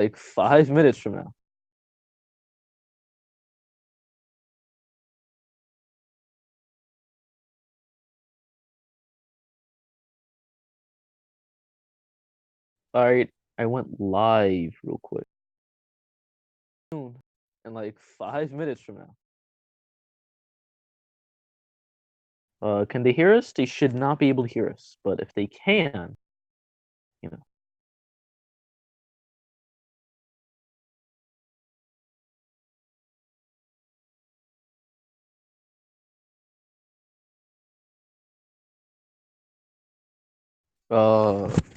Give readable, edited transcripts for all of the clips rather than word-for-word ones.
like 5 minutes from now. All right, I went live real quick. And like 5 minutes from now. Can they hear us? They should not be able to hear us, but if they can, you know.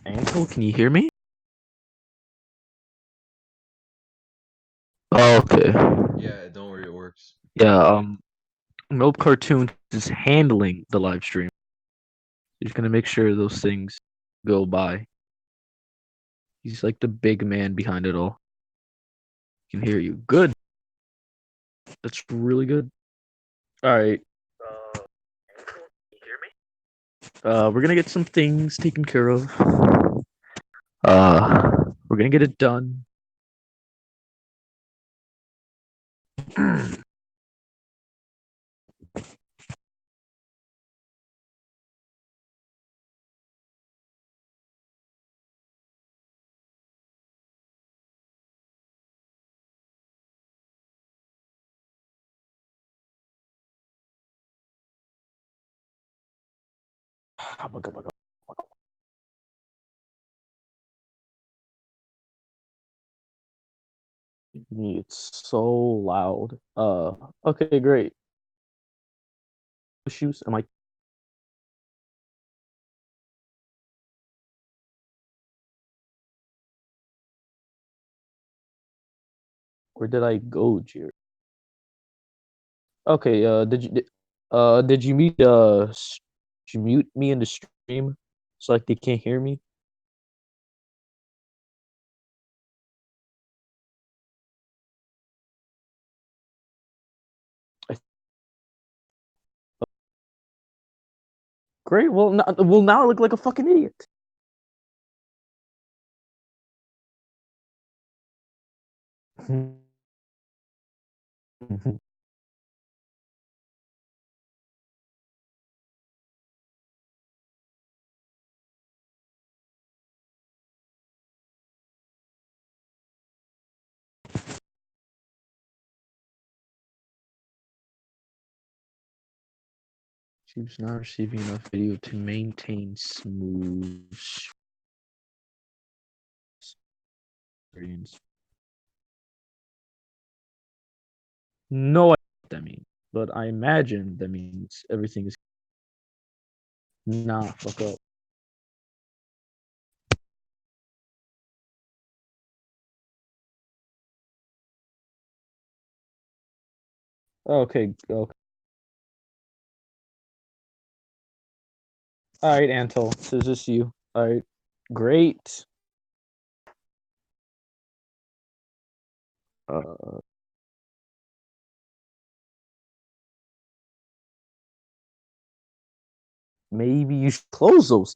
Ankle, can you hear me? Oh, okay. Yeah, don't worry, it works. Yeah, Nope Cartoon is handling the live stream. He's gonna make sure those things go by. He's like the big man behind it all. Can hear you. Good. That's really good. All right. Can you hear me? We're gonna get some things taken care of. We're gonna get it done. Oh my god, my god. It's so loud. Okay, great. Issues? Am I? Where did I go, Jerry? Okay. Did you mute? Did you mute me in the stream? So like they can't hear me. I, great. Now I look like a fucking idiot. She's not receiving enough video to maintain smooth screens. No, I what that means, but I imagine that means everything is nah. Fuck up. Okay. Okay. All right, Antel. So is this you? All right. Great. Uh, maybe you should close those.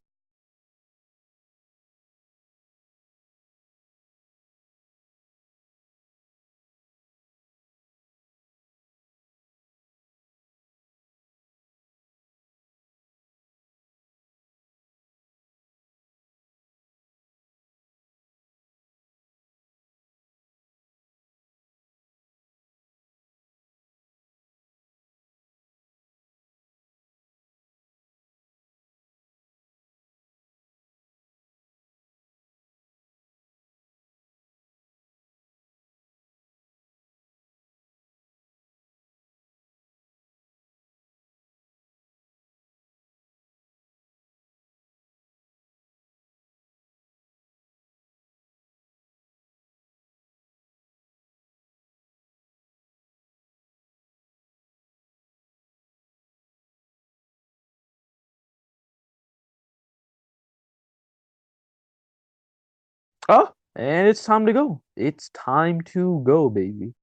Oh, and it's time to go. It's time to go, baby.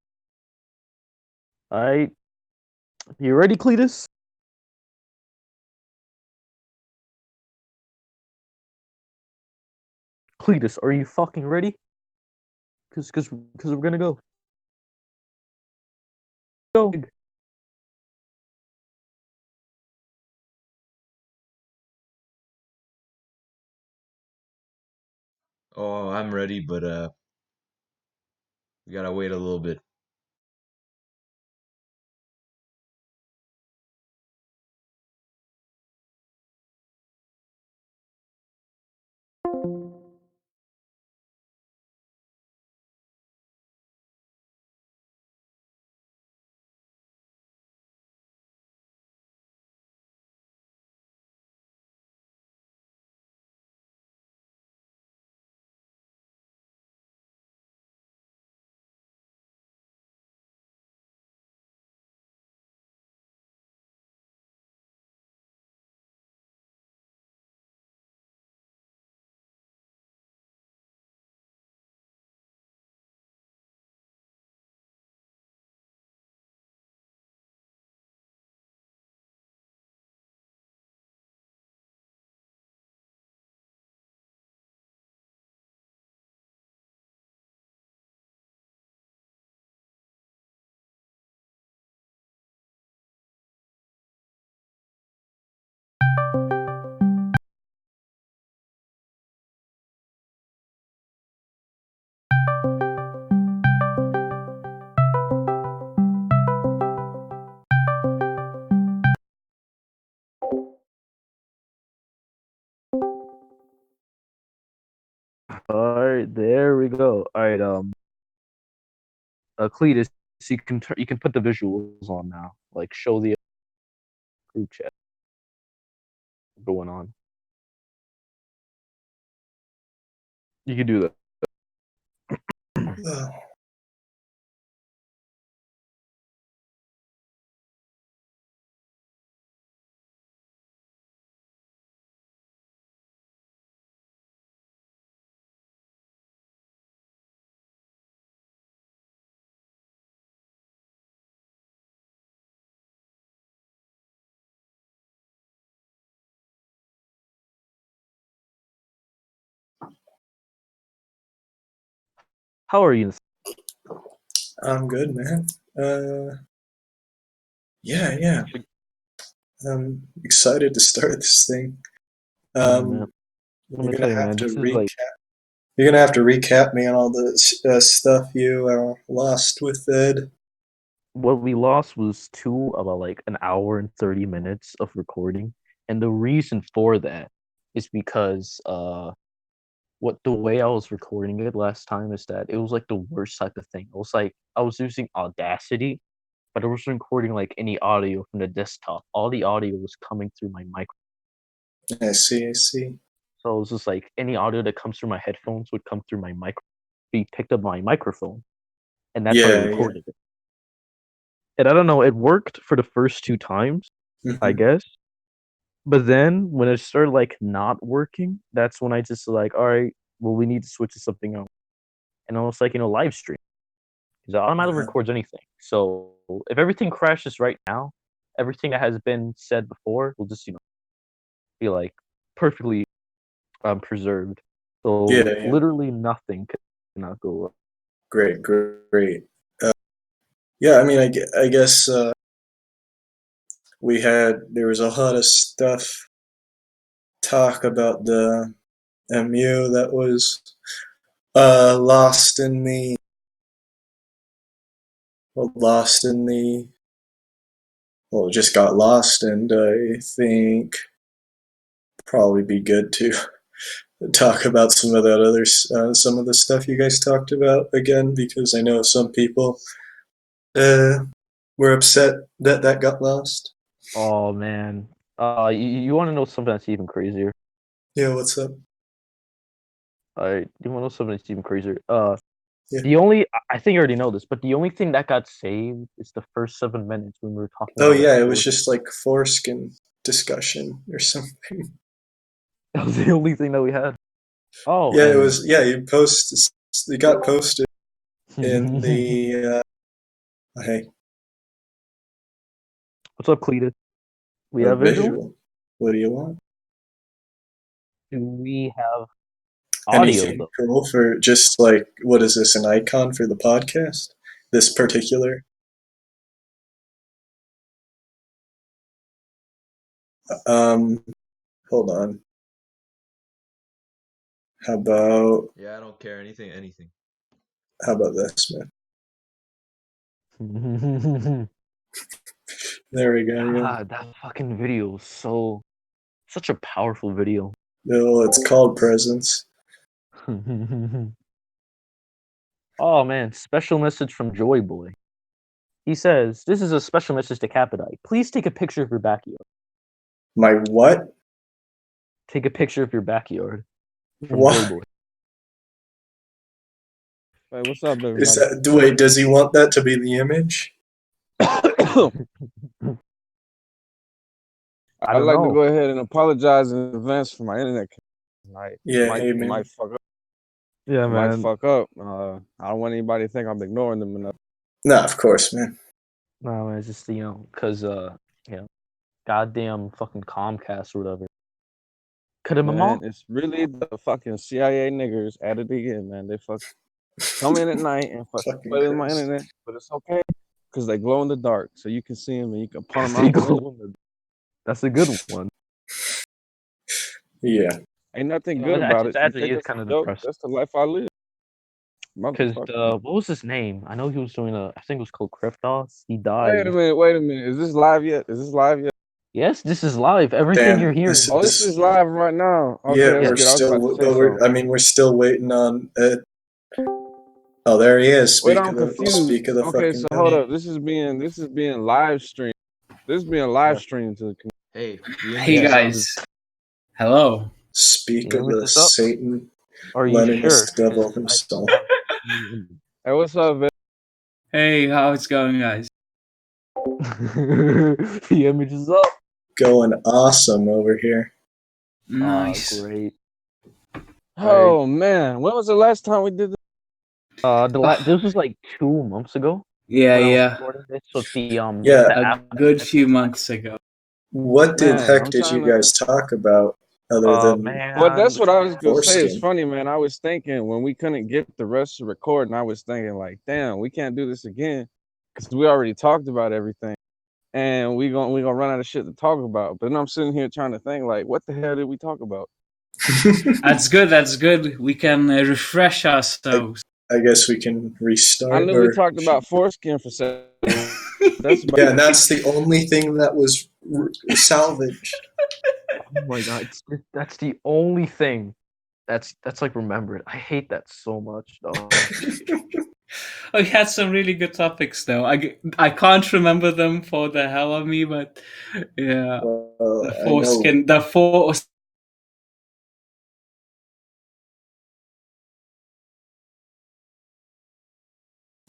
All right. You ready, Cletus? Cletus, are you fucking ready? Because we're gonna go. Go. Oh, I'm ready, but we gotta wait a little bit. All right, there we go. All right, Cletus, you can put the visuals on now. Like show the group chat going on. You can do that. Uh, How are you? I'm good, man. Yeah. I'm excited to start this thing. Oh man, let You're me gonna tell you, have man. to This is like recap. You're gonna have to recap me on all the stuff you lost with Ed. what we lost was two about like an hour and 30 minutes of recording, and the reason for that is because what the way I was recording it last time is that it was like the worst type of thing. It was like I was using Audacity, but I wasn't recording like any audio from the desktop. All the audio was coming through my mic. I see. I see. So it was just like any audio that comes through my headphones would come through my mic, be picked up my microphone, and that's how I Yeah. recorded it. And I don't know, it worked for the first two times, I Hmm. guess. But then when it started like not working, that's when I just like, all right, well, we need to switch to something else. And almost like, live stream. Because it automatically Uh-huh. records anything. So if everything crashes right now, everything that has been said before will just, be like perfectly preserved. Yeah. So Yeah. literally nothing cannot go wrong. Great. Great. Uh, yeah. I mean, I guess there was a lot of stuff talk about the MU that was lost in the lost in the well, it just got lost, and I think probably be good to talk about some of that some of the stuff you guys talked about again, because I know some people uh, were upset that that got lost. Oh man. You want to know something that's even crazier? Yeah, what's up? You want to know something that's even crazier? Yeah. The only I think you already know this, but the only thing that got saved is the first 7 minutes when we were talking Oh about like yeah, it was four. just like foreskin discussion or something. That was the only thing that we had. Oh, Yeah, it and was. Yeah, it got posted in the. Hey, what's up, Cletus? We a have visual. visual. What do you want? Do we have? audio Anything though. cool for just like, what is this, an icon for the podcast? This particular? Hold on. How about Yeah, I don't care anything. this, man? There we go. Yeah. God, that fucking video was such a powerful video. No, it's called Presence. Oh man, special message from Joy Boy. He says, "This is a special message to Kapadie. Please take a picture of your backyard. My what? Take a picture of your backyard." From Joy What Boy. Hey, what's up, everybody? is that? Wait, does he want that to be the image? I'd don't like to know. go ahead and apologize in advance for my internet. Might, Yeah, might, hey, man. might fuck up. Yeah, Might fuck up. I don't want anybody to think I'm ignoring them enough. Nah, of course, man. No, it's just because goddamn fucking Comcast or whatever. Cut him Man, off. it's really the fucking CIA niggers at it again, man. They fuck come in at night and fucking Fucking play with my Christ. internet, but it's okay because they glow in the dark, so you can see them and you can pull them out the window. That's a good one. Yeah. Ain't nothing You good know, about that it. actually You think is it's kind of a joke? depressing. That's the life I live. Because Motherfucker. what was his name? I know he was doing I think it was called Kryptos. He died. Wait a minute. Is this live yet? Yes, this is live. Everything Damn, you're hearing. This is live right now. Okay, yeah, that's we're good. I was still, about to say but something. we're still waiting on Ed. Oh, there he is. Wait, Speak I'm of the confused. Okay, fucking so devil. hold up. This is being live streamed. This is being live streamed to the Hey, the Hey image is up. guys. Hello. Speak The of image the is up? Satan, Are you sure? Leninist devil 'Cause I himself. have the image. Hey, what's up, Vic? Hey, how's it going, guys? The image is up. Going awesome over here. Nice. Great. Oh man, when was the last time we did this? This was like 2 months ago. Yeah, when I was yeah. recording this. So it's the Yeah. the A app. good few months ago. What the Man, heck I'm did you trying to- guys talk about other than Man. Well, that's what I was gonna say. It's foreskin? funny, man. I was thinking when we couldn't get the rest to record, and I was thinking like, damn, we can't do this again because we already talked about everything, and we gonna run out of shit to talk about. But then I'm sitting here trying to think like, what the hell did we talk about? That's good. We can refresh ourselves. I guess we can restart. I knew we talked about foreskin for seconds. That's about Yeah, and that's the only thing that was salvaged. Oh my god, that's the only thing that's like remembered. I hate that so much, dog. We had some really good topics, though. I can't remember them for the hell of me, but yeah, Well, the I know foreskin, the force.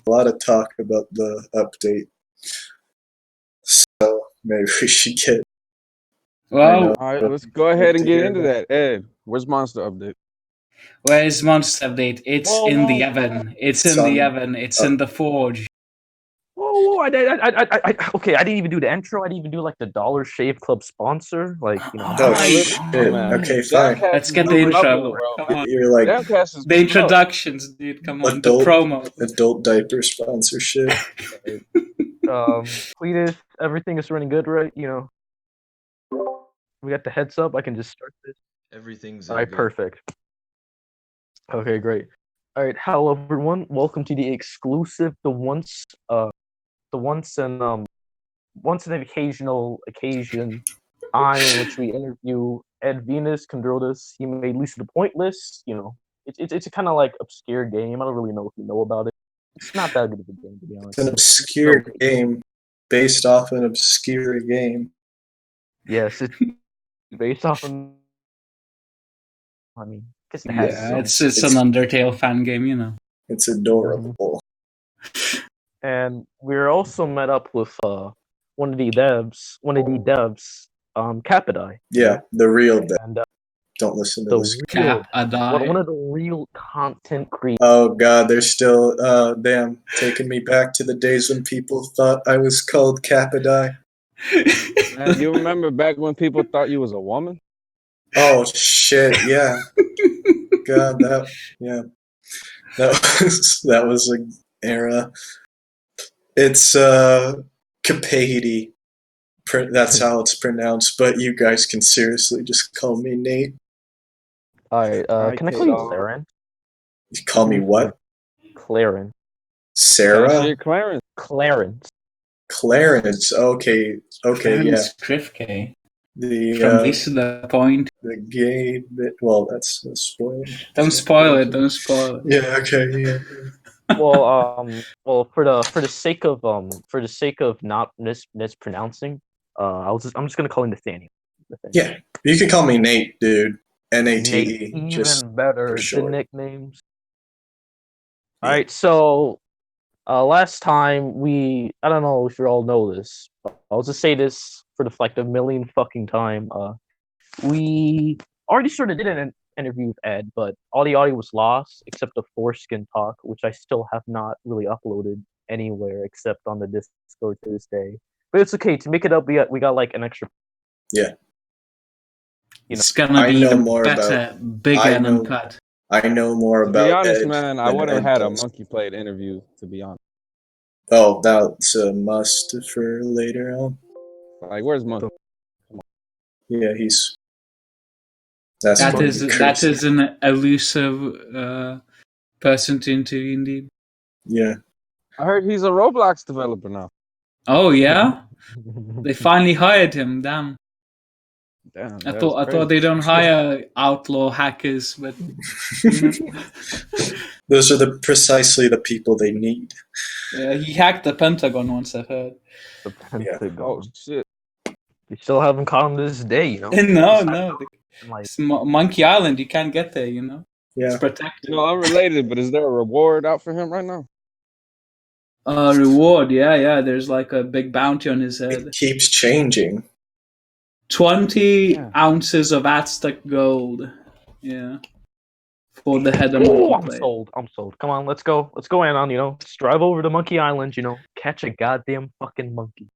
a lot of talk about the update, so maybe we should get. Well, all right. Let's go ahead and get into that. Ed, where's Monster Update? where is Monster Update? It's Whoa, in the whoa. oven. It's It's in the on- oven. It's in the forge. Whoa! Okay, I didn't even do the intro. I didn't even do like the Dollar Shave Club sponsor. Like, you know. Oh Nice. shit! Man. Okay, fine. Damcast Let's is get the moving up in intro. world, Come man. on. You're like Damcast is The moving up. introductions, dude. Come on. Adult- The promo. adult diaper sponsorship. Cletus, everything is running good, right? You know, we got the heads up. I can just start this. Everything's All right, good. perfect. Okay, great. All right, hello everyone. Welcome to the exclusive, the once an occasional occasion time in which we interview Edvinas, Kandrotas. He made Lisa the Pointless. You know, it's a kind of like obscure game. I don't really know if you know about it. It's not that good of a game, to be honest. It's an obscure So- game based off an obscure game. Yes, it's based off of. I mean, because it has Yeah, some. it's an Undertale fan game, you know. It's adorable. And we're also met up with one of the devs, Kapadie. Yeah, the real dev. And Don't listen to the this. real, Kapadie. one of the real content creators. Oh god, they're still damn taking me back to the days when people thought I was called Kapadie. Man, you remember back when people thought you was a woman? Oh shit, yeah. God, that was an era. It's Kapadie. That's how it's pronounced, but you guys can seriously just call me Nate. Alright, can I call you dog. Clarence? You call me what? Clarence. Sarah? Shit, Clarence. Clarence. Clarence. Okay, yeah. Clarence Krifke. The From Lisa the Point. the gay bit. Well, that's a spoiler. Don't spoil it. Don't spoil it. Yeah. Okay. Yeah. Well, for the sake of not mispronouncing, I'm just gonna call him Nathaniel. Yeah. You can call me Nate, dude. Nate, Nate. Just even better for than short. nicknames. Yeah. All right, so last time I don't know if you all know this, but I'll just say this for the like the millionth fucking time. We already sort of did an interview with Ed, but all the audio was lost except the foreskin talk, which I still have not really uploaded anywhere except on the Discord to this day. But it's okay. To make it up, we got like an extra. Yeah. It's gonna I be know even more better, about. bigger I and know. uncut. I know more To about be honest, Ed man, I than would have Ed had a does. monkey plate interview. To be honest, Oh, that's a must for later on. like, where's monkey? Yeah, that's That pretty is crazy. an elusive person to interview indeed. Yeah. I heard he's a Roblox developer now. Oh yeah, they finally hired him. Damn. Damn, I that's thought crazy. they don't hire outlaw hackers, but you know. Those are precisely the people they need. Yeah, he hacked the Pentagon once. I've heard. The Yeah. Pentagon. Oh shit! We still haven't caught him to this day, you know. No. Like, It's Monkey Island. You can't get there. You know, it's Yeah. protected. You know, unrelated, but is there a reward out for him right now? Reward. Yeah. There's like a big bounty on his head. It keeps changing. 20 Yeah. ounces of Aztec gold. Yeah. For the head of oh, monkey I'm plate. sold. I'm sold. Come on, let's go. Let's go in on, let's drive over to Monkey Island, catch a goddamn fucking monkey.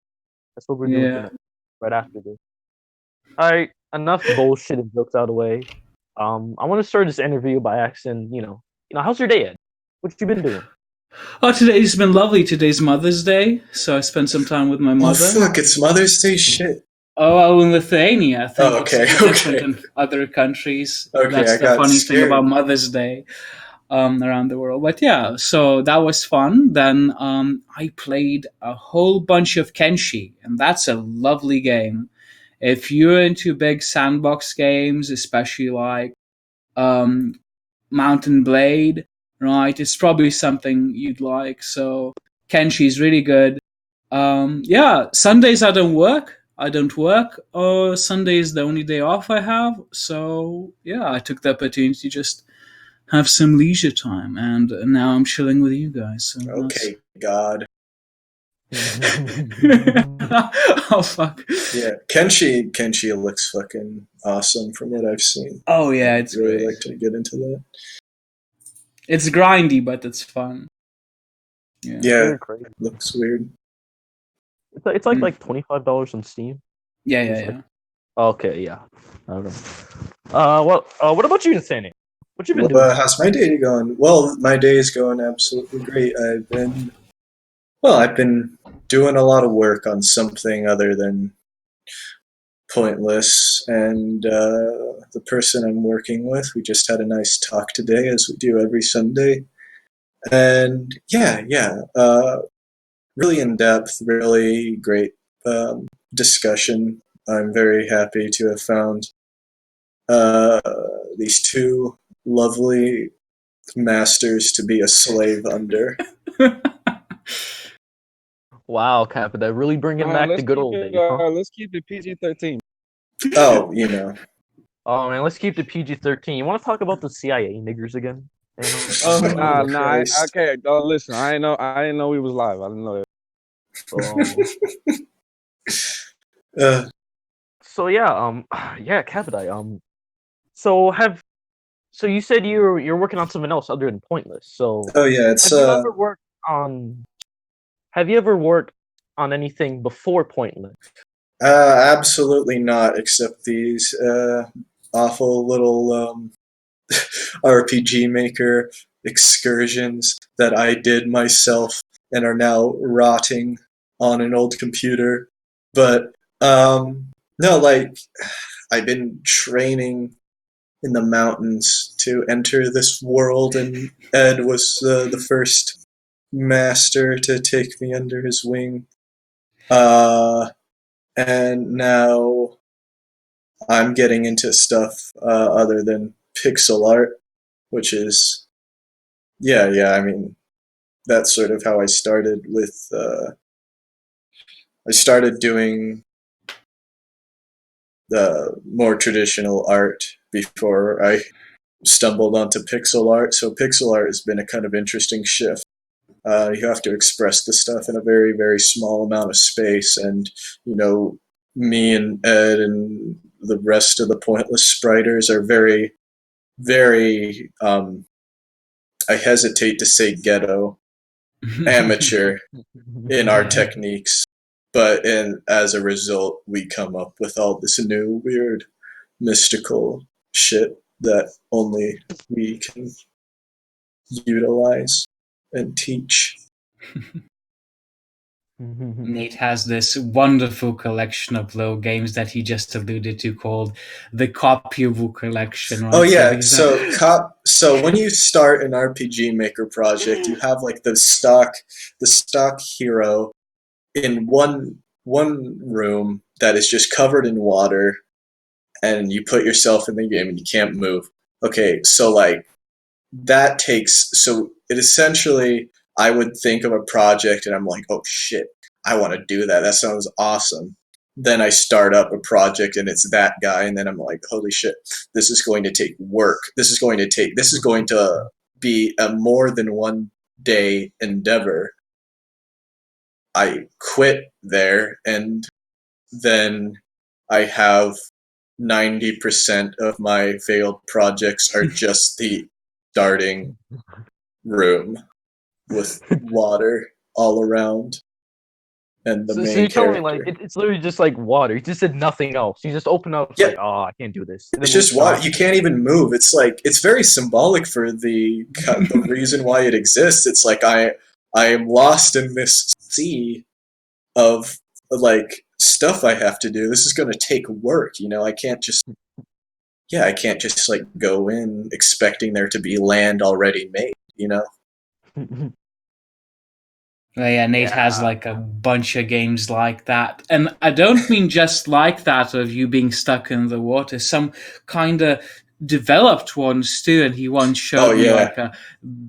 That's what we're doing Yeah. tonight. Right after this. Alright, enough bullshit and jokes out of the way. I want to start this interview by asking, how's your day, Ed? What you been doing? Oh, today's been lovely. Today's Mother's Day, so I spent some time with my Oh mother. fuck! It's Mother's Day. Shit. Oh, in Lithuania, I think Oh, okay, it's different okay. in other countries. Okay, That's I the got funny thing scared. about Mother's Day around the world. But yeah, so that was fun. Then I played a whole bunch of Kenshi, and that's a lovely game. If you're into big sandbox games, especially like Mountain Blade, right, it's probably something you'd like. So Kenshi is really good. Yeah, Sundays I don't work. Sunday is the only day off I have. So yeah, I took the opportunity to just have some leisure time, and now I'm chilling with you guys. So Okay, God. Oh fuck. Yeah, Kenshi looks fucking awesome from what I've seen. Oh yeah, I'd it's really great. like to get into that. It's grindy, but it's fun. Yeah, Very crazy. looks weird. It's like $25 on Steam. Yeah. Okay, yeah. I don't know. What about you, Nathaniel? What you been doing? How's my day going? Well, my day is going absolutely great. I've been doing a lot of work on something other than pointless, and the person I'm working with, we just had a nice talk today, as we do every Sunday, and really in depth, really great discussion. I'm very happy to have found these two lovely masters to be a slave under. Wow, Capita, really bringing back the good old days, huh? Let's keep it PG-13. Oh, Oh man, let's keep the PG-13. You want to talk about the CIA niggers again? Oh, Nah. Christ. Okay, listen. I didn't know we was live. I didn't know that. So yeah, Capita. So you said you're working on something else other than Pointless. So Oh yeah, it's have you ever worked on anything before Pointless? absolutely not, except these awful little RPG Maker excursions that I did myself and are now rotting on an old computer. But no, like I've been training in the mountains to enter this world, and Ed was the first master to take me under his wing. And now I'm getting into stuff other than pixel art, which is, yeah, I mean, that's sort of how I started with, I started doing the more traditional art before I stumbled onto pixel art. So pixel art has been a kind of interesting shift. You have to express the stuff in a very, very small amount of space. And, you know, me and Ed and the rest of the Pointless Spriters are very, very, I hesitate to say ghetto, amateur in our techniques. But as a result, we come up with all this new, weird, mystical shit that only we can utilize and teach. Nate has this wonderful collection of little games that he just alluded to called the Copyable Collection. Right? Oh yeah, so when you start an RPG Maker project, you have like the stock hero in one room that is just covered in water, and you put yourself in the game and you can't move. Okay, so like that takes, so it essentially, I would think of a project and I'm like, oh shit, I want to do that. That sounds awesome. Then I start up a project and it's that guy, and then I'm like, holy shit, this is going to take work. This is going to be a more than one day endeavor. I quit there, and then I have 90% of my failed projects are just the starting room with water all around and the So main you're telling me character. like it's literally just like water. You just said nothing else. You just open up Yeah. like, oh, I can't do this. And It's then just we'll water. stop. You can't even move. It's like, it's very symbolic for the reason why it exists. It's like I am lost in this sea of like stuff I have to do. This is going to take work, you know. I can't just like go in expecting there to be land already made, you know. Well, yeah, Nate has like a bunch of games like that. And I don't mean just like that of you being stuck in the water, some kind of developed ones too. And he once showed me like a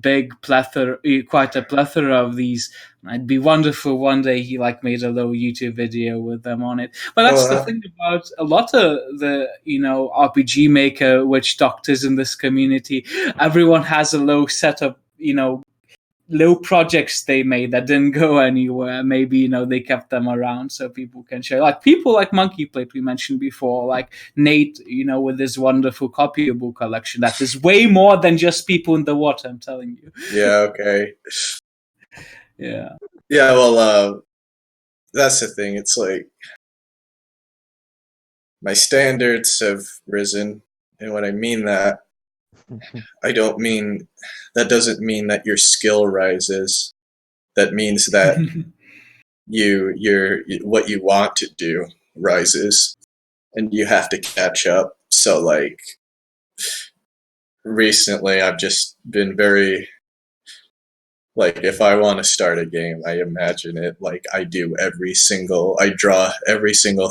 big plethora, quite a plethora of these. It'd be wonderful one day he like made a little YouTube video with them on it. But that's the thing about a lot of the, you know, RPG Maker witch doctors in this community. Everyone has a low setup, you know, little projects they made that didn't go anywhere. Maybe, you know, they kept them around so people can share. Like people like Monkey Plate we mentioned before, like Nate, you know, with his wonderful copyable collection that is way more than just people in the water, I'm telling you. Yeah, okay. Yeah. Yeah, well, that's the thing. It's like my standards have risen, and when I mean that, I don't mean, that doesn't mean that your skill rises. That means that your what you want to do rises, and you have to catch up. So like recently I've just been very, like, if I want to start a game, I imagine it like I draw every single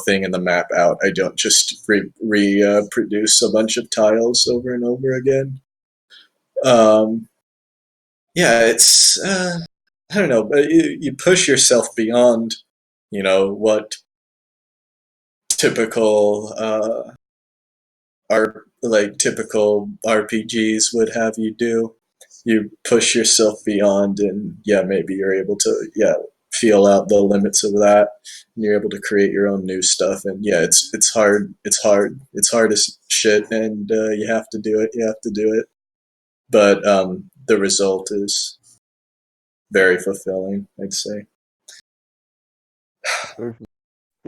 thing in the map out. I don't just reproduce a bunch of tiles over and over again. Yeah, it's I don't know, but you push yourself beyond, you know, what typical typical RPGs would have you do. You push yourself beyond, and yeah, maybe you're able to feel out the limits of that, and you're able to create your own new stuff. And yeah, it's hard as shit, and you have to do it. But the result is very fulfilling, I'd say.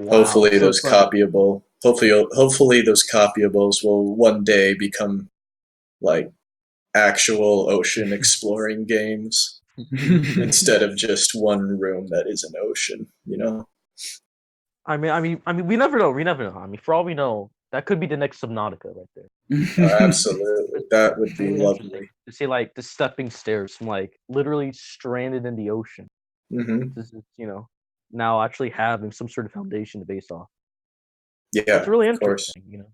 Hopefully those copyables will one day become like actual ocean exploring games instead of just one room that is an ocean, you know? We never know. We never know. I mean, for all we know, that could be the next Subnautica right there. Absolutely. That would It's be really interesting lovely. to see like the stepping stairs from like literally stranded in the ocean. Hmm. This is, now actually having some sort of foundation to base off. Yeah, It's really of course. interesting,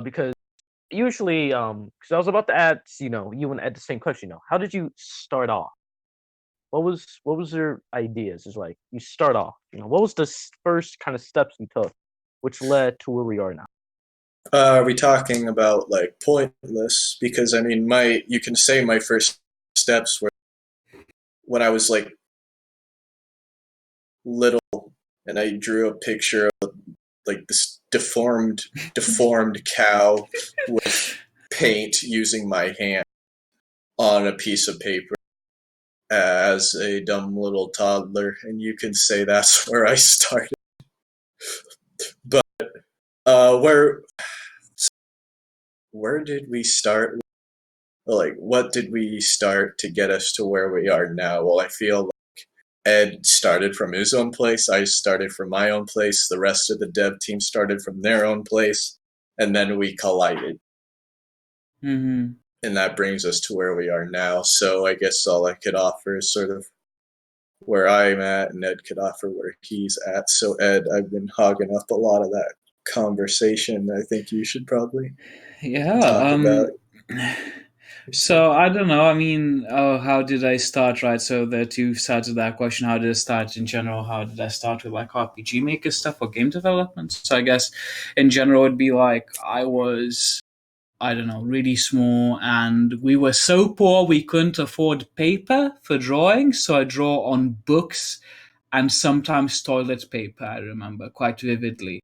because usually, because I was about to ask, you and Ed the same question, how did you start off? What was your ideas? Is like you start off, what was the first kind of steps you took, which led to where we are now? Are we talking about like pointless? Because I mean, you can say my first steps were when I was like little, and I drew a picture of like this deformed cow with paint using my hand on a piece of paper as a dumb little toddler, and you can say that's where I started. But uh, where where did we start? Like, what did we start to get us to where we are now? Well, I feel like Ed started from his own place. I started from my own place. The rest of the dev team started from their own place, and then we collided. Hmm. And that brings us to where we are now. So I guess all I could offer is sort of where I'm at, and Ed could offer where he's at. So Ed, I've been hogging up a lot of that conversation. I think you should probably Yeah. talk about So yourself. I don't know. I mean, how did I start? Right. So there are two sides of that question. How did I start in general? How did I start with like RPG maker stuff or game development? So I guess in general it'd be like I was, I don't know, really small, and we were so poor we couldn't afford paper for drawing. So I draw on books and sometimes toilet paper. I remember quite vividly,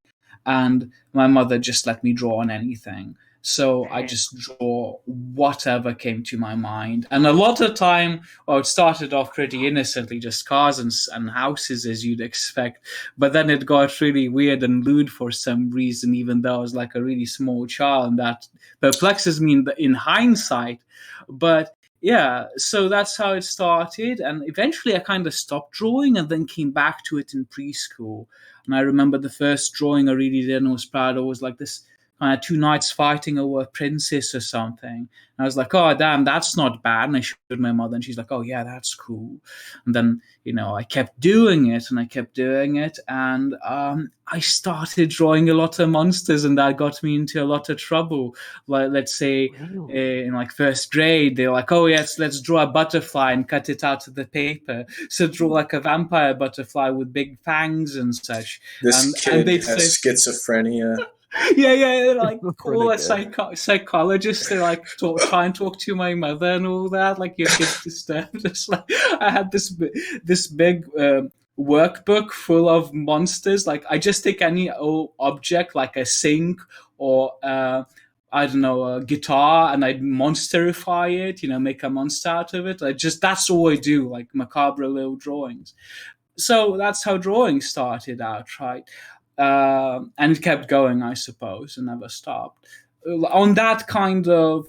and my mother just let me draw on anything. So I Damn. just draw whatever came to my mind, and a lot of time, well, it started off pretty innocently, just cars and houses as you'd expect. But then it got really weird and lewd for some reason, even though I was like a really small child, and that perplexes me in hindsight. But yeah, so that's how it started. And eventually I kind of stopped drawing and then came back to it in preschool. And I remember the first drawing I really did and was proud of was like this kind of two knights fighting over a princess or something. And I was like, oh, damn, that's not bad. And I showed my mother and she's like, oh, yeah, that's cool. And then, I kept doing it and I kept doing it. And I started drawing a lot of monsters, and that got me into a lot of trouble. Like, let's say, Really? in like first grade, they're like, oh yes, let's draw a butterfly and cut it out of the paper. So draw like a vampire butterfly with big fangs and such. This And kid they'd has say, schizophrenia. yeah, like all the Schizophrenic Ed. psychologists, they like try and talk to my mother and all that. Like your kid's disturbed. It's like I had this big workbook full of monsters. Like I just take any old object like a sink or I don't know, a guitar, and I'd monsterify it, make a monster out of it. That's all I do, like macabre little drawings. So that's how drawing started out, right? And it kept going, I suppose, and never stopped. On that kind of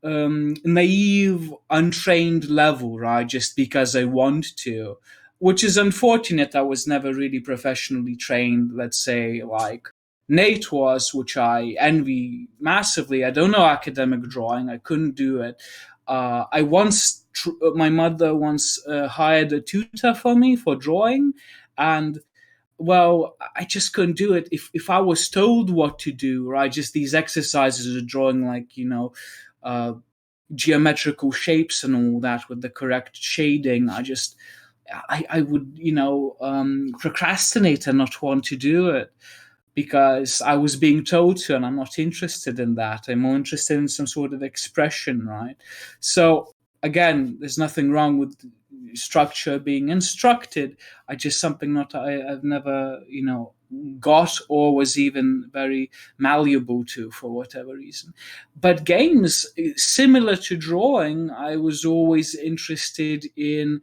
naive, untrained level, right? Just because I want to, which is unfortunate. I was never really professionally trained, let's say, like Nate was, which I envy massively. I don't know academic drawing, I couldn't do it. My mother once hired a tutor for me for drawing, and well, I just couldn't do it. If I was told what to do, right, just these exercises of drawing, like uh, geometrical shapes and all that with the correct shading, I would procrastinate and not want to do it because I was being told to, and I'm not interested in that. I'm more interested in some sort of expression, right? So again, there's nothing wrong with structure being instructed. I've never, got or was even very malleable to for whatever reason. But games, similar to drawing, I was always interested in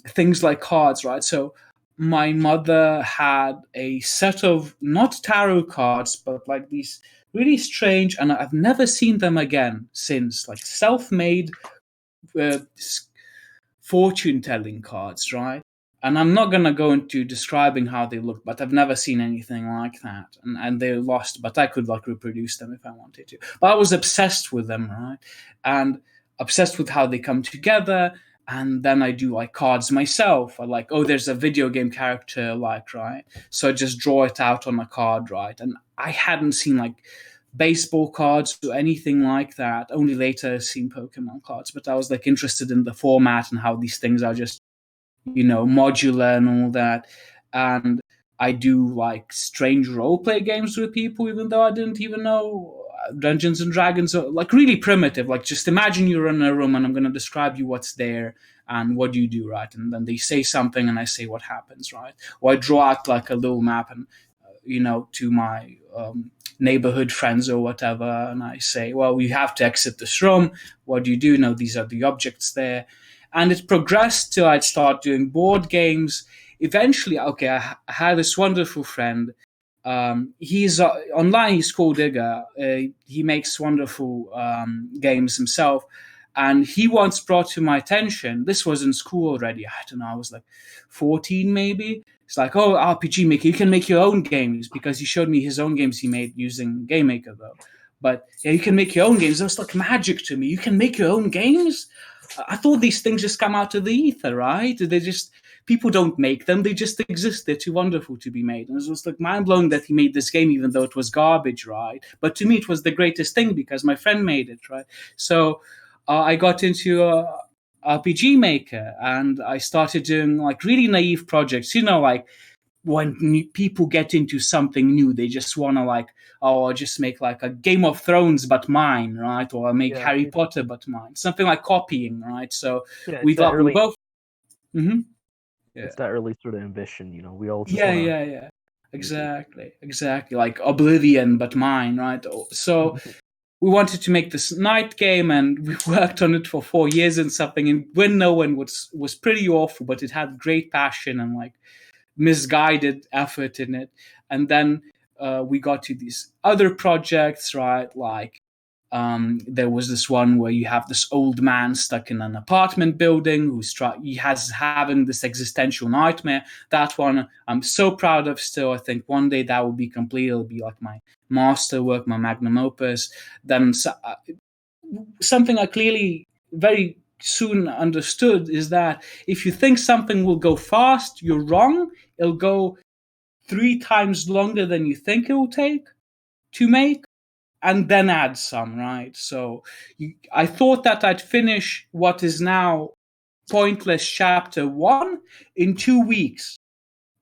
things like cards, right? So my mother had a set of not tarot cards, but like these really strange, and I've never seen them again since. Like self-made uh, fortune-telling cards, right? And I'm not gonna go into describing how they look, but I've never seen anything like that. And they're lost, but I could like reproduce them if I wanted to. But I was obsessed with them, right? And obsessed with how they come together. And then I do like cards myself. I like, oh, there's a video game character, like, right? So I just draw it out on a card, right? And I hadn't seen like baseball cards or anything like that. Only later I've seen Pokemon cards, but I was like interested in the format and how these things are just, modular and all that. And I do like strange roleplay games with people, even though I didn't even know Dungeons and Dragons are like really primitive. Like just imagine you're in a room and I'm going to describe you what's there and what do you do, right? And then they say something and I say what happens, right? Or I draw out like a little map and to my neighborhood friends or whatever, and I say, well, you have to exit this room. What do you do? No, these are the objects there. And it progressed till I'd start doing board games. Eventually, okay, I had this wonderful friend. He's online, he's called Digger. He makes wonderful games himself. And he once brought to my attention, this was in school already, I don't know, I was like 14 maybe. It's like, oh, RPG Maker, you can make your own games, because he showed me his own games he made using Game Maker, though. But yeah, you can make your own games. It was like magic to me. You can make your own games? I thought these things just come out of the ether, right? People don't make them. They just exist. They're too wonderful to be made. And it was like mind-blowing that he made this game, even though it was garbage, right? But to me, it was the greatest thing because my friend made it, right? So I got into RPG Maker and I started doing like really naive projects, like when people get into something new, they just want to like, oh, I'll just make like a Game of Thrones but mine, right? Or I'll make Harry Potter but mine. Something like copying, right? So we both. Mm-hmm. Yeah. It's that early sort of ambition, we all just yeah. Exactly. Like Oblivion but mine, right? So we wanted to make this night game, and we worked on it for 4 years and something. And Win No Win was pretty awful, but it had great passion and like misguided effort in it. And then we got to these other projects, right? Like there was this one where you have this old man stuck in an apartment building he has having this existential nightmare. That one I'm so proud of still. I think one day that will be complete. It'll be like my masterwork, my magnum opus. Then something I clearly very soon understood is that if you think something will go fast, you're wrong. It'll go 3 times longer than you think it will take to make, and then add some, right? So I thought that I'd finish what is now Pointless Chapter 1 in 2 weeks.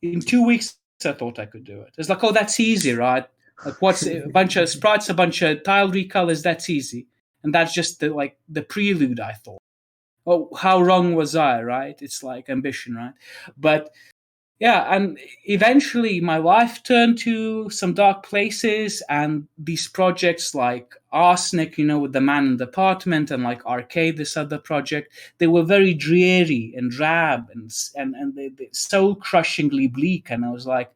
In 2 weeks, I thought I could do it. It's like, oh, that's easy, right? Like, what's a bunch of sprites, a bunch of tile recolors, that's easy. And that's just the prelude, I thought. Oh, how wrong was I, right? It's like ambition, right? But yeah, and eventually my life turned to some dark places, and these projects like Arsenic, with the man in the apartment, and like Arcade, this other project, they were very dreary and drab and they soul-crushingly bleak. And I was like,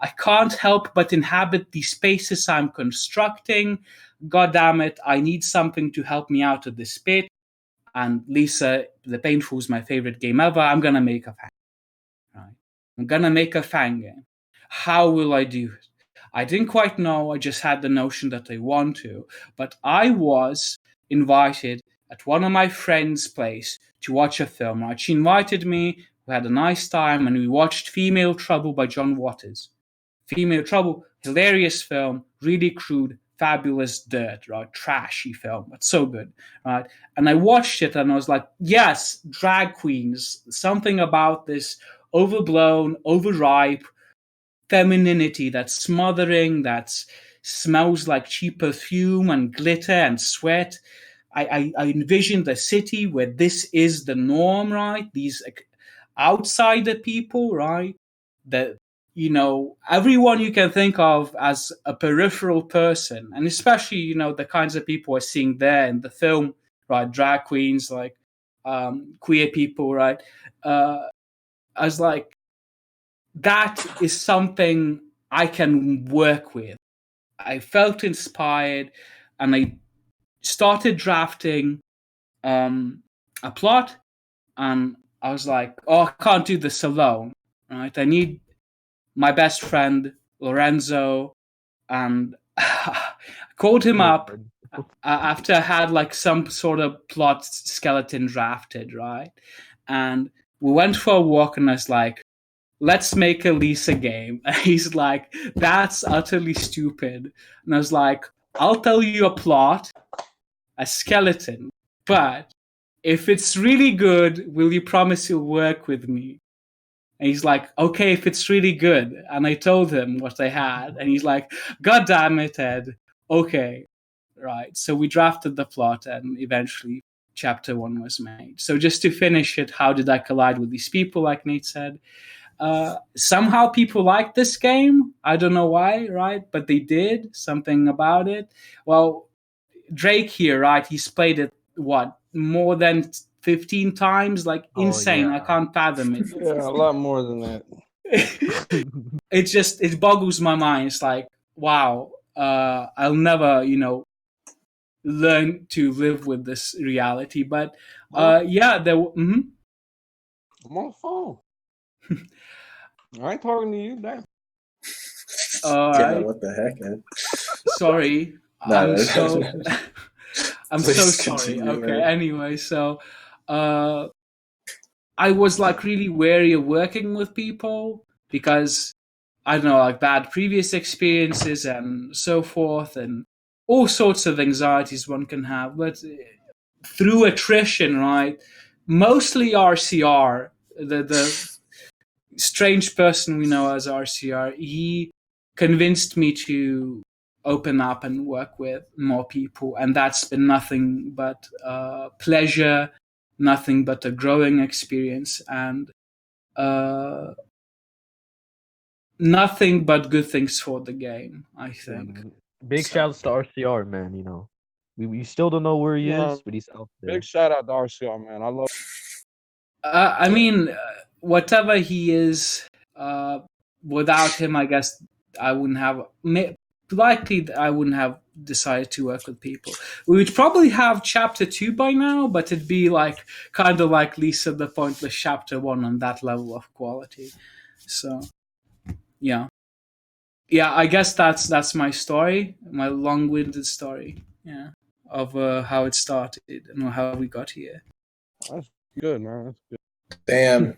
I can't help but inhabit these spaces I'm constructing. God damn it, I need something to help me out of this pit. And Lisa, The Painful is my favorite game ever. I'm going to make a fan. Right? I'm going to make a fan game. How will I do it? I didn't quite know. I just had the notion that I want to. But I was invited at one of my friends' place to watch a film. Right? She invited me. We had a nice time, and we watched Female Trouble by John Waters. Female Trouble, hilarious film, really crude, fabulous dirt, right? Trashy film, but so good, right? And I watched it and I was like, yes, drag queens, something about this overblown, overripe femininity that's smothering, that smells like cheap perfume and glitter and sweat. I envisioned a city where this is the norm, right? These outsider people, right? That everyone you can think of as a peripheral person, and especially the kinds of people we're seeing there in the film, right? Drag queens, like queer people, right? I was like, that is something I can work with. I felt inspired, and I started drafting a plot, and I was like, oh, I can't do this alone, right? I need my best friend Lorenzo, and I called him up after I had like some sort of plot skeleton drafted, right? And we went for a walk, and I was like, let's make a Lisa game. And he's like, that's utterly stupid. And I was like, I'll tell you a plot, a skeleton, but if it's really good, will you promise you'll work with me? And he's like, okay, if it's really good. And I told him what I had, and he's like, God damn it, Ed. Okay, right. So we drafted the plot, and eventually chapter 1 was made. So just to finish it, how did I collide with these people, like Nate said? Somehow people like this game. I don't know why, right? But they did something about it. Well, Drake here, right? He's played it, what, more than 15 times? Like, insane. yeah. I can't fathom it. Yeah, a lot more than that. It boggles my mind. It's like, wow, I'll never, learn to live with this reality. But yeah, I'm on the phone. I ain't talking to you, damn. all Yeah, right. what the heck, Ed? Sorry. No, I'm so Please sorry. continue, Okay. man. Anyway, so I was like really wary of working with people because I don't know, like bad previous experiences and so forth, and all sorts of anxieties one can have. But through attrition, right? Mostly RCR, the strange person we know as RCR, he convinced me to open up and work with more people, and that's been nothing but pleasure, nothing but a growing experience, and nothing but good things for the game, I Yeah, think. man. Big So, shouts to RCR, man. We still don't know where he No, is, but he's out there. big shout out to RCR, man. I love. I mean, whatever he is, without him, I guess I wouldn't have. Likely, I wouldn't have decided to work with people. We would probably have chapter 2 by now, but it'd be like kind of like Lisa, the pointless chapter 1 on that level of quality. So, yeah. I guess that's my story, my long-winded story, of how it started and how we got here. That's good, man. That's good. Damn.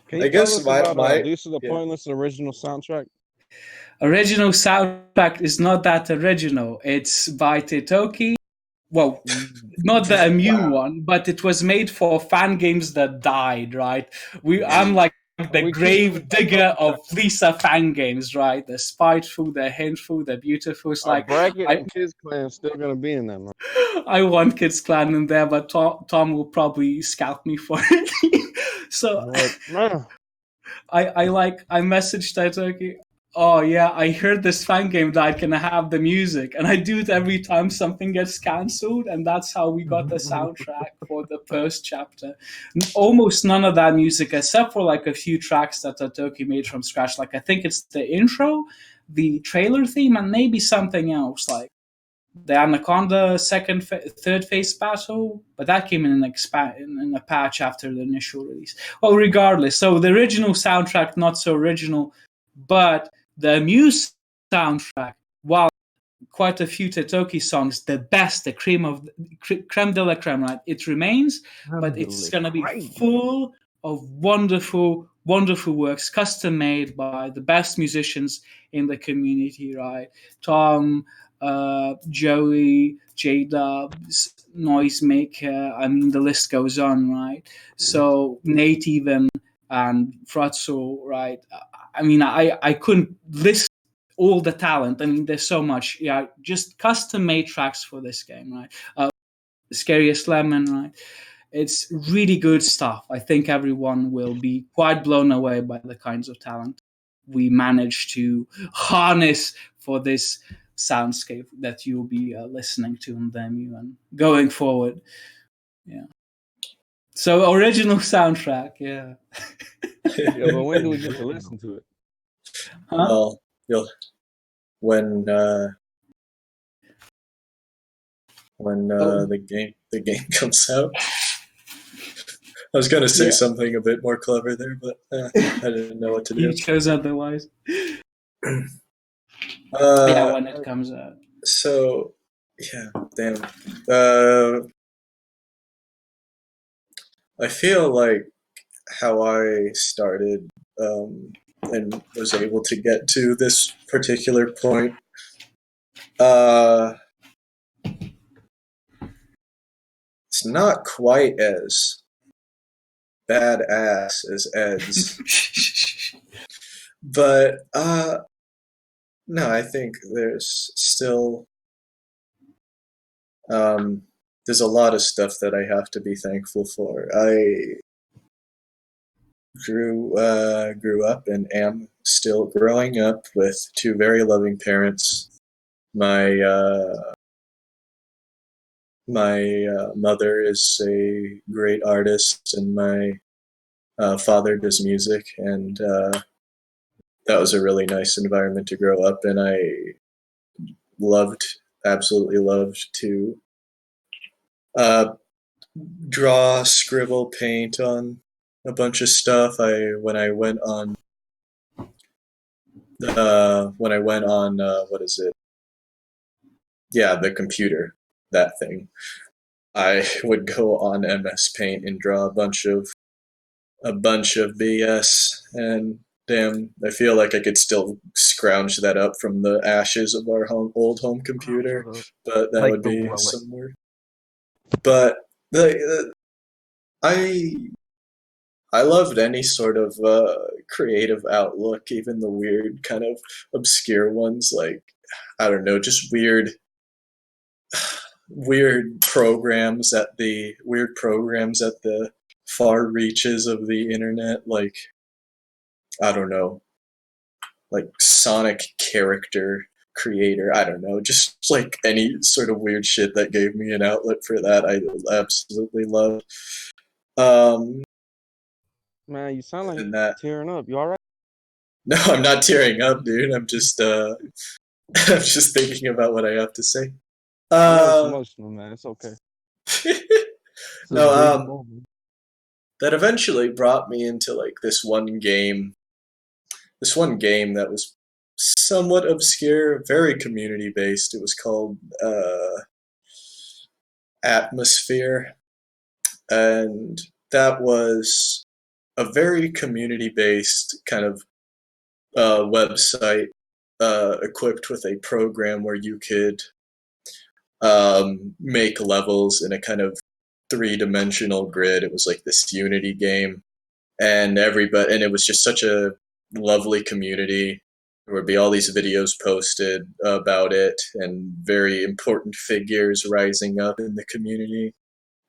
Can you I tell guess us about my Lisa the Pointless original soundtrack? Original soundtrack is not that original. It's by Tetoki. Well, not the Amu one, but it was made for fan games that died, right? I'm like the grave digger of Lisa fan games, right? The spiteful, the hateful, the beautiful. It's like Bracket and Kids Clan is still gonna be in there, man. I want Kids Clan in there, but Tom will probably scalp me for it. So Man, I messaged Taitoki. Oh yeah, I heard this fan game died. Can I have the music? And I do it every time something gets cancelled, and that's how we got the soundtrack for the first chapter. Almost none of that music, except for like a few tracks that Taitoki made from scratch. Like I think it's the intro, the trailer theme, and maybe something else like the Anaconda third phase battle, but that came in in a patch after the initial release. Well, regardless, so the original soundtrack not so original, but the Muse soundtrack, while quite a few Tetoki songs, the best, the creme de la creme, right? It remains, but it's gonna be full of wonderful, wonderful works, custom made by the best musicians in the community, right? Tom, Joey, J-Dubs, Noisemaker, I mean, the list goes on, right? So Nate even, and Fratzo, right? I mean, I couldn't list all the talent. I mean, there's so much. Yeah, just custom-made tracks for this game, right? Scariest Lemon, right? It's really good stuff. I think everyone will be quite blown away by the kinds of talent we managed to harness for this soundscape that you'll be listening to in the MU and going forward. Yeah. So original soundtrack, yeah. yeah, but when do we get to listen to it? Huh? Well, you'll when Oh. the game comes out. I was gonna say Yeah. something a bit more clever there, but I didn't know what to do. You chose otherwise. Yeah, Uh, when it comes out. so yeah, damn. I feel like how I started and was able to get to this particular point. It's not quite as badass as Ed's, but no, I think there's a lot of stuff that I have to be thankful for. I grew up and am still growing up with two very loving parents. My mother is a great artist, and my father does music, and that was a really nice environment to grow up in. I loved, absolutely loved to uh, draw, scribble, paint on a bunch of stuff. When I went on what is it? Yeah, the computer, that thing. I would go on MS Paint and draw a bunch of BS, and damn, I feel like I could still scrounge that up from the ashes of our old home computer, but that Like would the be relic. somewhere. But I I loved any sort of creative outlook, even the weird kind of obscure ones, like I don't know, just weird programs at the far reaches of the internet, like I don't know, like Sonic character creator. I don't know, just like any sort of weird shit that gave me an outlet for that. I absolutely loved. Um, Man, you sound like and you're that. tearing up. You all right? No, I'm not tearing up, dude. I'm just I'm just thinking about what I have to say. I know it's Uh, emotional, man. It's okay. It's a no, big moment. that eventually brought me into like this one game that was somewhat obscure, very community based. It was called Atmosphere, and that was a very community based kind of website equipped with a program where you could make levels in a kind of three-dimensional grid. It was like this Unity game, and it was just such a lovely community. There would be all these videos posted about it, and very important figures rising up in the community.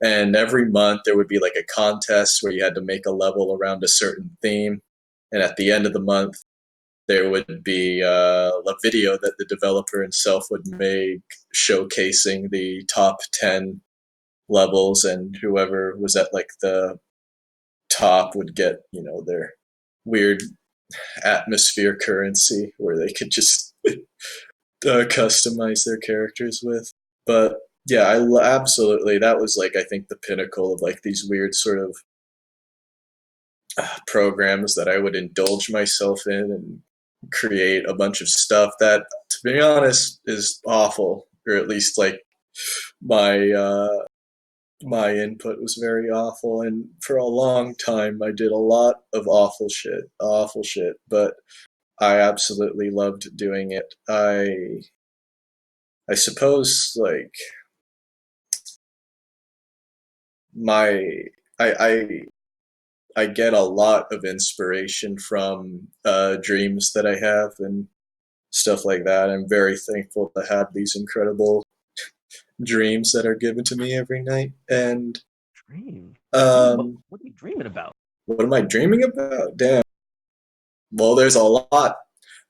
And every month there would be like a contest where you had to make a level around a certain theme, and at the end of the month there would be a video that the developer himself would make showcasing the top 10 levels, and whoever was at like the top would get, their weird atmosphere currency where they could just customize their characters with. But yeah, absolutely, that was like, I think, the pinnacle of like these weird sort of programs that I would indulge myself in and create a bunch of stuff that, to be honest, is awful, or at least like my my input was very awful, and for a long time I did a lot of awful shit, but I absolutely loved doing it. I suppose like my I I get a lot of inspiration from dreams that I have and stuff like that. I'm very thankful to have these incredible dreams that are given to me every night. And Dream. um, What are you dreaming about? what am I dreaming about? Damn. Well, there's a lot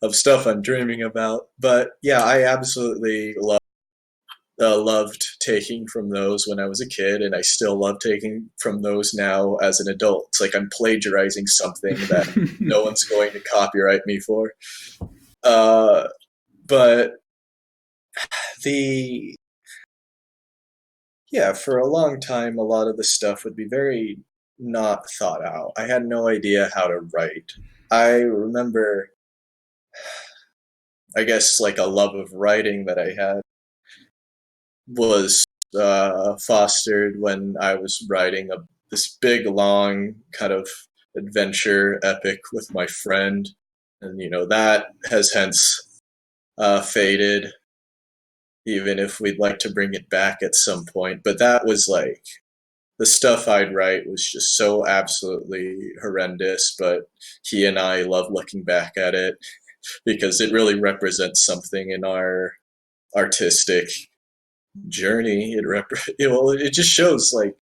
of stuff I'm dreaming about, but yeah, I absolutely loved taking from those when I was a kid, and I still love taking from those now as an adult. It's like I'm plagiarizing something that no one's going to copyright me for. But the yeah, for a long time, a lot of the stuff would be very not thought out. I had no idea how to write. I remember, I guess, like a love of writing that I had was fostered when I was writing this big, long kind of adventure epic with my friend, and that has hence faded. Even if we'd like to bring it back at some point, but that was like the stuff I'd write was just so absolutely horrendous. But he and I love looking back at it because it really represents something in our artistic journey. It just shows like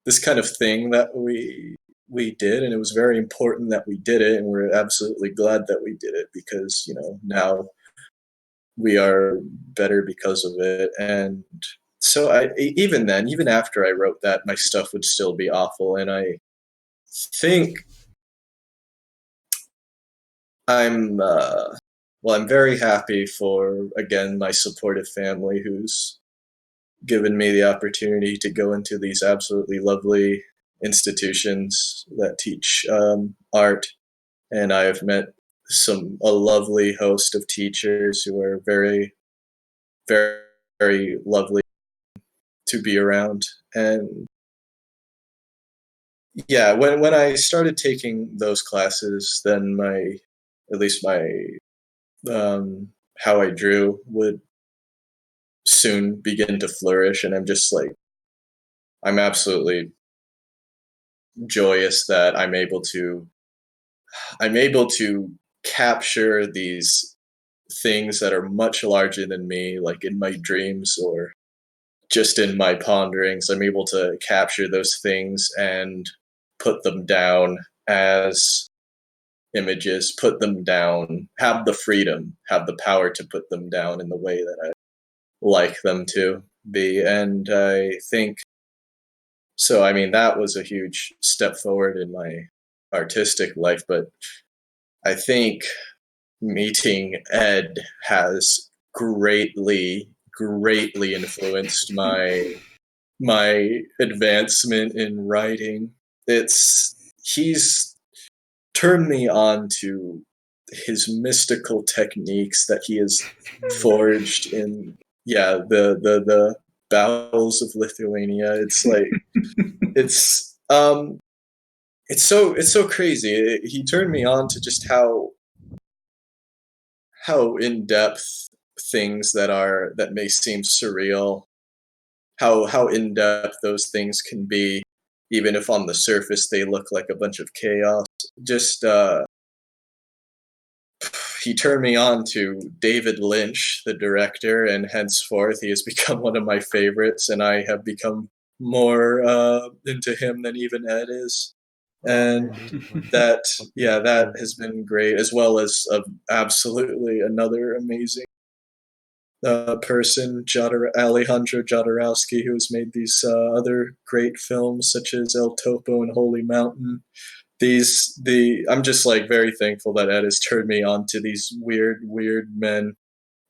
this kind of thing that we did, and it was very important that we did it, and we're absolutely glad that we did it because now we are better because of it. And so even then, even after I wrote that, my stuff would still be awful, and I think I'm very happy for, again, my supportive family who's given me the opportunity to go into these absolutely lovely institutions that teach art, and I have met a lovely host of teachers who are very, very, very lovely to be around. And yeah, when I started taking those classes, then at least my how I drew would soon begin to flourish, and I'm absolutely joyous that I'm able to capture these things that are much larger than me, like in my dreams or just in my ponderings. I'm able to capture those things and put them down as images, put them down, have the freedom, have the power to put them down in the way that I like them to be. And I think so. I mean, that was a huge step forward in my artistic life, but I think meeting Ed has greatly influenced my advancement in writing. He's turned me on to his mystical techniques that he has forged in the bowels of Lithuania. It's like it's so crazy. He turned me on to just how in depth things that may seem surreal, how in depth those things can be, even if on the surface they look like a bunch of chaos. Just he turned me on to David Lynch, the director, and henceforth he has become one of my favorites, and I have become more into him than even Ed is. And that has been great, as well as absolutely another amazing person, Alejandro Jodorowsky, who has made these other great films such as El Topo and Holy Mountain. I'm just like very thankful that Ed has turned me on to these weird men,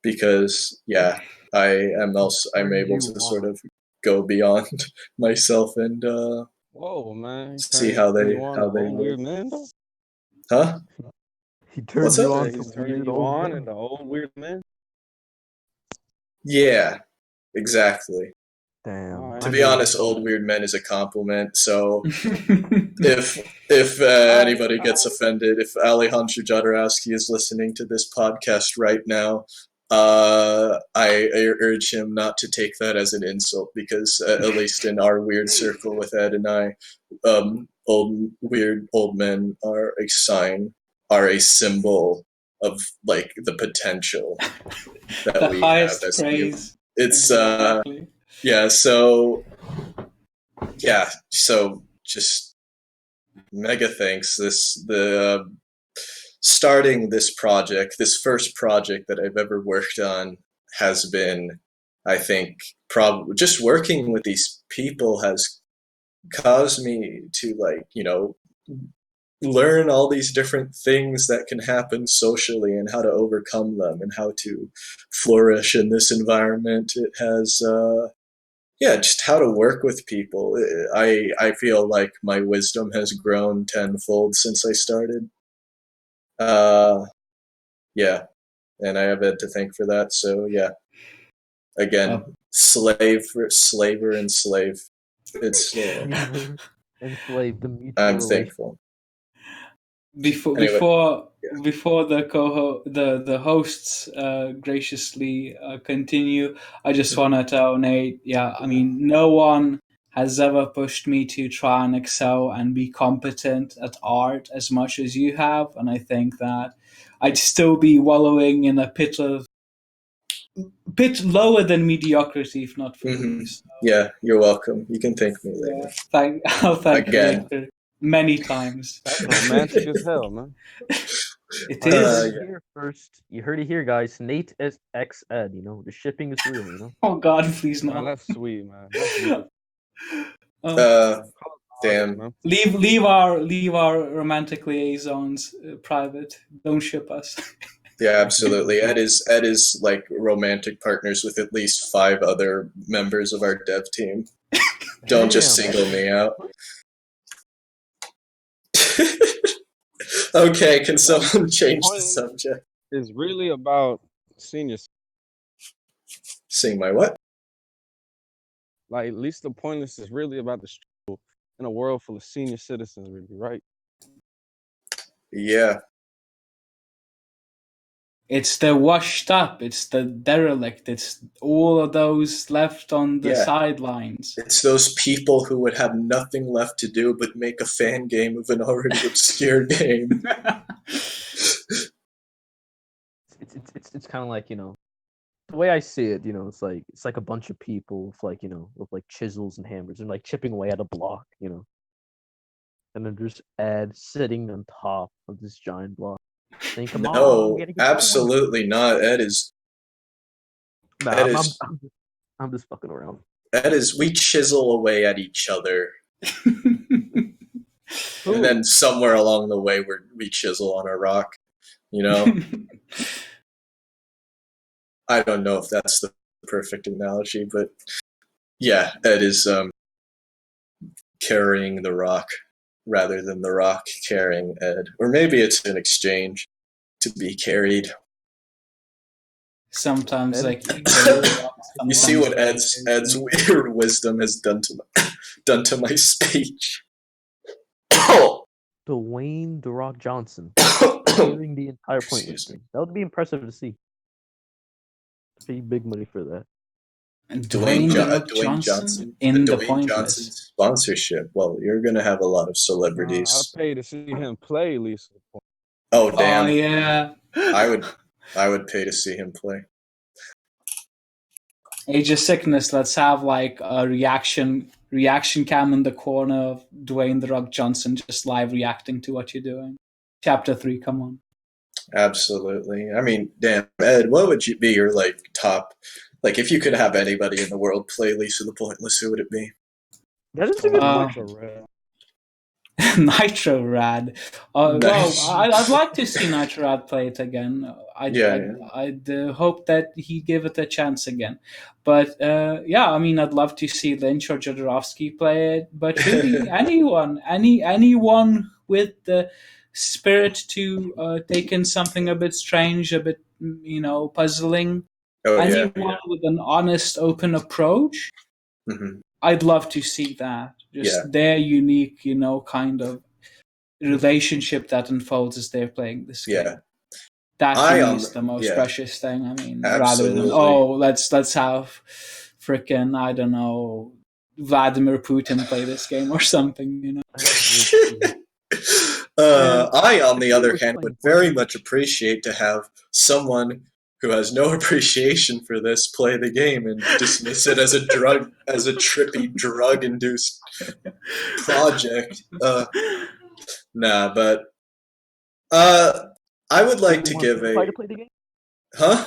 because I'm able to sort of go beyond myself and Whoa, man! see Turn you on how to they old live. weird men, though? Huh? He What's turned up? you on Said to he's turning weird you old on men. into old weird men. Yeah, exactly. Damn. To I be knew honest, it. old weird men is a compliment. So if I anybody gets offended, if Alejandro Jodorowsky is listening to this podcast right now, I urge him not to take that as an insult, because at least in our weird circle with Ed and I, weird old men are a symbol of like the potential that The we have highest as humans. praise. It's Exactly. yeah, so just mega thanks. Starting this project, this first project that I've ever worked on, has been, I think, probably just working with these people has caused me to learn all these different things that can happen socially and how to overcome them and how to flourish in this environment. It has yeah, just how to work with people. I feel like my wisdom has grown tenfold since I started. Uh, yeah, and I have Ed to thank for that. So yeah, again, Oh. slaver and slave. It's Enslave the mutual I'm relation. thankful. Before Anyway, before the hosts graciously continue, I just want to tell Nate, yeah, I mean, no one has ever pushed me to try and excel and be competent at art as much as you have, and I think that I'd still be wallowing in a pit lower than mediocrity if not for these. Yeah, you're welcome. You can thank me later. I'll thank you Again. later many times. That's romantic as hell, man. It You is. heard it here first. You heard it here, guys. Nate is ex Ed. You know the shipping is real. You know. Oh God, please Man, no. that's sweet, man. That's beautiful. Damn. Man. Leave our romantic liaisons private. Don't ship us. Yeah, absolutely. Ed is like romantic partners with at least 5 other members of our dev team. Don't just Damn. single me out. Okay, can someone change the subject? It's really about seniors. Seeing my what? Like, at least the pointless is really about the struggle in a world full of senior citizens, really, right? Yeah. It's the washed up. It's the derelict. It's all of those left on the sidelines. It's those people who would have nothing left to do but make a fan game of an already obscure game. It's kind of like, you know, the way I see it, you know, it's like a bunch of people with like, you know, with like chisels and hammers and like chipping away at a block, you know. And then there's Ed sitting on top of this giant block. Saying, come on, No, we gotta get absolutely not. Ed is. Nah, Ed is. I'm just fucking around. Ed is. We chisel away at each other, and then somewhere along the way, we chisel on a rock. You know. I don't know if that's the perfect analogy, but yeah, Ed is carrying the rock rather than the rock carrying Ed. Or maybe it's an exchange to be carried. Sometimes like you see what Ed's weird wisdom has done to my speech. Dwayne "The Rock" Johnson clearing the entire pointless thing. That would be impressive to see. Pay big money for that. And Dwayne Johnson in the pointless Johnson sponsorship. Well, you're gonna have a lot of celebrities. I'd pay to see him play, Lisa. Oh damn! Oh yeah. I would pay to see him play. Age of Sickness. Let's have like a reaction cam in the corner of Dwayne "The Rock" Johnson just live reacting to what you're doing. Chapter 3. Come on. Absolutely. I mean, damn, Ed, what would be your like top? Like, if you could have anybody in the world play Lisa the Pointless, who would it be? That is a good question. Nitro Rad. Well, I'd like to see Nitro Rad play it again. I'd hope that he give it a chance again. But yeah, I mean, I'd love to see Lynch or Jodorowsky play it. But really, anyone with the spirit to take in something a bit strange, a bit, you know, puzzling. Anyone with an honest, open approach. Mm-hmm. I'd love to see that. Just their unique, you know, kind of relationship that unfolds as they're playing this game. That to me is the most precious thing. I mean, absolutely. rather than let's have frickin', I don't know, Vladimir Putin play this game or something, you know. I, on the other hand, would very much appreciate to have someone who has no appreciation for this play the game and dismiss it as a trippy drug-induced project. Nah, but I would like to give PewDiePie to play the game? Huh?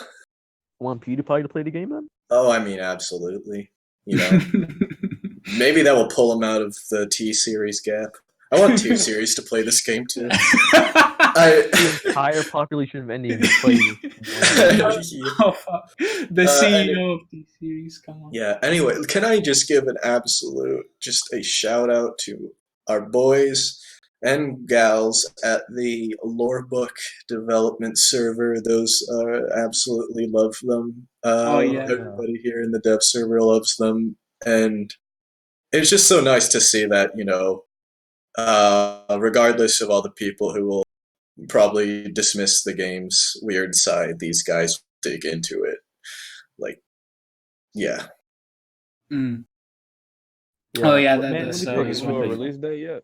Want PewDiePie to play the game then? Oh, I mean, absolutely. You know, maybe that will pull him out of the T-Series gap. I want Team Series to play this game too. The entire population of Indians play this. Oh, fuck. The CEO of the series, come on. Yeah, anyway, can I just give just a shout out to our boys and gals at the Lorebook development server. Those absolutely love them. Yeah. Everybody here in the dev server loves them. And it's just so nice to see that, regardless of all the people who will probably dismiss the game's weird side, these guys dig into it. Like, yeah. Mm. Yeah. Oh yeah, Man, let me that's tell you Into one a thing. release date yet?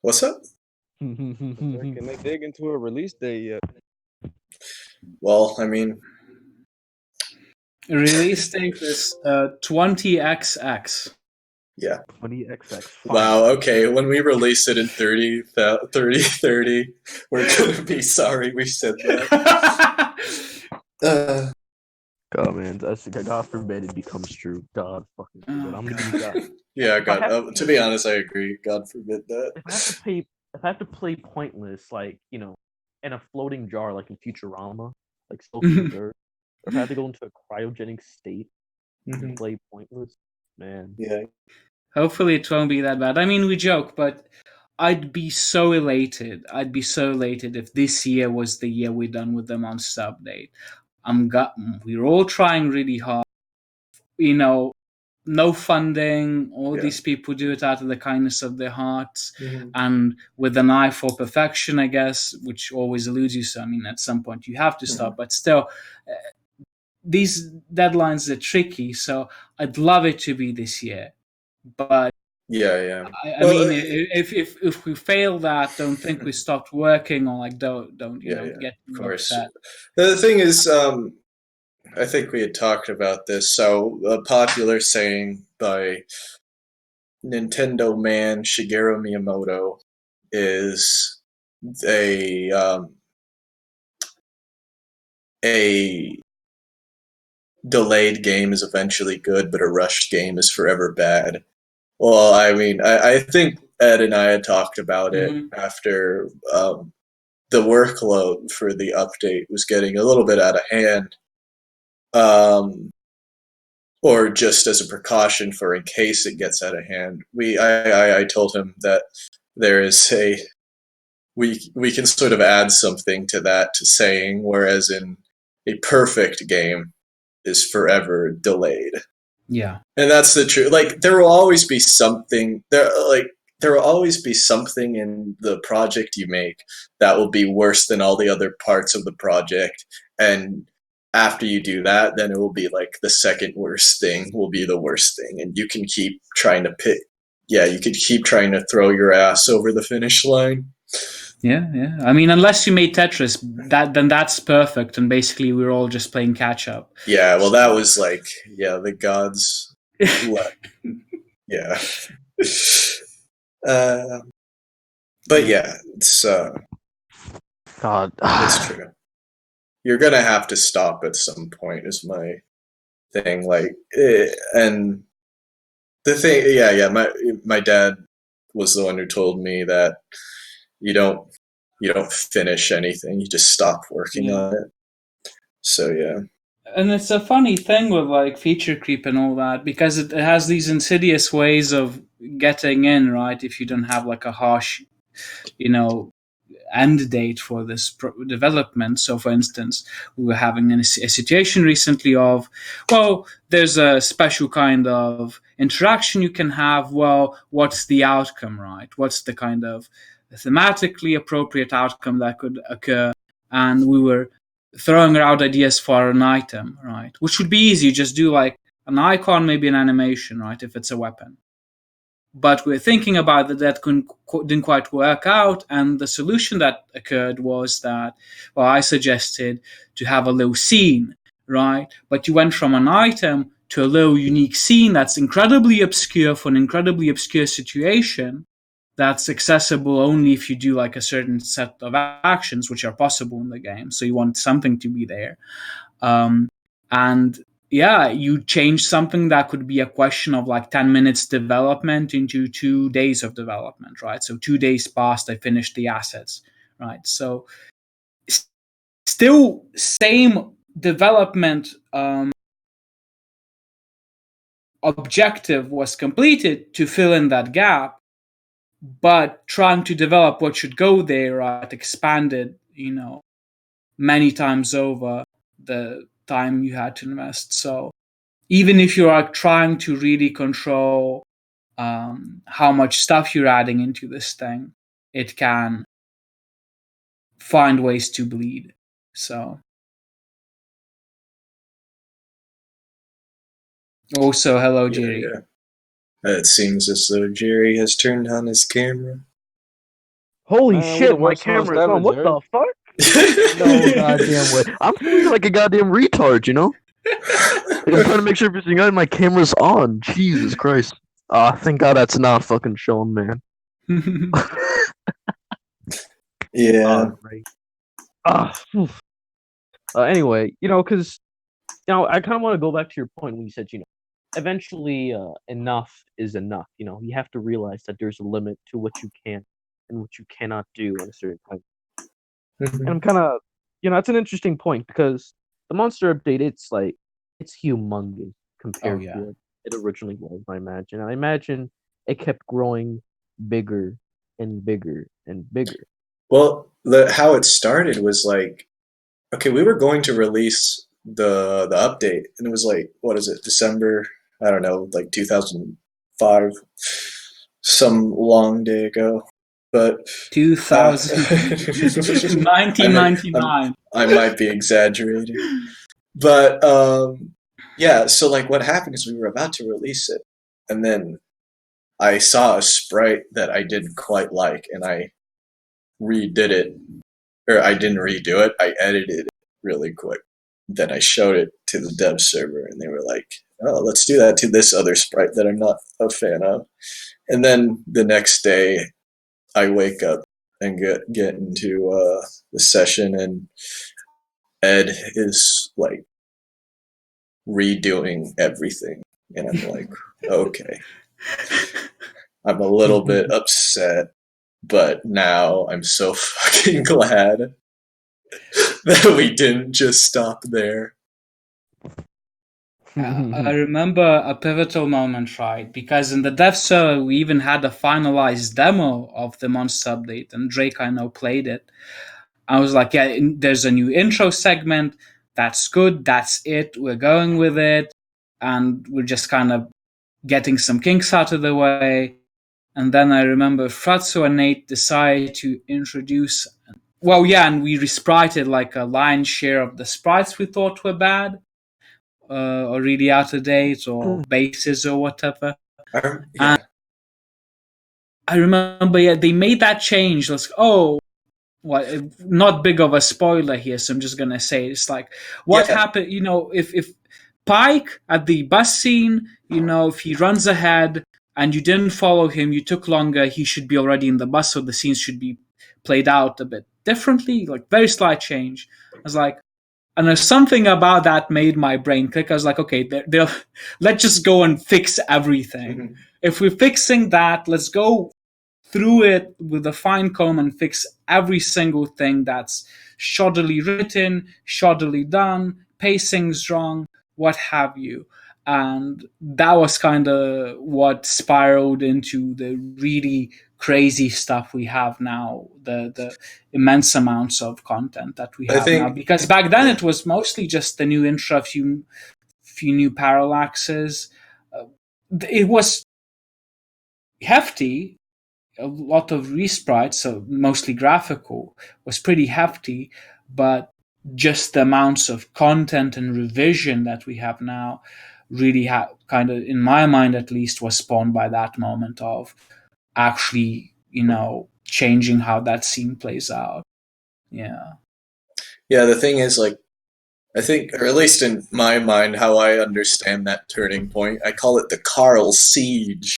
What's up? Can they dig into a release date yet? Well, I mean, release date is 20XX. yeah. 20XX. Wow, okay. When we release it in 30, we're going to be sorry we said that. God, man, God forbid it becomes true. God fucking forbid. I'm gonna be God. Yeah, If I have God. To be honest, I agree. God forbid that. If I have to play pointless, like in a floating jar, like in Futurama, like soak in dirt, or if I have to go into a cryogenic state and play pointless, man. Yeah. Hopefully it won't be that bad. I mean, we joke, but I'd be so elated. I'd be so elated if this year was the year we're done with the Monster update. We're all trying really hard. No funding. All these people do it out of the kindness of their hearts and with an eye for perfection, I guess, which always eludes you. So, I mean, at some point you have to stop. But still, these deadlines are tricky. So I'd love it to be this year. But yeah. I mean, if we fail that, don't think we stopped working, or like don't get of course. upset. The thing is, I think we had talked about this. So a popular saying by Nintendo man Shigeru Miyamoto is a delayed game is eventually good, but a rushed game is forever bad. Well, I mean, I think Ed and I had talked about it after the workload for the update was getting a little bit out of hand. Or just as a precaution for in case it gets out of hand. I told him that there is we can sort of add something to that saying, whereas in a perfect game is forever delayed. Yeah. And that's the truth. Like there will always be something there will always be something in the project you make that will be worse than all the other parts of the project. And after you do that, then it will be like the second worst thing will be the worst thing. And you can keep trying to you could keep trying to throw your ass over the finish line. Yeah. I mean, unless you made Tetris, then that's perfect, and basically we're all just playing catch up. Yeah, well, that was like, the gods. Yeah. But yeah, it's God, it's true. You're gonna have to stop at some point. Is my thing. Like, and the thing, my dad was the one who told me that you don't finish anything. You just stop working on it. So yeah. And it's a funny thing with like feature creep and all that, because it has these insidious ways of getting in, right? If you don't have like a harsh, end date for this development. So, for instance, we were having a situation recently of, well, there's a special kind of interaction you can have. Well, what's the outcome, right? What's the kind of thematically appropriate outcome that could occur? And we were throwing out ideas for an item, right? Which would be easy. You just do like an icon, maybe an animation, right? If it's a weapon. But we're thinking about that didn't quite work out. And the solution that occurred was that, well, I suggested to have a little scene, right? But you went from an item to a little unique scene that's incredibly obscure for an incredibly obscure situation, that's accessible only if you do like a certain set of actions, which are possible in the game. So you want something to be there. And yeah, you change something that could be a question of like 10 minutes development into 2 days of development, right? So 2 days passed, I finished the assets, right? So still same development objective was completed to fill in that gap, but trying to develop what should go there, right, expanded, many times over the time you had to invest. So even if you are trying to really control how much stuff you're adding into this thing, it can find ways to bleed. So also, hello, Jerry. Yeah. It seems as though Jerry has turned on his camera. Holy Man, we the shit, my worst host camera's ever, on. What Jerry. the fuck? No goddamn way. I'm feeling like a goddamn retard, you know? Like, I'm trying to make sure everything on my camera's on. Jesus Christ. Thank God that's not fucking shown, man. Yeah. Right. Anyway, because, I kind of want to go back to your point when you said, eventually enough is enough. You have to realize that there's a limit to what you can and what you cannot do at a certain time. And I'm kind of, it's an interesting point because the monster update, it's humongous compared to what it originally was, I imagine. And I imagine it kept growing bigger and bigger and bigger. Well, how it started was like, okay, we were going to release the update, and it was like, what is it, December? I don't know, like 2005, some long day ago. But 1999. I might be exaggerating, but yeah. So like, what happened is we were about to release it, and then I saw a sprite that I didn't quite like, and I redid it, or I didn't redo it. I edited it really quick. Then I showed it to the dev server, and they were like, "Oh, let's do that to this other sprite that I'm not a fan of." And then the next day, I wake up and get into the session, and Ed is like redoing everything, and I'm like, okay. I'm a little bit upset, but now I'm so fucking glad that we didn't just stop there. I remember a pivotal moment, right? Because in the dev server, we even had a finalized demo of the monster update, and Drake, I know, played it. I was like, yeah, there's a new intro segment. That's good. That's it. We're going with it. And we're just kind of getting some kinks out of the way. And then I remember Fratso and Nate decided to introduce, and we resprited like a lion's share of the sprites we thought were bad. Or really out of date, or bases, or whatever. Yeah. I remember, they made that change. Not big of a spoiler here, so I'm just gonna say it's like what happened. If Pike at the bus scene, if he runs ahead and you didn't follow him, you took longer, he should be already in the bus, so the scenes should be played out a bit differently, like very slight change. I was like, and there's something about that made my brain click. I was like, okay, let's just go and fix everything. Mm-hmm. If we're fixing that, let's go through it with a fine comb and fix every single thing that's shoddily written, shoddily done, pacing's wrong, what have you. And that was kind of what spiraled into the really crazy stuff we have now, the immense amounts of content that we have now. Because back then it was mostly just the new intro, few new parallaxes. It was hefty. A lot of resprites, so mostly graphical, was pretty hefty, but just the amounts of content and revision that we have now really kind of, in my mind at least, was spawned by that moment of actually, changing how that scene plays out. Yeah. Yeah, the thing is, like, I think, or at least in my mind, how I understand that turning point, I call it the Carl Siege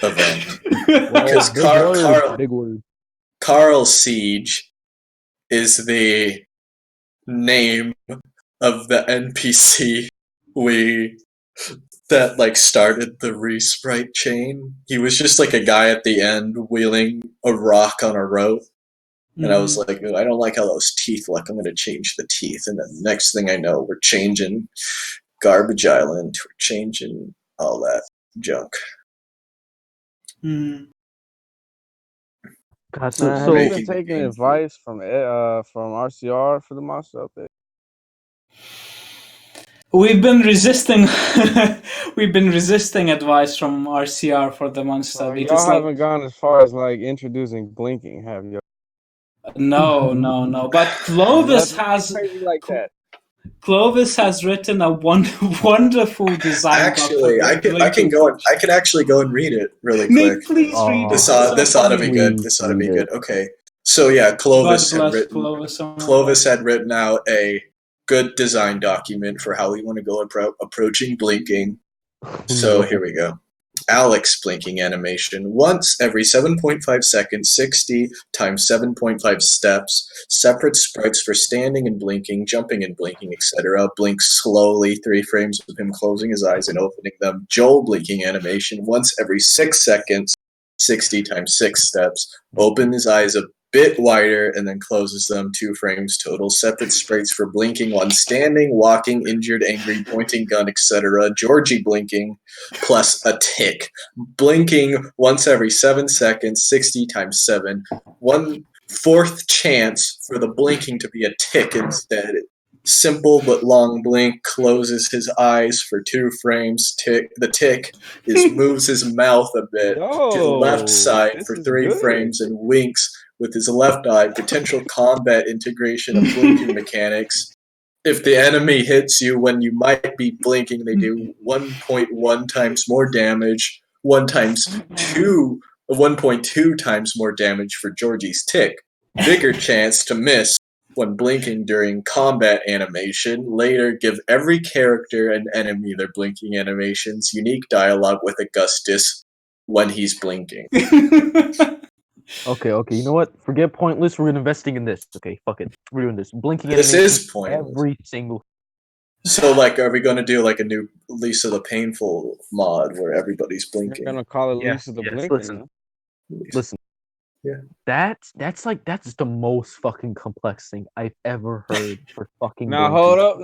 event. Because Carl Siege is the name of the NPC that like started the Resprite chain. He was just like a guy at the end wheeling a rock on a rope. And I was Mhm. like, I don't like how those teeth look. I'm going to change the teeth. And then next thing I know, we're changing Garbage Island. We're changing all that junk. Mm. God, so, Man, have you been Making the taking game advice from RCR for the monster update? We've been resisting. We've been resisting advice from RCR for the monster. So It y'all is like haven't gone as far as like introducing blinking, have you? no. But Clovis Nothing has crazy like that. Clovis has written a wonderful design book for Actually, blinking. I can actually go and read it really quick. Nick, please read it. oh, It's so This ought to funny. be good. please This ought to read be good. it. Okay. So yeah, God bless Clovis. Oh my Clovis God. had written out a good design document for how we want to go approaching blinking. So No. here we go. Alex blinking animation. Once every 7.5 seconds, 60 times 7.5 steps. Separate sprites for standing and blinking, jumping and blinking, etc. Blink slowly, 3 frames of him closing his eyes and opening them. Joel blinking animation. Once every 6 seconds, 60 times 6 steps. Open his eyes a bit wider and then closes them, 2 frames total. Separate sprites for blinking while standing, walking, injured, angry, pointing gun, etc. Georgie blinking plus a tick. Blinking once every 7 seconds, 60 times 7. 1/4 chance for the blinking to be a tick instead. Simple but long blink, closes his eyes for 2 frames. The tick moves his mouth a bit to the left Yo, side this for is 3 good. frames and winks with his left eye. Potential combat integration of blinking mechanics. If the enemy hits you when you might be blinking, they do 1.1 times more damage, 1.2 times more damage for Georgie's tick. Bigger chance to miss when blinking during combat animation. Later, give every character and enemy their blinking animations, unique dialogue with Augustus when he's blinking. Okay, you know what? Forget pointless. We're investing in this. Okay, fuck it. We're doing this. Blinking This animation. is pointless. Every single. So, like, are we going to do like a new Lisa the Painful mod where everybody's You're blinking? gonna call it Yeah, Lisa the yes, Blinker, listen. huh? Listen. Yeah. That's the most fucking complex thing I've ever heard for fucking Now blinking. hold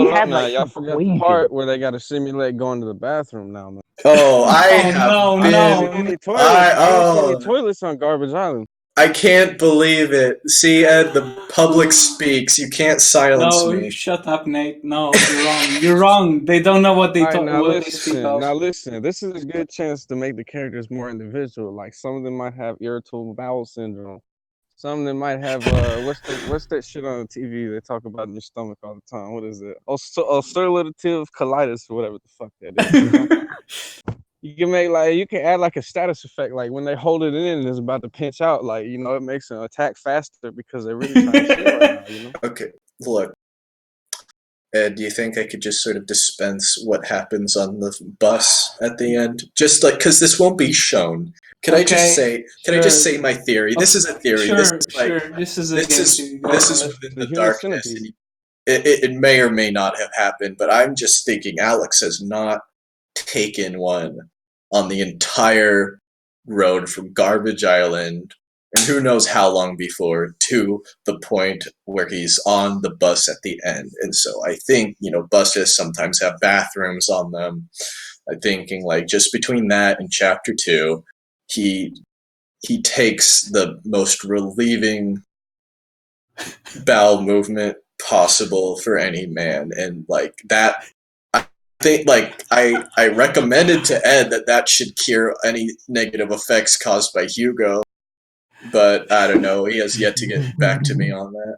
up had, now. like, Y'all forgot the equations. part where they gotta simulate going to the bathroom now, man. Oh, I Oh, have no, been. I don't see no. any toilets. I don't see any Oh, toilets on Garbage Island. I can't believe it. See, Ed, the public speaks. You can't silence No, me. shut up, Nate. No, you're wrong. You're wrong. They don't know what they All right, talk, now what they speak listen. of. Now listen. This is a good chance to make the characters more individual. Like some of them might have irritable bowel syndrome. Some of them might have what's that shit on the TV they talk about in your stomach all the time? What is it? Ulcerative colitis or whatever the fuck that is. You know? You can add like a status effect, like when they hold it in and it's about to pinch out, like it makes an attack faster because they're really trying to shit right now, Okay, look, Ed, do you think I could just sort of dispense what happens on the bus at the end? Just like, because this won't be shown. Can I just Okay, say my theory? This is a theory. This Sure, is like, sure. This is a game theory. Go this is ahead. within The the human darkness. centipede. It may or may not have happened, but I'm just thinking Alex has not taken one on the entire road from Garbage Island, and who knows how long before, to the point where he's on the bus at the end. And so I think, buses sometimes have bathrooms on them. I'm thinking like just between that and chapter 2, he takes the most relieving bowel movement possible for any man, and like that, I think, like, I recommended to Ed that should cure any negative effects caused by Hugo, but I don't know, he has yet to get back to me on that.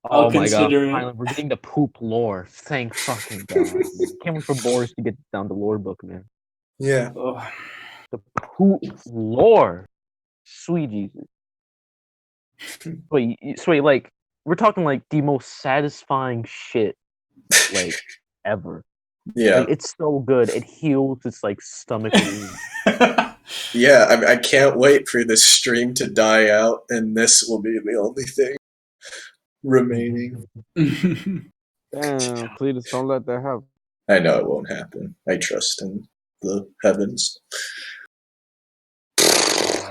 I'll Oh my god! consider it. Finally, we're getting the poop lore. Thank fucking god! Man. Can't wait for Boris to get down the lore book, man. Yeah. Oh. The poop lore. Sweet Jesus. Wait, like we're talking like the most satisfying shit like ever. Yeah. Like it's so good. It heals its like stomach wound. Yeah, I can't wait for this stream to die out, and this will be the only thing remaining. Damn, Cletus, don't let that happen. I know it won't happen. I trust in the heavens.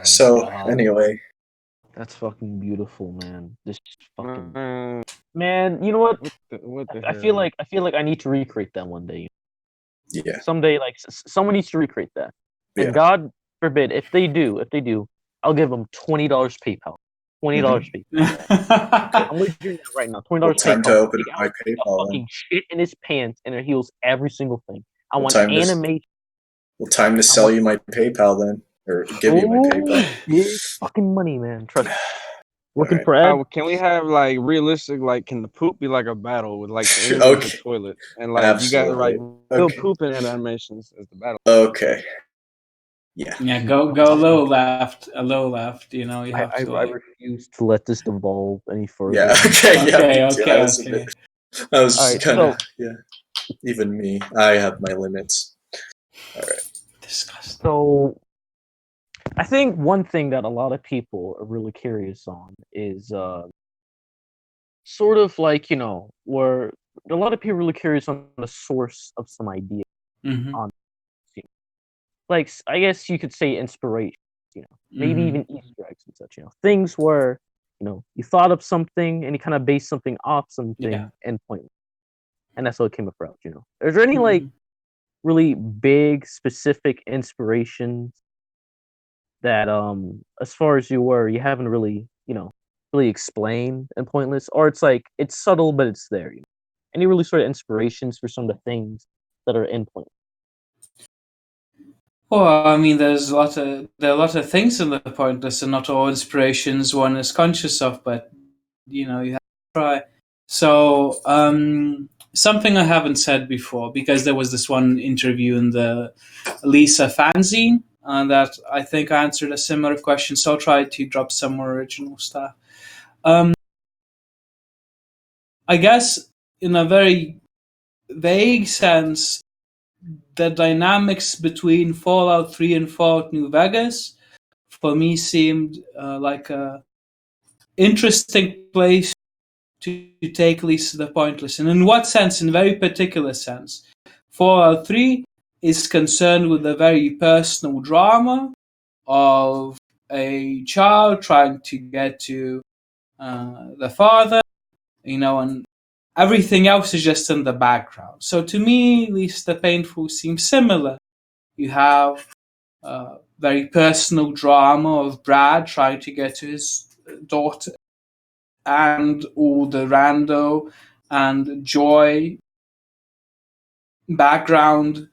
So God. anyway, That's fucking beautiful, man. This fucking Man, man. You know what? what the I hell? feel like I need to recreate that one day. yeah, Someday, like someone needs to recreate that. And yeah. God forbid, if they do, I'll give them $20 PayPal. $20 PayPal. I'm wagering that right now. Well, $20 time to PayPal. open The up guy my will take a PayPal then. fucking shit in his pants and it heals every single thing. I Well, want animation. time to I sell want you my PayPal then, or give you my oh PayPal. big fucking money, man. Trust me. All Working right. for Ed. Can we have like realistic? Like, can the poop be like a battle with like the enemy of the Okay, toilet, and like you got like absolutely. real Okay, pooping animations as the battle? okay. Yeah. Yeah, go low left, a low left. You know, you have to I like. refuse to let this devolve any Yeah. further. Okay. Yeah. Okay, Me too. I okay, was a okay. bit. I was All right, kind so of. Yeah. Even me, I have my limits. All right. Disgusting. so I think one thing that a lot of people are really curious on is sort of like, where a lot of people are really curious on the source of some idea Mm-hmm. on, like, I guess you could say inspiration, maybe Mm-hmm. even Easter eggs and such, things where, you thought of something and you kind of based something off Yeah. something and point, and that's how it came about. Is there any like Mhm. really big specific inspirations that as far as you haven't really really explained and pointless, or it's like it's subtle but it's there, any really sort of inspirations for some of the things that are in point? Well, I mean, there are a lot of things in the pointless, and not all inspirations one is conscious of, but you have to try. So, something I haven't said before, because there was this one interview in the Lisa fanzine that I think answered a similar question. So I'll try to drop some more original stuff. Um, I guess in a very vague sense, the dynamics between Fallout 3 and Fallout New Vegas for me seemed like a interesting place to take Lisa the Pointless. And in what sense? In a very particular sense. Fallout 3 is concerned with the very personal drama of a child trying to get to the father, and everything else is just in the background. So to me, at least the Painful seems similar. You have very personal drama of Brad trying to get to his daughter, and all the rando and joy background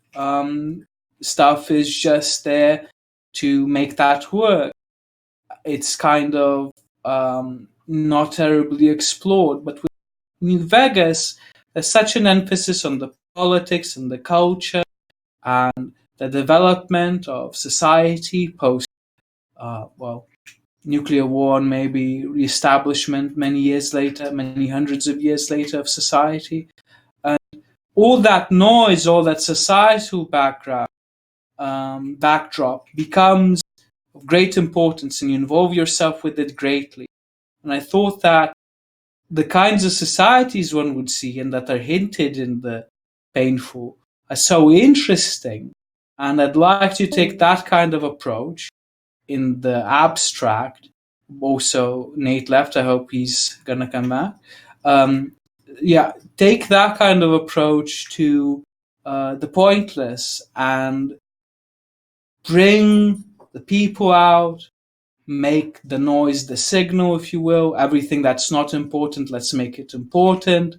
stuff is just there to make that work. It's kind of not terribly explored, but with New Vegas, there's such an emphasis on the politics and the culture and the development of society post, nuclear war and maybe reestablishment many years later, many hundreds of years later of society. And all that noise, all that societal backdrop becomes of great importance, and you involve yourself with it greatly. And I thought that the kinds of societies one would see and that are hinted in the Painful are so interesting. And I'd like to take that kind of approach in the abstract. Also, Nate left. I hope he's gonna come back. Yeah, take that kind of approach to the pointless and bring the people out, make the noise the signal, if you will. Everything that's not important, let's make it important.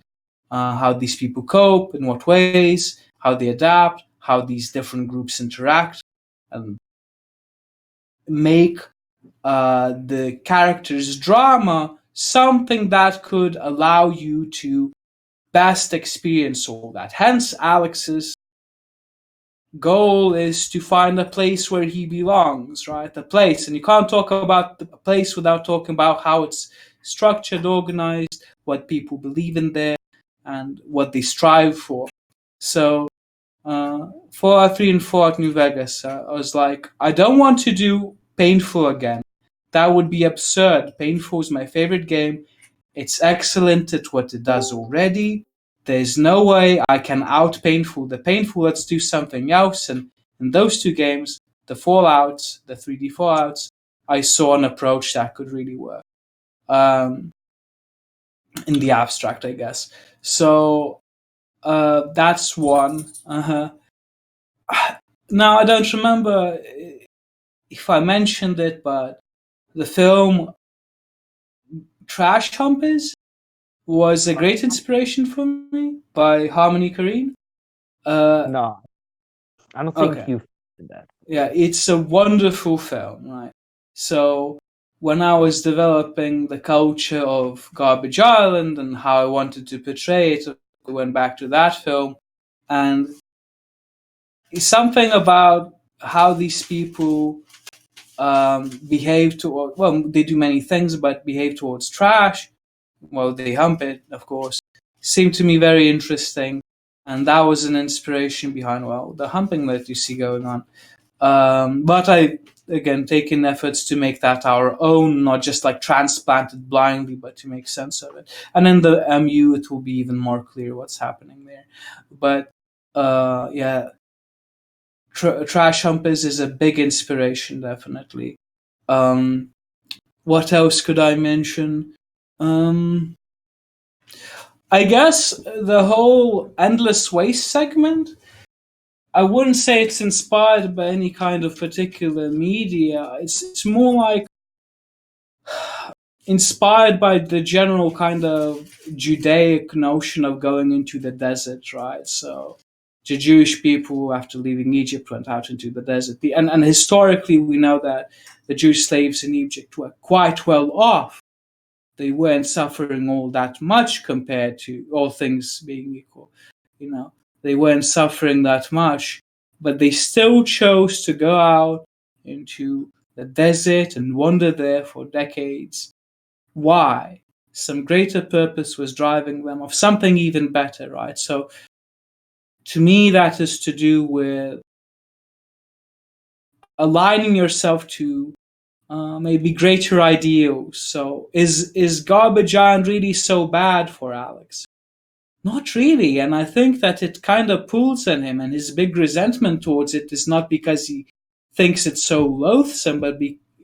How these people cope, in what ways, how they adapt, how these different groups interact, and make the character's drama something that could allow you to best experience all that. Hence, Alex's goal is to find a place where he belongs, right? A place. And you can't talk about the place without talking about how it's structured, organized, what people believe in there, and what they strive for. So, Fallout 3 and Fallout New Vegas, I was like, I don't want to do Painful again. That would be absurd. Painful is my favorite game. It's excellent at what it does already. there's no way I can out painful the painful. Let's do something else. And in those two games, the Fallouts, the 3D Fallouts, I saw an approach that could really work. In the abstract, I guess. So that's one. Now I don't remember if I mentioned it, but the film Trash Humpers was a great inspiration for me by Harmony Korine. No, I don't think Okay. you did that. Yeah, it's a wonderful film, right? So when I was developing the culture of Garbage Island and how I wanted to portray it, I went back to that film, and it's something about how these people behave toward. Well, they do many things, but behave towards trash. Well, they hump it, of course. Seemed to me very interesting, and that was an inspiration behind the humping that you see going on. But I, again, taken efforts to make that our own, not just like transplanted blindly, but to make sense of it. And in the MU, it will be even more clear what's happening there. But yeah, Trash Humpers is a big inspiration, definitely. What else could I mention? I guess the whole Endless Waste segment, I wouldn't say it's inspired by any kind of particular media. It's more like inspired by the general kind of Judaic notion of going into the desert, right? So the Jewish people, after leaving Egypt, went out into the desert. And historically, we know that the Jewish slaves in Egypt were quite well off. They weren't suffering all that much compared to all things being equal. They weren't suffering that much, but they still chose to go out into the desert and wander there for decades. Why? Some greater purpose was driving them, of something even better, right? So to me, that is to do with aligning yourself to maybe greater ideals. So is Garbage Island really so bad for Alex? Not really, and I think that it kind of pulls on him, and his big resentment towards it is not because he thinks it's so loathsome, but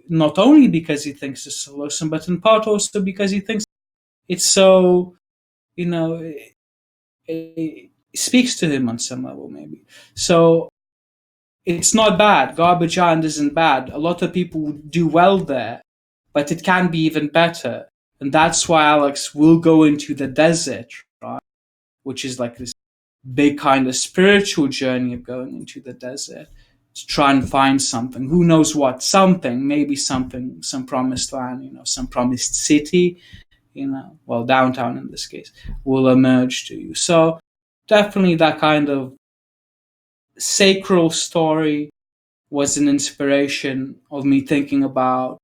not only because he thinks it's so loathsome, but in part also because he thinks it's so, it speaks to him on some level, maybe. So it's not bad. Garbage Island isn't bad. A lot of people do well there, but it can be even better. And that's why Alex will go into the desert, right? Which is like this big kind of spiritual journey of going into the desert to try and find something. Who knows what? Something, maybe something, some promised land, some promised city, well, downtown in this case, will emerge to you. So definitely that kind of sacral story was an inspiration of me thinking about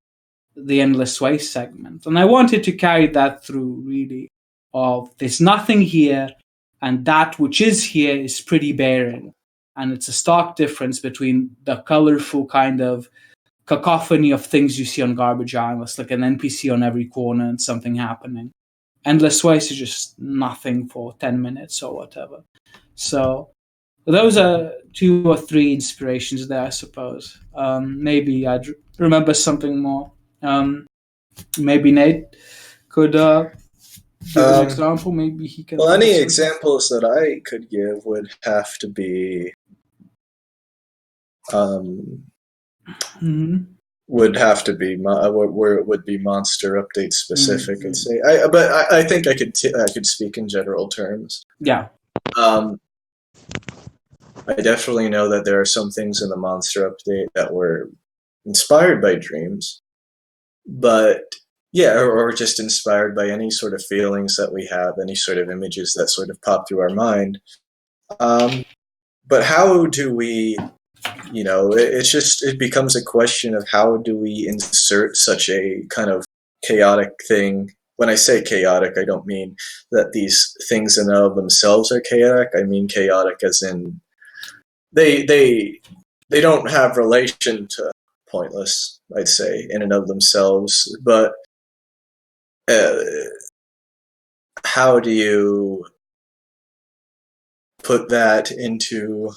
the Endless Waste segment. And I wanted to carry that through, really, of there's nothing here, and that which is here is pretty barren. And it's a stark difference between the colorful kind of cacophony of things you see on Garbage Island. It's like an NPC on every corner and something happening. Endless Waste is just nothing for 10 minutes or whatever. So those are 2 or 3 inspirations there, I suppose. Maybe I'd remember something more. Maybe Nate could give an example. Maybe he can. Well, any examples that I could give would have to be where it would be monster update specific. I'd say, but I think I could speak in general terms. Yeah. I definitely know that there are some things in the monster update that were inspired by dreams, but yeah, or just inspired by any sort of feelings that we have, any sort of images that sort of pop through our mind. But how do we, it becomes a question of how do we insert such a kind of chaotic thing. When I say chaotic, I don't mean that these things in and of themselves are chaotic. I mean chaotic as in they don't have relation to pointless, I'd say, in and of themselves. But how do you put that into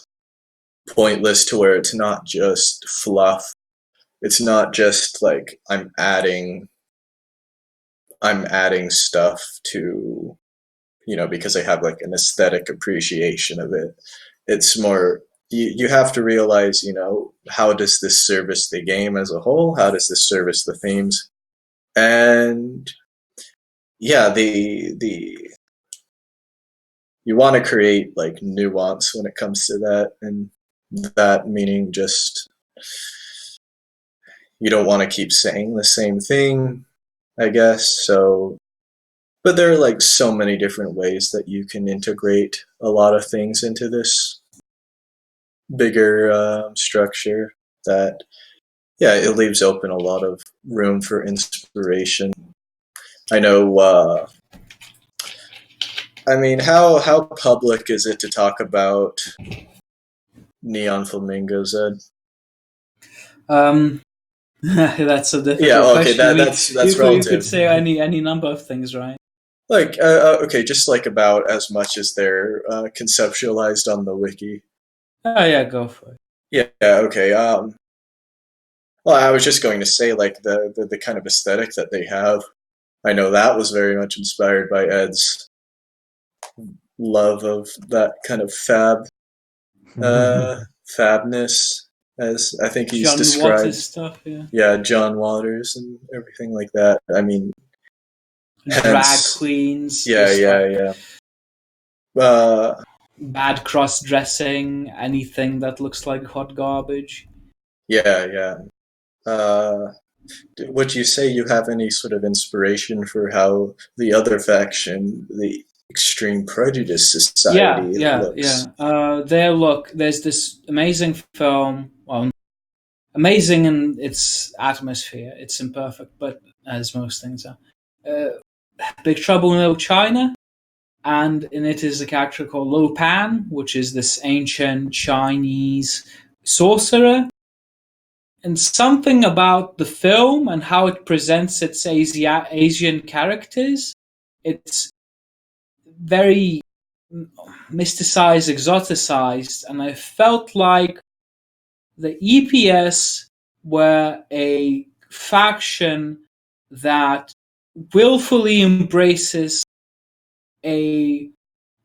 Pointless to where it's not just fluff. It's not just like I'm adding stuff to, because I have like an aesthetic appreciation of it. It's more, you have to realize, how does this service the game as a whole? How does this service the themes? And yeah, you want to create like nuance when it comes to that, and that meaning just you don't want to keep saying the same thing, I guess. So, but there are like so many different ways that you can integrate a lot of things into this bigger structure that, yeah, it leaves open a lot of room for inspiration. I know, I mean, how public is it to talk about neon flamingos, Ed? That's a difficult Yeah, okay, question. that's you relative. could say any number of things, right? Like, okay, just like about as much as they're conceptualized on the wiki. Oh yeah, go for it. Yeah, okay. Well, I was just going to say, like, the kind of aesthetic that they have. I know that was very much inspired by Ed's love of that kind of fabness, as I think he's John described. Waters stuff, yeah. Yeah, John Waters and everything like that. I mean, Drag queens. Yeah. Bad cross dressing, anything that looks like hot garbage. Yeah. Would you say you have any sort of inspiration for how the other faction, the Extreme Prejudice Society, looks? There's this amazing film. Well, amazing in its atmosphere. It's imperfect, but as most things are. Big Trouble in Little China, and in it is a character called Lo Pan, which is this ancient Chinese sorcerer. And something about the film and how it presents its Asian characters, it's very mysticized, exoticized, and I felt like the EPS were a faction that willfully embraces a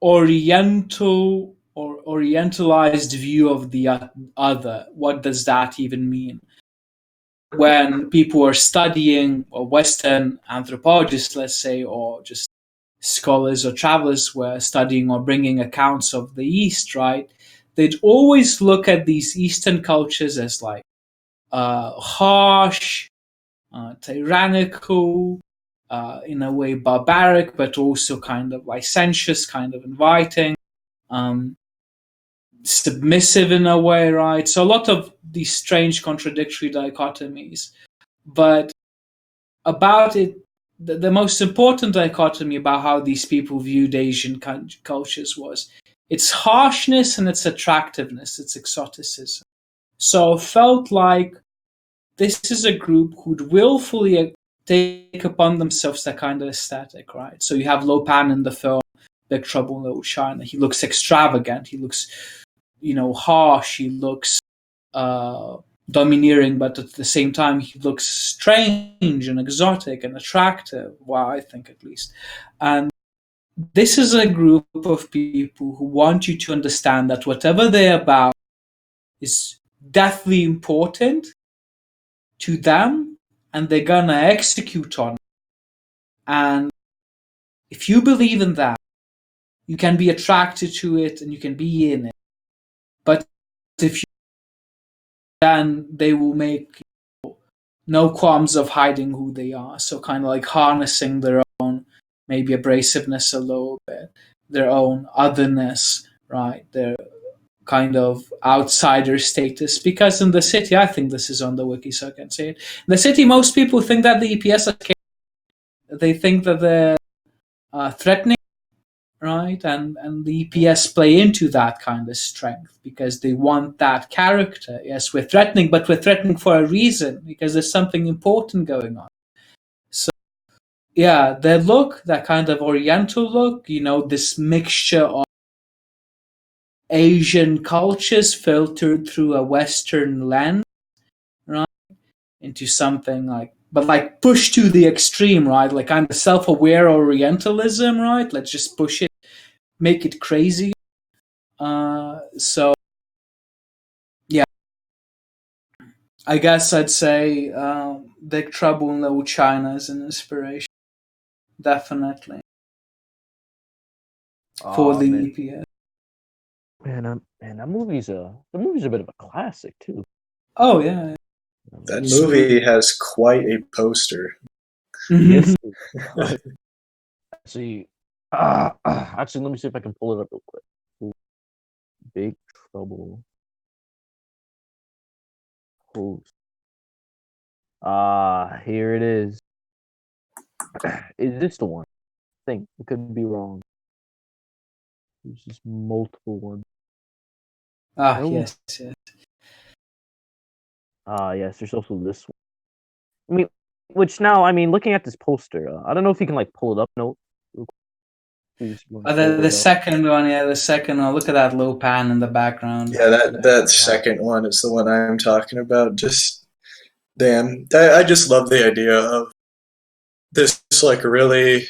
oriental or orientalized view of the other. What does that even mean? When people are studying, or Western anthropologists, let's say, or just scholars or travelers were studying or bringing accounts of the East, right? They'd always look at these Eastern cultures as like harsh, tyrannical, in a way barbaric, but also kind of licentious, kind of inviting, submissive in a way, right? So a lot of these strange contradictory dichotomies. But about it, the most important dichotomy about how these people viewed Asian cultures was its harshness and its attractiveness, its exoticism. So it felt like this is a group who'd willfully take upon themselves that kind of aesthetic, right? So you have Lo Pan in the film Big Trouble in Little China. He looks extravagant. He looks, harsh. He looks domineering, but at the same time, he looks strange and exotic and attractive. Well, I think at least. And this is a group of people who want you to understand that whatever they're about is deathly important to them, and they're gonna execute on it. And if you believe in that, you can be attracted to it and you can be in it. But if you, then they will make no qualms of hiding who they are. So kind of like harnessing their own maybe abrasiveness a little bit, their own otherness, right? Their kind of outsider status. Because in the city, I think this is on the wiki, so I can say it. In the city, most people think that the EPS are they think that they're threatening, right? And the EPS play into that kind of strength because they want that character. Yes, we're threatening, but we're threatening for a reason because there's something important going on. So, yeah, their look, that kind of oriental look, this mixture of Asian cultures filtered through a Western lens, right? Into something like, but like pushed to the extreme, right? Like kind of self-aware Orientalism, right? Let's just push it, make it crazy. So yeah, I guess I'd say Big Trouble in Little China is an inspiration, definitely, for Oh the man, EPS. man, the movie's a bit of a classic too. Oh yeah. That Smooth. movie has quite a poster. Yes, it does. Actually, actually, let me see if I can pull it up real quick. Ooh, Big Trouble. Post. Here it is. Is this the one? I think it could be wrong. There's just multiple ones. No. Yes, yes. Yes. There's also this one. I mean, which now, I mean, looking at this poster, I don't know if you can like pull it up. No. Please, The second one, yeah, the second one. Look at that low pan in the background. Yeah, that second one is the one I'm talking about. Just damn, I just love the idea of this. Like really,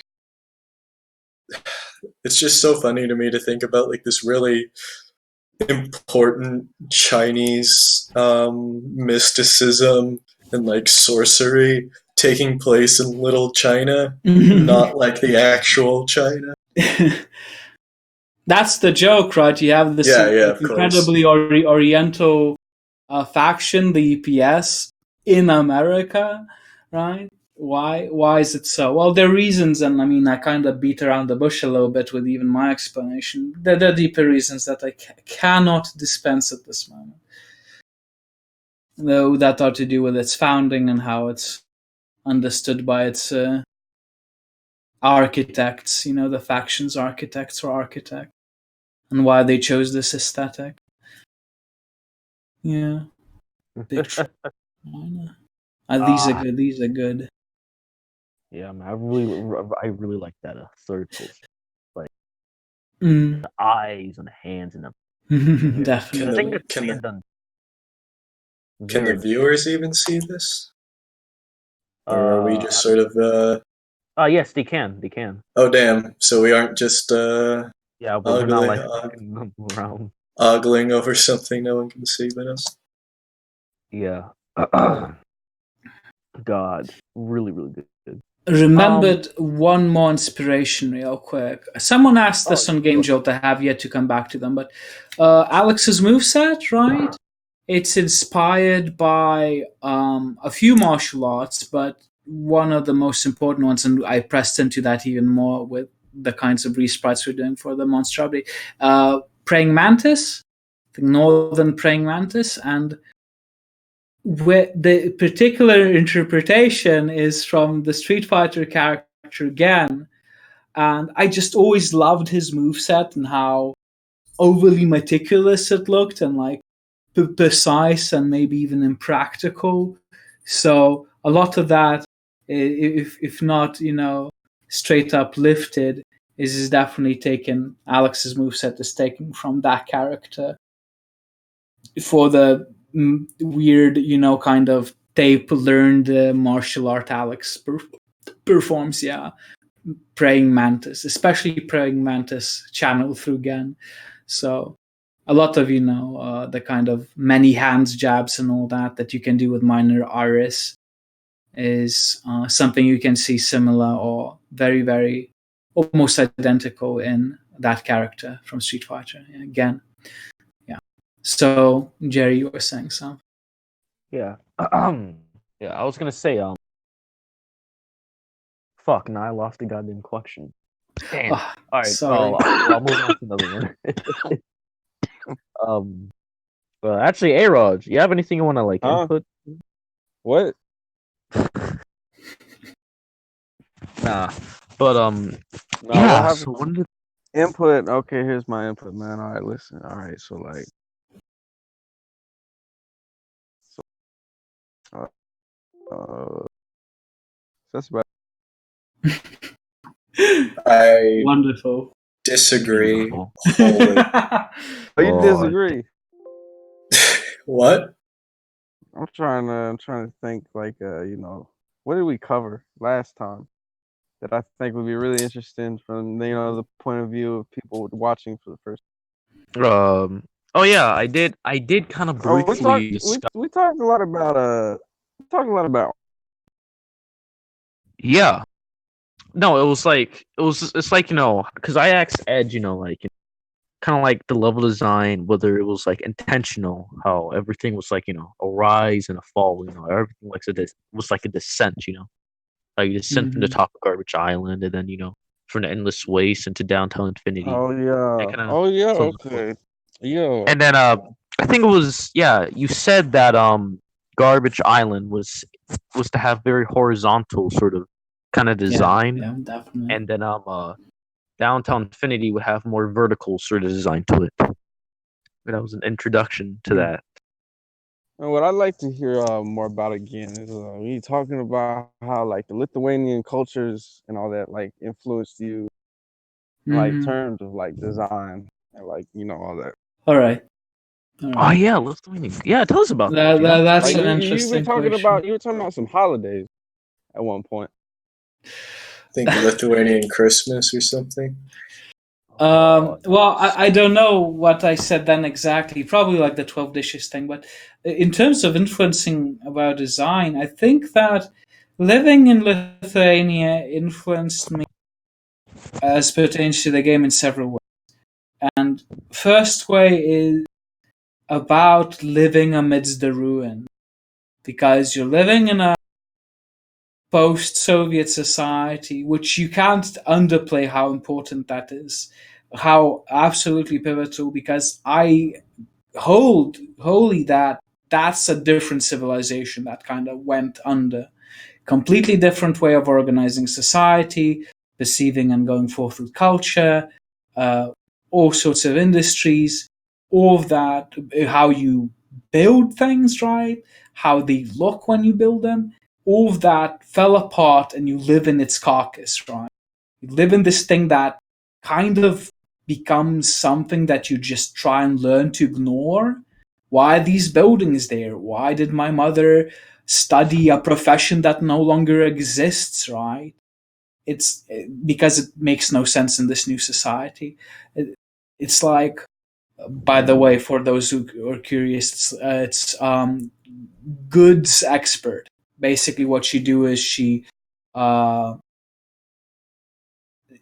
it's just so funny to me to think about like this really important Chinese mysticism and like sorcery taking place in Little China, not like the actual China. That's the joke, right? You have this Yeah, of course. incredibly Oriental faction, the EPS, in America, right? Why is it so? Well, there are reasons, and I mean, I kind of beat around the bush a little bit with even my explanation. There are deeper reasons that I cannot dispense at this moment, though that are to do with its founding and how it's understood by its architects. You know, the faction's architects or architect, and why they chose this aesthetic. Yeah, big. These are good. These are good. Yeah, man, I really like that third poster. Like Mm. the eyes and the hands and the Definitely. I think it's done. Can the Very viewers even see this? Or are we just uh, sort of yes, they can. They can. oh damn, so we aren't just Yeah, but we're not ogling, like fucking them around. ogling over something no one can see but us? Yeah. God, really, really good. Remembered one more inspiration real quick. Someone asked this on Game sure. Jolt. I have yet to come back to them, but Alex's moveset, right? It's inspired by a few martial arts, but one of the most important ones, and I pressed into that even more with the kinds of resprites we're doing for the monster update. Praying Mantis, the Northern Praying Mantis, and where the particular interpretation is from the Street Fighter character Gan, and I just always loved his moveset and how overly meticulous it looked and like precise and maybe even impractical. So a lot of that, if not straight up lifted, is definitely taken. Alex's moveset is taken from that character for the weird, kind of tape learned martial art Alex performs. Yeah, Praying Mantis, especially Praying Mantis channel through Gen. So a lot of the kind of many hands jabs and all that you can do with minor Iris is something you can see similar or very, very almost identical in that character from Street Fighter. Again, yeah. So Jerry, you were saying something. Yeah. Yeah, I was gonna say, fuck, now I lost the goddamn question. Damn. All right, sorry. I'll move on to another one. Well, actually, A-Rod, you have anything you want to like input? What? Nah, but No, yeah. So when did input? Okay, here's my input, man. All right, listen. All right, so like, that's about. I Wonderful. disagree Beautiful. wholly. Oh, you Oh, disagree? What? I'm trying to think like what did we cover last time that I think would be really interesting from the point of view of people watching for the first. Oh yeah, I did kind of Oh, briefly discuss. we talked a lot about Yeah. No, it's like, because I asked Ed, like kind of like the level design, whether it was like intentional, how everything was like, a rise and a fall, everything like was like a descent, like a descent from the Mhm. top of Garbage Island, and then from the endless waste into downtown infinity. oh That yeah, kind of oh yeah, so on and so forth. okay, yeah. And then I think it was, yeah, you said that Garbage Island was to have very horizontal sort of kind of Yeah, design, yeah, definitely. and then Downtown Infinity would have more vertical sort of design to it. That was an introduction to Mm. that. And what I'd like to hear more about again is you talking about how like the Lithuanian cultures and all that like influenced you in like Mhm. terms of like design and like all that. All right. All Oh right. yeah, Lithuania. Yeah, tell us about that. That's Like an you were interesting talking question. about some holidays at one point. Think Lithuanian Christmas or something? Oh, Well, I don't know what I said then exactly. Probably like the 12 dishes thing. But in terms of influencing about design, I think that living in Lithuania influenced me as pertains to the game in several ways. And first way is about living amidst the ruin, because you're living in a post-Soviet society, which you can't underplay how important that is, how absolutely pivotal. Because I hold wholly that that's a different civilization that kind of went under, completely different way of organizing society, perceiving and going forth with culture, uh, all sorts of industries, all of that, how you build things, right? How they look when you build them, all of that fell apart, and you live in its carcass, right? You live in this thing that kind of becomes something that you just try and learn to ignore. Why are these buildings there? Why did my mother study a profession that no longer exists, right? It's because it makes no sense in this new society. It's like, by the way, for those who are curious, it's goods expert. Basically, what she do is she uh,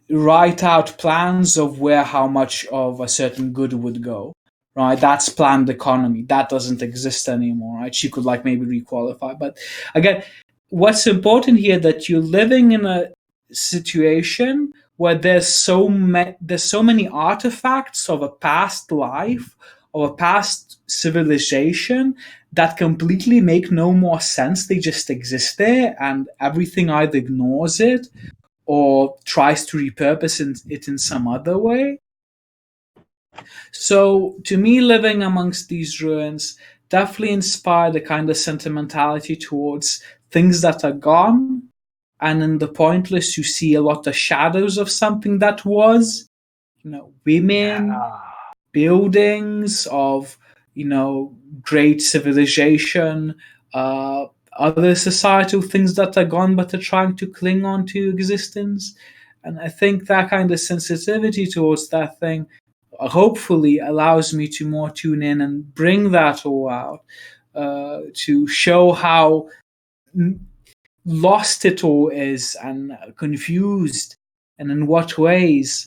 write out plans of where how much of a certain good would go. Right, that's planned economy. That doesn't exist anymore. Right, she could like maybe requalify, but again, what's important here that you're living in a situation where there's so many artifacts of a past life, of a past civilization, that completely make no more sense. They just exist there, and everything either ignores it or tries to repurpose it in some other way. So, to me, living amongst these ruins definitely inspired a kind of sentimentality towards things that are gone. And in the pointless, you see a lot of shadows of something that was, women, Yeah. buildings of, great civilization, other societal things that are gone but are trying to cling on to existence. And I think that kind of sensitivity towards that thing hopefully allows me to more tune in and bring that all out, to show how lost it all is and confused, and in what ways,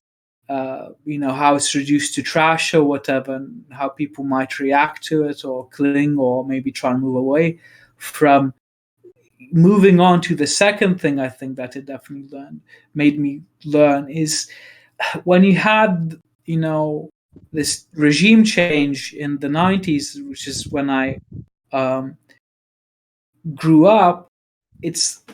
how it's reduced to trash or whatever, and how people might react to it or cling or maybe try and move away from. Moving on to the second thing, I think that it definitely made me learn is when you had, this regime change in the 90s, which is when I um, grew up. It's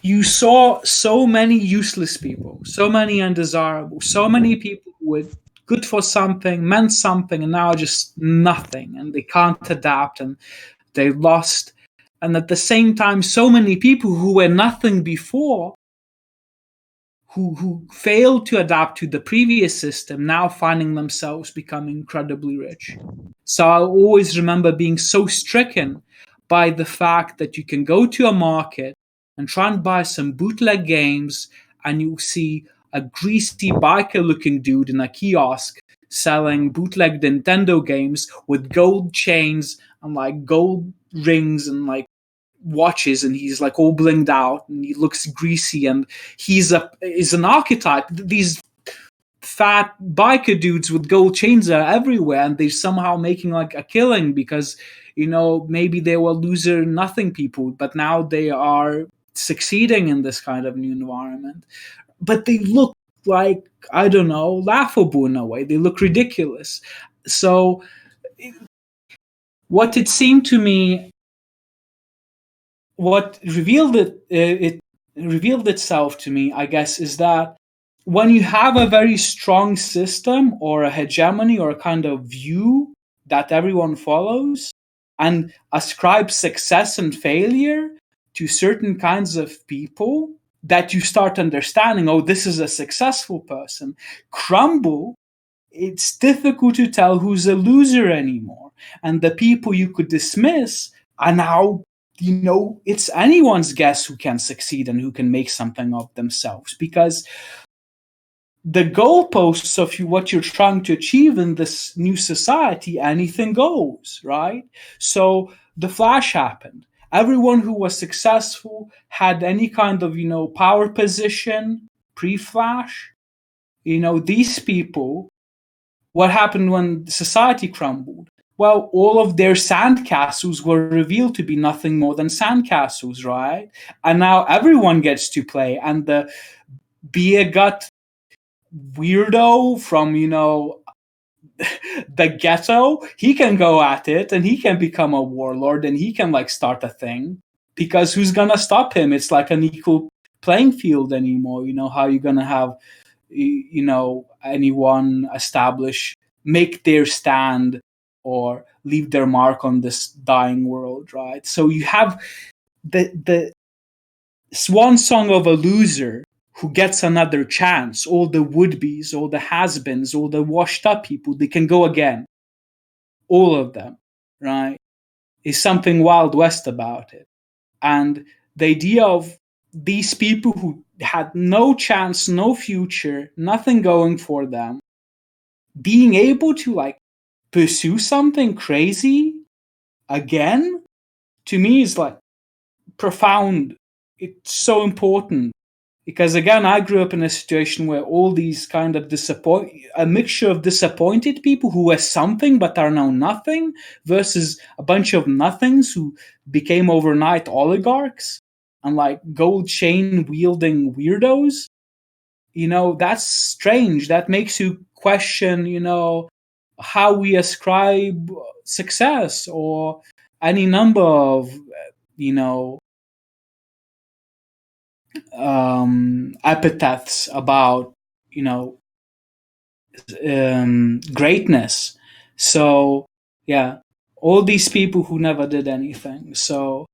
You saw so many useless people, so many undesirable, so many people who were good for something, meant something, and now just nothing, and they can't adapt, and they lost. And at the same time, so many people who were nothing before who failed to adapt to the previous system now finding themselves becoming incredibly rich. So I always remember being so stricken by the fact that you can go to a market and try and buy some bootleg games, and you see a greasy biker looking dude in a kiosk selling bootleg Nintendo games with gold chains and like gold rings and like watches, and he's like all blinged out and he looks greasy, and is an archetype. These fat biker dudes with gold chains are everywhere, and they're somehow making like a killing because, you know, maybe they were loser nothing people, but now they are succeeding in this kind of new environment. But they look like, I don't know, laughable in a way. They look ridiculous. So what it seemed to me, what it revealed itself to me, I guess, is that when you have a very strong system or a hegemony or a kind of view that everyone follows and ascribes success and failure to certain kinds of people, that you start understanding, oh, this is a successful person, crumble, it's difficult to tell who's a loser anymore. And the people you could dismiss are now, you know, it's anyone's guess who can succeed and who can make something of themselves, because the goalposts of what you're trying to achieve in this new society, anything goes, right? So the Flash happened. Everyone who was successful had any kind of, you know, power position pre-Flash. You know, these people, what happened when society crumbled? Well, all of their sandcastles were revealed to be nothing more than sandcastles, right? And now everyone gets to play, and the beer gut weirdo from, you know, the ghetto, he can go at it and he can become a warlord and he can like start a thing, because who's gonna stop him? It's like an equal playing field anymore. You know, how are you gonna have, you know, anyone make their stand or leave their mark on this dying world, right? So you have the swan song of a loser who gets another chance. All the would-bes, all the has-beens, all the washed-up people, they can go again. All of them, right? Is something Wild West about it. And the idea of these people who had no chance, no future, nothing going for them, being able to like pursue something crazy again, to me is like profound. It's so important. Because again, I grew up in a situation where all these kind of a mixture of disappointed people who were something but are now nothing, versus a bunch of nothings who became overnight oligarchs and like gold chain wielding weirdos. You know, that's strange. That makes you question, you know, how we ascribe success or any number of, you know, epithets about, you know, greatness. So yeah, all these people who never did anything. So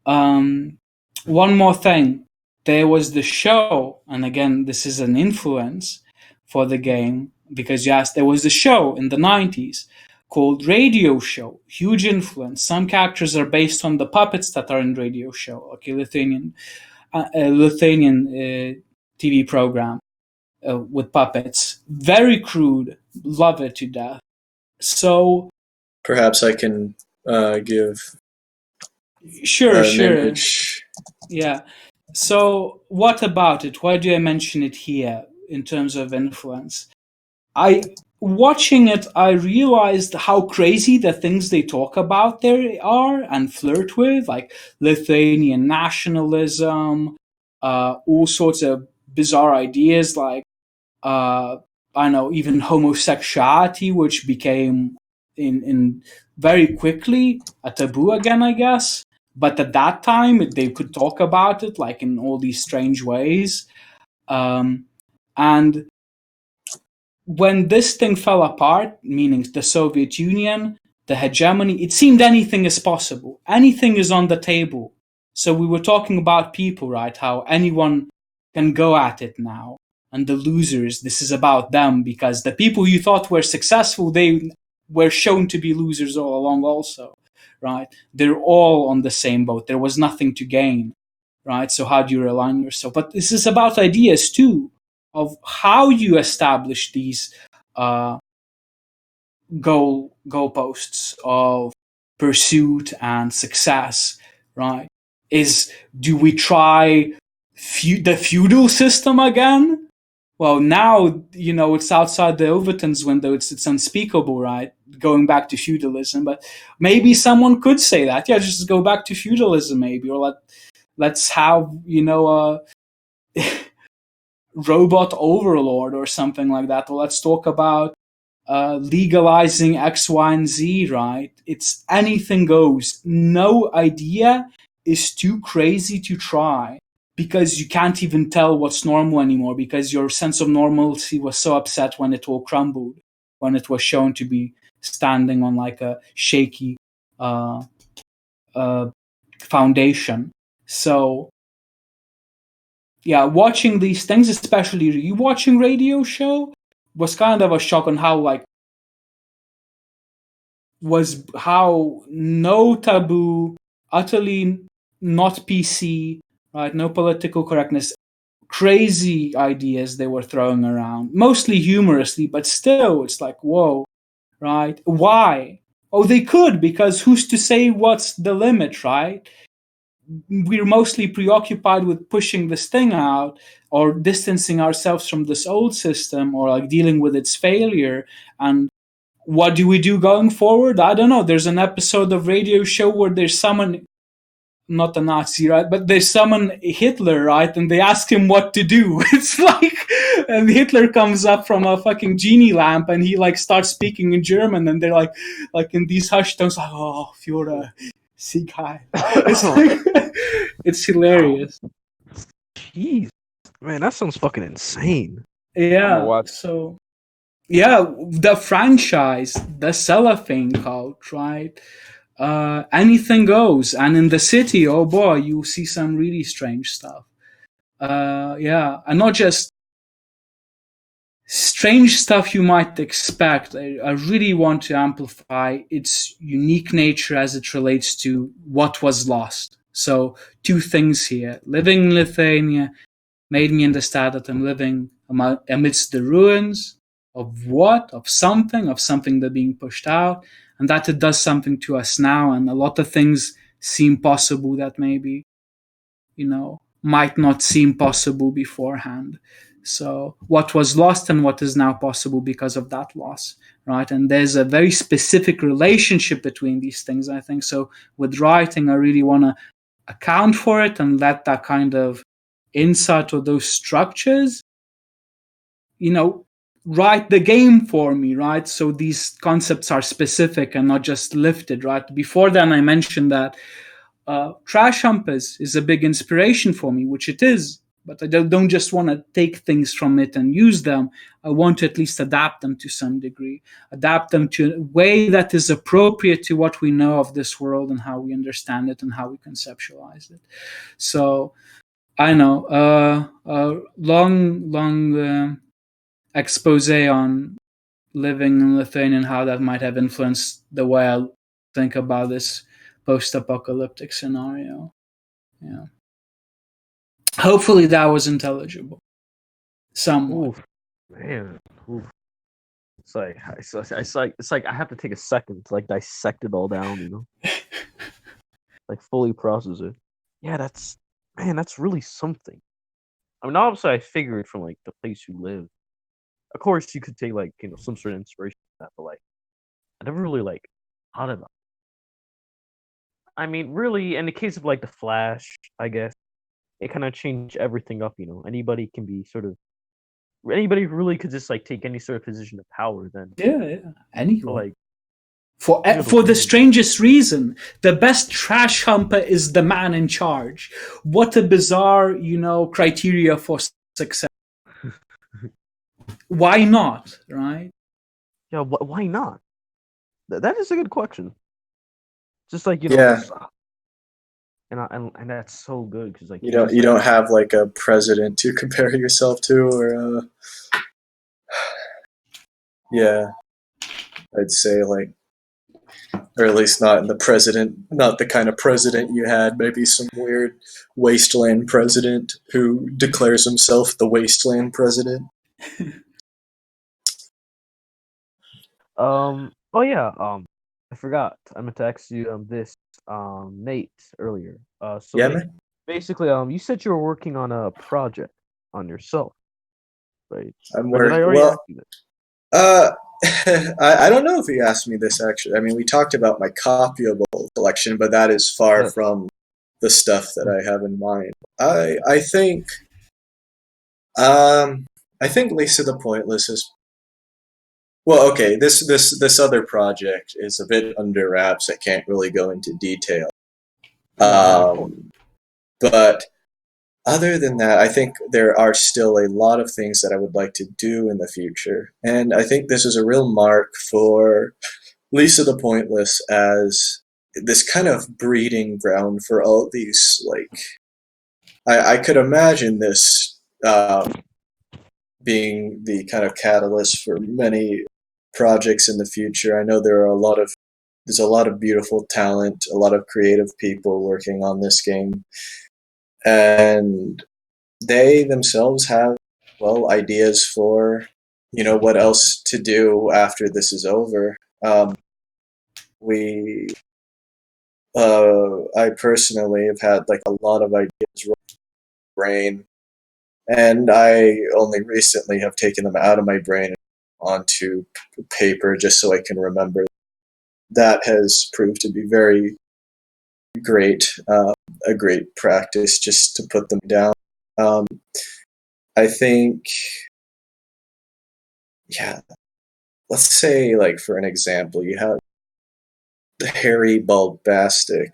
one more thing, there was the show, and again this is an influence for the game, because yes, there was a show in the 90s called Radio Show. Huge influence. Some characters are based on the puppets that are in Radio Show. Okay, Lithuanian TV program with puppets. Very crude. Love it to death. So perhaps I can give sure. image. Yeah. So what about it? Why do I mention it here in terms of influence? Watching it, I realized how crazy the things they talk about there are and flirt with, like Lithuanian nationalism, all sorts of bizarre ideas, like I know, even homosexuality, which became in very quickly a taboo again, I guess. But at that time, they could talk about it like in all these strange ways, and when this thing fell apart, meaning the Soviet Union, the hegemony, it seemed anything is possible. Anything is on the table. So we were talking about people, right? How anyone can go at it now. and the losers, this is about them, because the people you thought were successful, they were shown to be losers all along also, right? They're all on the same boat. There was nothing to gain, right? So how do you realign yourself? But this is about ideas too, of how you establish these goalposts of pursuit and success, right? Do we try the feudal system again? Well, now, it's outside the Overton's window. It's unspeakable, right? Going back to feudalism. But maybe someone could say that. Yeah, just go back to feudalism, maybe. Or let's have, a robot overlord or something like that. Or let's talk about legalizing X, Y, and Z, right? It's anything goes. No idea is too crazy to try, because you can't even tell what's normal anymore, because your sense of normalcy was so upset when it all crumbled, when it was shown to be standing on like a shaky foundation. So yeah, watching these things, especially rewatching radio show, was kind of a shock on how no taboo, utterly not PC, right? No political correctness, crazy ideas they were throwing around, mostly humorously, but still, it's like, whoa, right? Why? Oh, they could, because who's to say what's the limit, right? We're mostly preoccupied with pushing this thing out, or distancing ourselves from this old system, or like dealing with its failure. And what do we do going forward? I don't know. There's an episode of radio show where there's someone, not a Nazi, right? But they summon Hitler, right? And they ask him what to do. It's like, and Hitler comes up from a fucking genie lamp, and he like starts speaking in German, and they're like in these hushed tones, like, oh, Führer, Sieg Heil. It's like, it's hilarious. Jeez, man, that sounds fucking insane. Yeah. So, yeah, the franchise, the cellophane cult, right? Anything goes. And in the city, oh boy, you see some really strange stuff. Yeah, and not just strange stuff you might expect. I really want to amplify its unique nature as it relates to what was lost. So, two things here. Living in Lithuania made me understand that I'm living amidst the ruins of what? Of something that's being pushed out, and that it does something to us now. And a lot of things seem possible that maybe, might not seem possible beforehand. So what was lost and what is now possible because of that loss, right? And there's a very specific relationship between these things, I think. So with writing, I really want to account for it and let that kind of insight or those structures, write the game for me, right? So these concepts are specific and not just lifted, right? Before then, I mentioned that Trash Hump is a big inspiration for me, which it is, but I don't just want to take things from it and use them. I want to at least adapt them to some degree, adapt them to a way that is appropriate to what we know of this world and how we understand it and how we conceptualize it. So I know, long expose on living in Lithuania and how that might have influenced the way I think about this post-apocalyptic scenario. Yeah. Hopefully that was intelligible. Somewhat. Oof, man. Oof. It's like I have to take a second to like dissect it all down, like fully process it. Yeah, that's really something. I mean, obviously I figured from like the place you live. Of course, you could take like some sort of inspiration from that, but like I never really like thought about it. I mean, really, in the case of like the Flash, I guess it kind of changed everything up. Anybody can be anybody really could just like take any sort of position of power. Then yeah, anyone. So, like for the strangest reason, the best trash humper is the man in charge. What a bizarre, criteria for success. Why not, right? Yeah, why not? That is a good question. Just like Yeah. and that's so good because like You don't have like a president to compare yourself to, or yeah, I'd say like, or at least not not the kind of president you had. Maybe some weird wasteland president who declares himself the wasteland president. Oh yeah. I forgot. I meant to ask you this Nate earlier. So Yeah, Nate, man. basically you said you were working on a project on yourself, right? I'm Or did I work. already Well, ask you that? uh, I don't know if you asked me this actually. I mean, we talked about my copyable collection, but that is far Yeah. from the stuff that I have in mind. I think um I think Lisa the Pointless is well. Okay, this other project is a bit under wraps. I can't really go into detail. No, of course. But other than that, I think there are still a lot of things that I would like to do in the future. And I think this is a real mark for Lisa the Pointless as this kind of breeding ground for all these, like, I could imagine this being the kind of catalyst for many projects in the future. I know there's a lot of beautiful talent, a lot of creative people working on this game. And they themselves have, well, ideas for, what else to do after this is over. We, I personally have had like a lot of ideas running in my brain, and I only recently have taken them out of my brain and onto paper just so I can remember. That has proved to be very great, a great practice just to put them down. Um, I think, yeah, let's say, like, for an example, you have the Harry Bulbastic.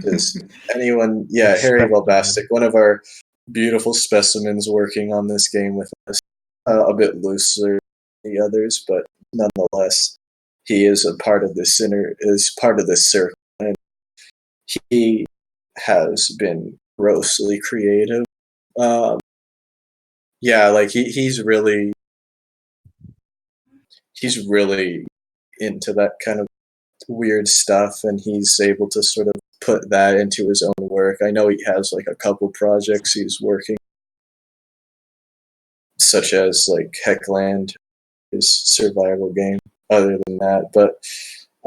Does anyone, yeah, Harry Bulbastic, one of our beautiful specimens working on this game with us, a bit looser than the others, but nonetheless, he is a part of is part of this circle, and he has been grossly creative. Um, yeah, like he's really into that kind of weird stuff, and he's able to sort of put that into his own work. I know he has like a couple projects he's working, such as like Heckland, his survival game. Other than that, but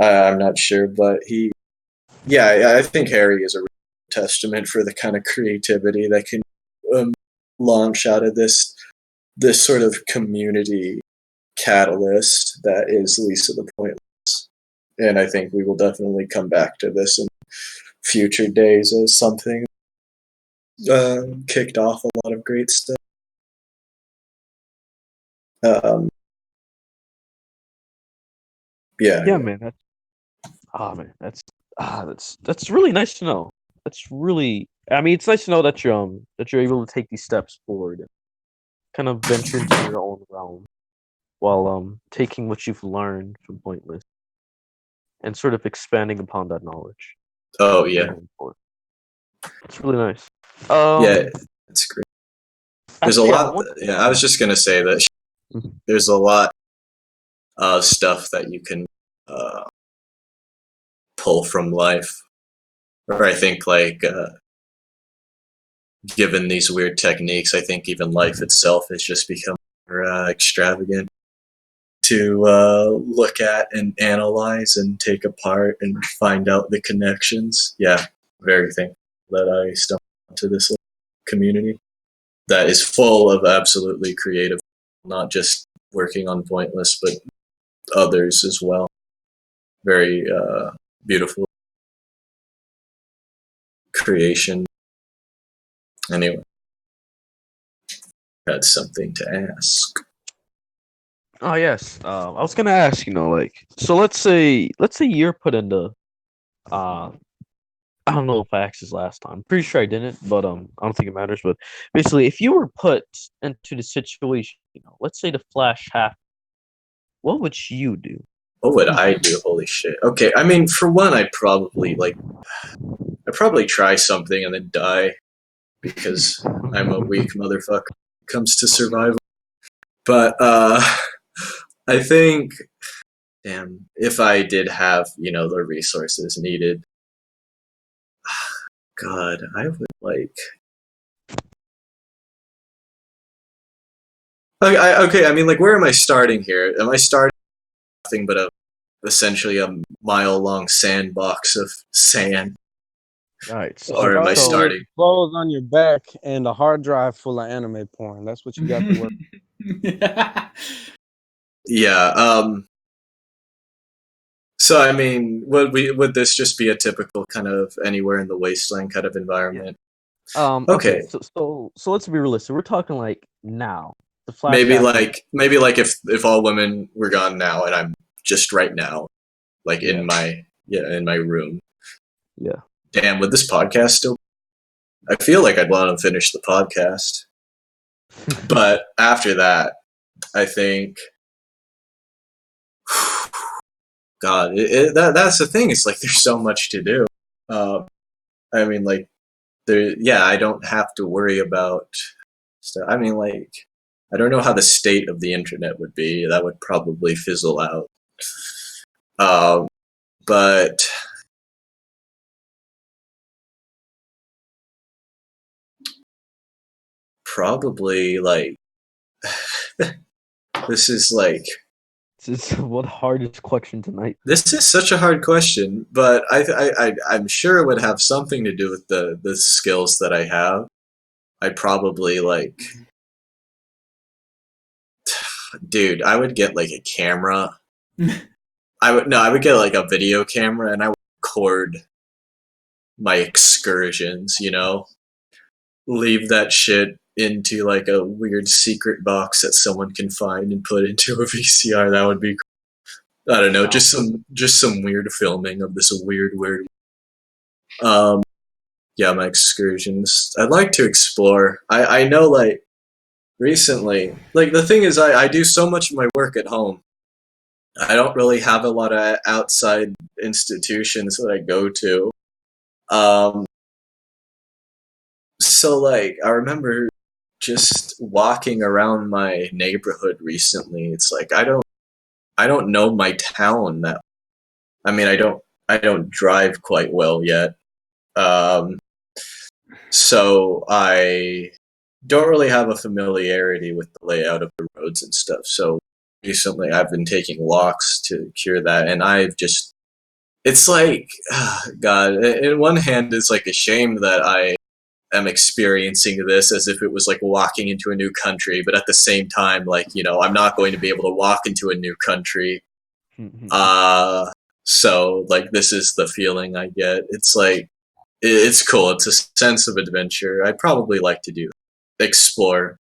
I'm not sure. But I think Harry is a real testament for the kind of creativity that can launch out of this sort of community catalyst that is Lisa the Pointless. And I think we will definitely come back to this in future days as something kicked off a lot of great stuff. Um, yeah, Yeah, man. Man, that's really nice to know. That's really, I mean, it's nice to know that you're able to take these steps forward and kind of venture into your own realm while taking what you've learned from Pointless and sort of expanding upon that knowledge. Oh yeah, It's really nice. yeah, it's great. There's a Actually, lot. Yeah, I was just gonna say that there's a lot of stuff that you can pull from life, or I think like given these weird techniques, I think even life itself has just become more extravagant to look at and analyze and take apart and find out the connections. Yeah, very thankful that I stumbled into this community that is full of absolutely creative, not just working on Pointless, but others as well. Very beautiful creation. Anyway, that's something to ask. Oh yes. I was gonna ask, like, so let's say you're put into, uh, I don't know if I asked this last time. Pretty sure I didn't, but I don't think it matters. But basically, if you were put into the situation, let's say the Flash happened, what would you do? What would I do? Holy shit. Okay, I mean, for one, I'd probably, like, I'd probably try something and then die because I'm a weak motherfucker when it comes to survival. But I think, damn, if I did have, the resources needed, God, I would like. Okay, I mean, like, where am I starting here? Am I starting nothing but essentially a mile-long sandbox of sand? All right. Or am I So starting? Clothes on your back and a hard drive full of anime porn. That's what you got to work. Yeah. So I mean, would this just be a typical kind of anywhere in the wasteland kind of environment? Okay. Okay. So let's be realistic. We're talking like now. The flash Maybe happened. like if all women were gone now and I'm just right now, like Yeah. in my room. Yeah. Damn, would this podcast still? I feel like I'd want to finish the podcast, but after that, I think. God, that's the thing. It's like there's so much to do. I mean, like I don't have to worry about stuff. I mean, like, I don't know how the state of the internet would be. That would probably fizzle out. But probably like this is like This is what hardest question tonight. this is such a hard question, but I'm sure it would have something to do with the skills that I have. I probably like, dude, I would get like a camera. I would get like a video camera and I would record my excursions, leave that shit into like a weird secret box that someone can find and put into a VCR. That would be, I don't know, just some weird filming of this weird. Yeah, my excursions. I'd like to explore. I know, like, recently, like, the thing is, I do so much of my work at home. I don't really have a lot of outside institutions that I go to. So, like, I remember just walking around my neighborhood recently. It's like I don't know my town that. I mean, I don't drive quite well yet. So I don't really have a familiarity with the layout of the roads and stuff. So recently I've been taking walks to cure that, and it's like, God, in one hand, it's like a shame that I am experiencing this as if it was like walking into a new country, but at the same time, like, I'm not going to be able to walk into a new country. So like, this is the feeling I get. It's like, it's cool. It's a sense of adventure. I'd probably like to do that. Explore,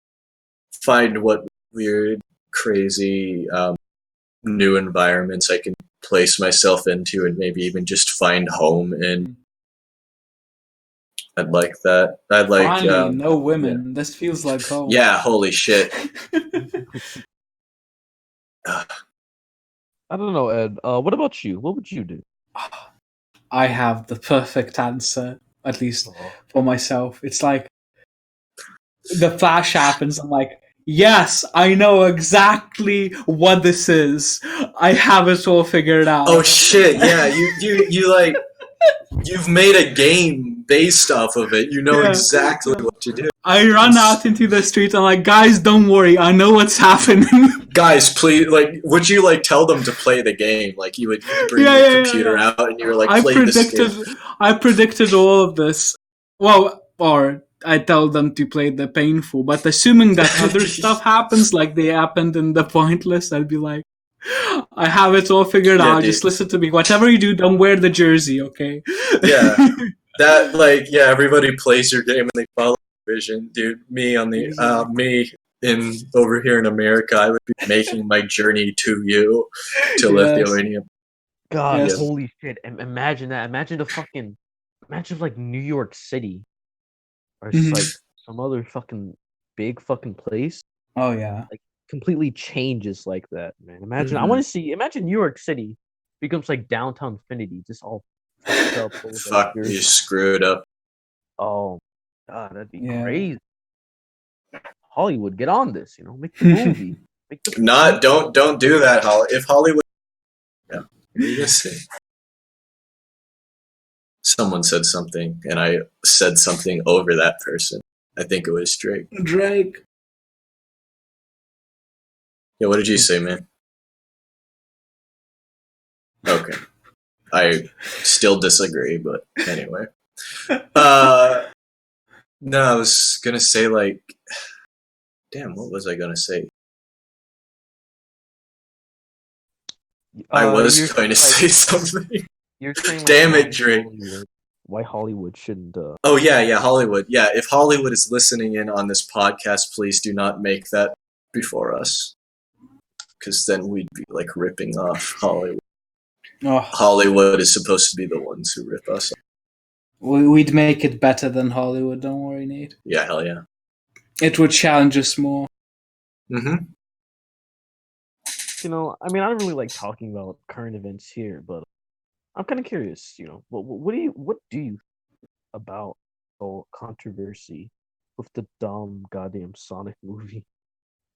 find what weird, crazy, new environments I can place myself into, and maybe even just find home in. I'd like that. I'd like. Finally, no women. Yeah. This feels like home. Yeah, holy shit. I don't know, Ed. What about you? What would you do? I have the perfect answer, at least for myself. It's like the flash happens. I'm like, yes, I know exactly what this is. I have it all figured out. Oh shit! Yeah, you like, you've made a game based off of it. You know exactly what to do. I run out into the street. I'm like, guys, don't worry. I know what's happening. Guys, please, like, would you like tell them to play the game? Like, you would bring your computer out and you're like, play this game. I predicted all of this. Well, or I tell them to play the painful, but assuming that other stuff happens, like they happened in the pointless, I'd be like, I have it all figured out. Dude. Just listen to me. Whatever you do, don't wear the jersey, okay? Yeah. That, like, yeah, everybody plays your game and they follow your vision. Dude, me on the, me over here in America, I would be making my journey to you to Lithuania. God, Yes. holy shit. Imagine that. Imagine like New York City. Or just like some other fucking big fucking place. Oh, yeah. Like, completely changes like that, man. Imagine, I want to see, imagine New York City becomes like downtown Infinity, just all fucked up both Fuck, you Edgars. screwed up. Oh, God, that'd be Yeah. crazy. Hollywood, get on this. Make the movie. Make the Don't do that, if Hollywood. Yeah, what are you gonna say? Someone said something, and I said something over that person. I think it was Drake. Drake. Yeah, what did you say, man? Okay. I still disagree, but anyway. No, I was gonna say, like, damn, what was I gonna say? I was going to say something. You're saying, Damn why it, Drake. Why Hollywood shouldn't? Oh yeah, Hollywood. Yeah, if Hollywood is listening in on this podcast, please do not make that before us, because then we'd be like ripping off Hollywood. Oh, Hollywood is supposed to be the ones who rip us off. we'd make it better than Hollywood. Don't worry, Nate. Yeah, hell yeah. It would challenge us more. Mm-hmm. I don't really like talking about current events here, but I'm kind of curious. What do you think about the whole controversy with the dumb goddamn Sonic movie?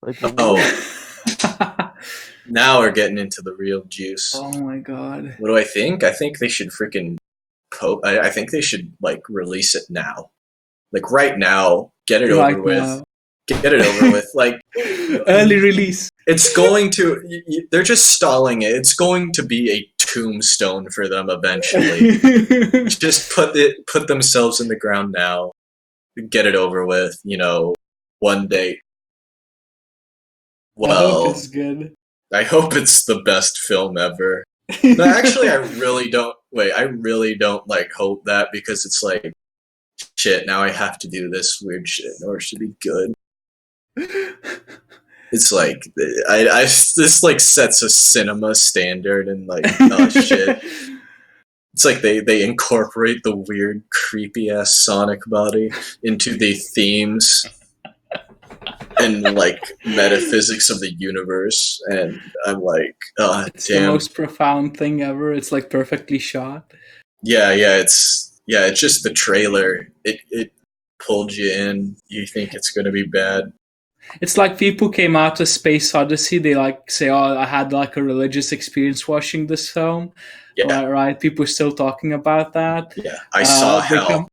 Like, Oh, now we're getting into the real juice. Oh my god. What do I think? I think they should freaking I think they should like release it now, like right now. Get it over with. Now. Get it over with. Like early release. It's going to. They're just stalling it. It's going to be a tombstone for them eventually. Just put themselves in the ground now. Get it over with. One day. Well, I hope it's good. I hope it's the best film ever. No, actually, I really don't. Wait, I really don't like hope that, because it's like, shit. Now I have to do this weird shit in order to be good. It's like this like sets a cinema standard, and like, oh shit. It's like they incorporate the weird, creepy ass Sonic body into the themes and like metaphysics of the universe, and I'm like, oh It's damn. the most profound thing ever. It's like perfectly shot. Yeah, it's just the trailer. It pulled you in. You think it's gonna be bad. It's like people came out of Space Odyssey. They like say, "Oh, I had like a religious experience watching this film." Yeah, Right. People are still talking about that. yeah. I saw they hell.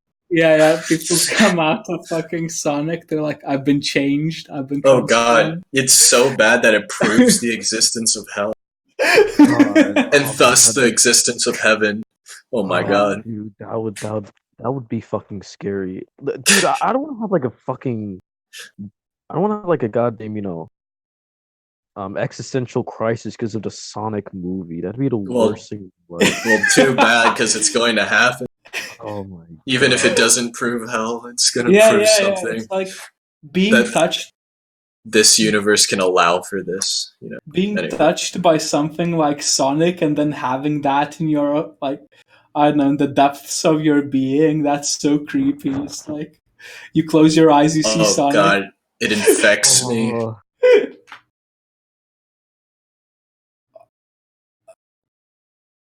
People come out of fucking Sonic. They're like, "I've been changed. I've been." Oh god, it's so bad that it proves the existence of hell, and thus the existence of heaven. Oh my god, dude, that would be fucking scary, dude. I don't want to have like a fucking. I don't want to have like a goddamn, existential crisis because of the Sonic movie. That'd be the worst thing. Well, too bad, because it's going to happen. Oh my! Even if it doesn't prove hell, it's going to prove something. Yeah. It's like being touched. This universe can allow for this, Being touched by something like Sonic, and then having that in your, like, I don't know, in the depths of your being. That's so creepy. It's like you close your eyes, you see Sonic. Oh god, it infects me.